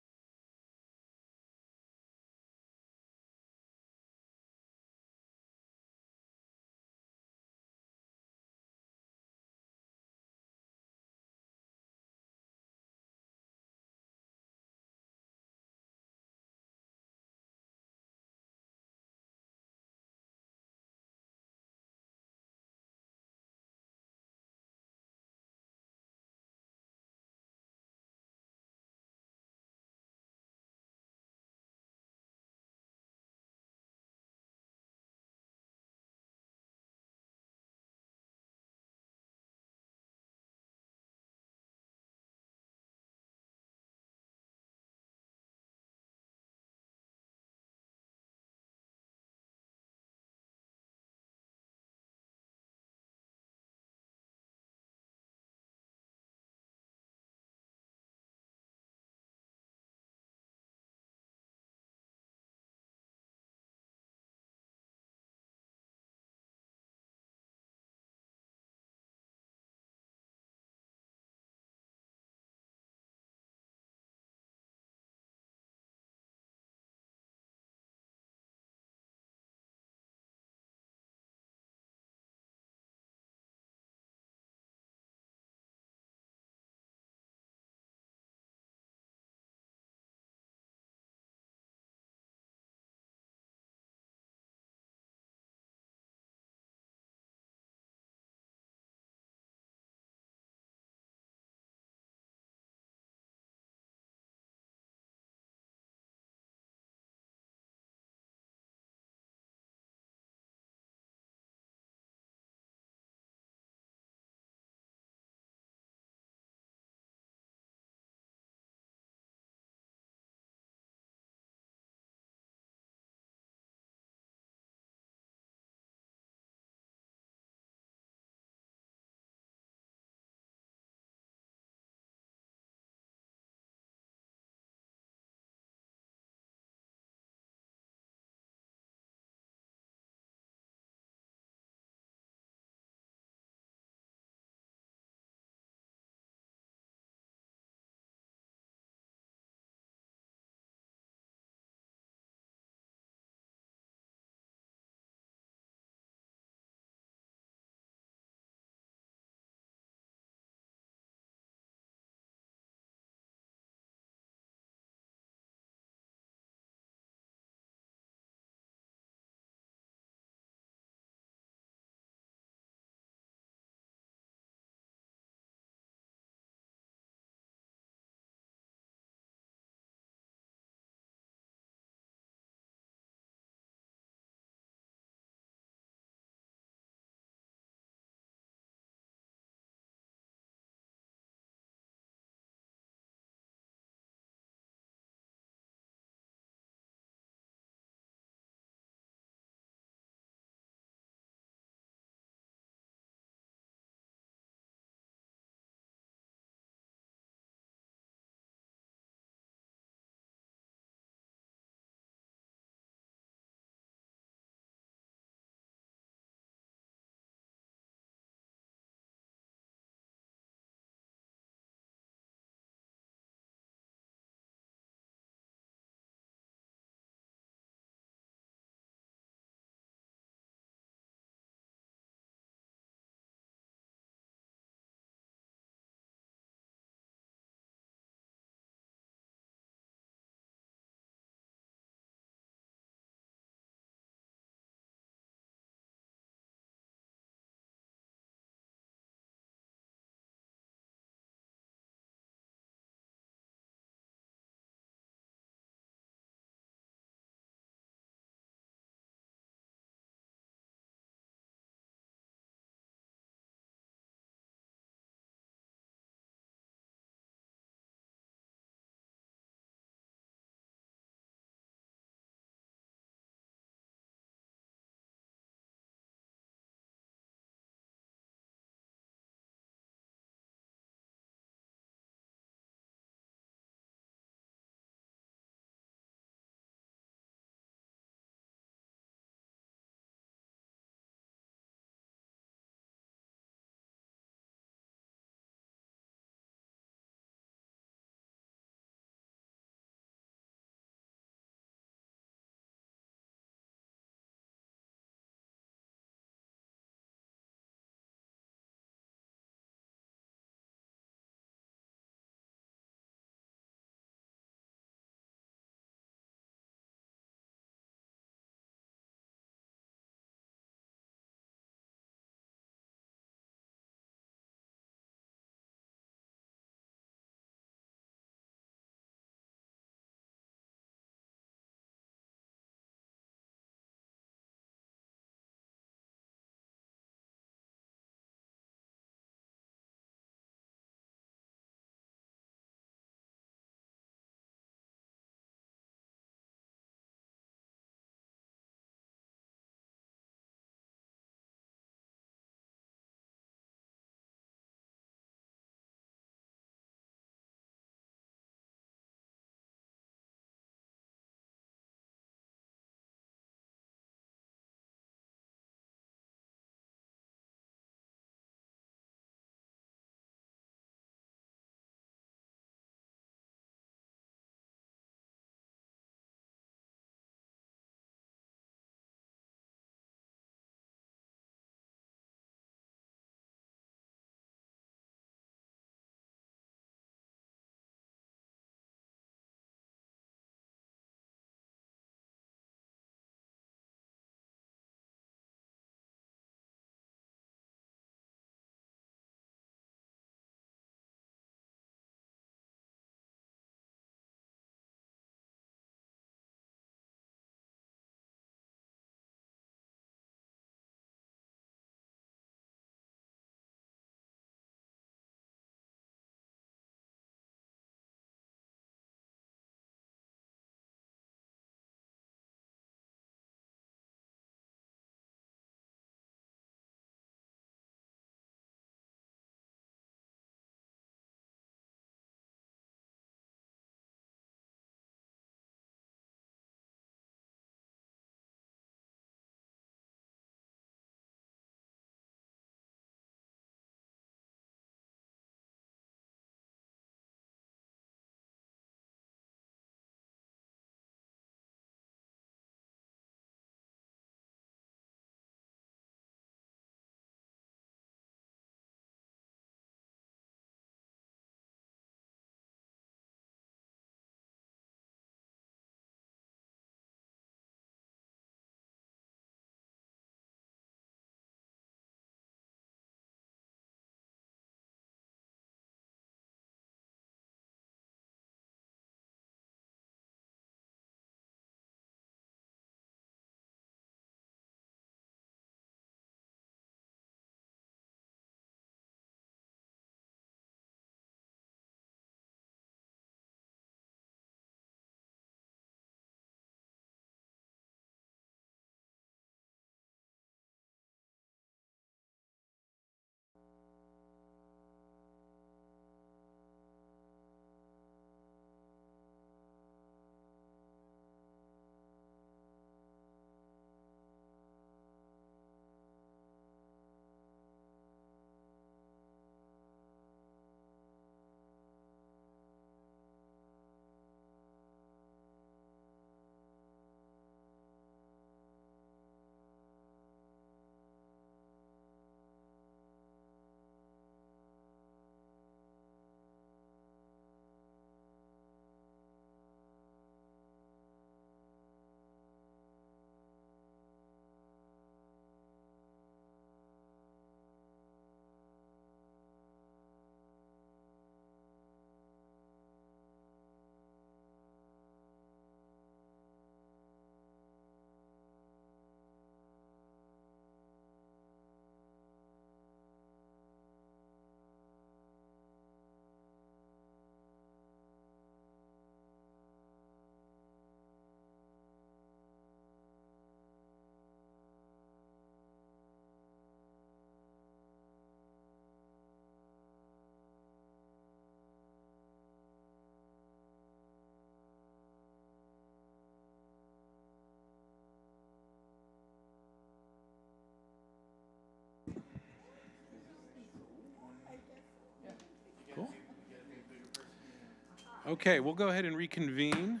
Okay, we'll go ahead and reconvene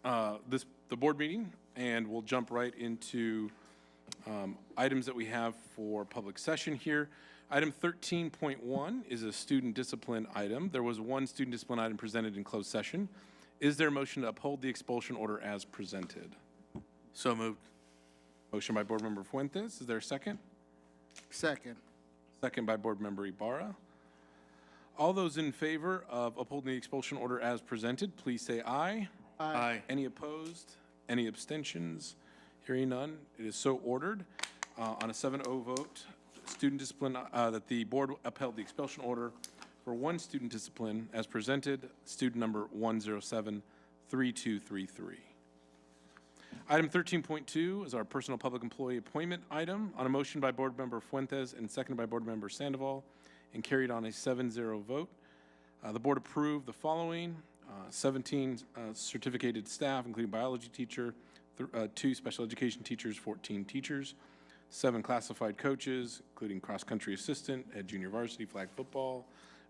the board meeting, and we'll jump right into items that we have for public session here. Item 13.1 is a student discipline item. There was one student discipline item presented in closed session. Is there a motion to uphold the expulsion order as presented? So moved. Motion by Board Member Fuentes. Is there a second? Second. Second by Board Member Ibarra. All those in favor of upholding the expulsion order as presented, please say aye. Aye. Any opposed? Any abstentions? Hearing none, it is so ordered. On a 7-0 vote, student discipline, that the board upheld the expulsion order for one student discipline as presented, student number 1073233. Item 13.2 is our personal public employee appointment item. On a motion by Board Member Fuentes and seconded by Board Member Sandoval and carried on a 7-0 vote, the board approved the following: 17 certificated staff, including biology teacher, 2 special education teachers, 14 teachers, 7 classified coaches, including cross-country assistant, head junior varsity, flag football,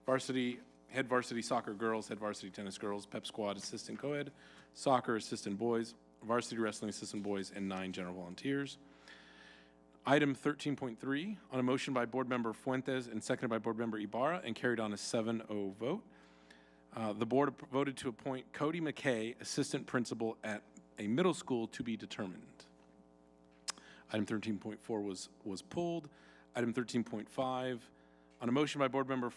varsity, head varsity soccer girls, head varsity tennis girls, pep squad assistant co-ed, soccer assistant boys, varsity wrestling assistant boys, and 9 general volunteers. Item 13.3, on a motion by Board Member Fuentes and seconded by Board Member Ibarra and carried on a 7-0 vote, the board voted to appoint Cody McKay, assistant principal at a middle school, to be determined. Item 13.4 was pulled. Item 13.5, on a motion by Board Member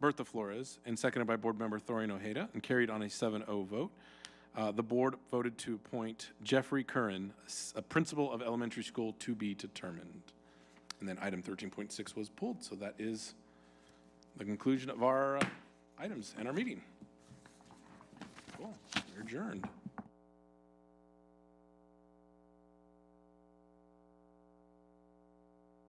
Bertha Flores, and seconded by Board Member Thorian Ojeda, and carried on a 7-0 vote, the board voted to appoint Jeffrey Curran, a principal of elementary school, to be determined. And then item 13.6 was pulled, so that is the conclusion of our items and our meeting. Cool, we're adjourned.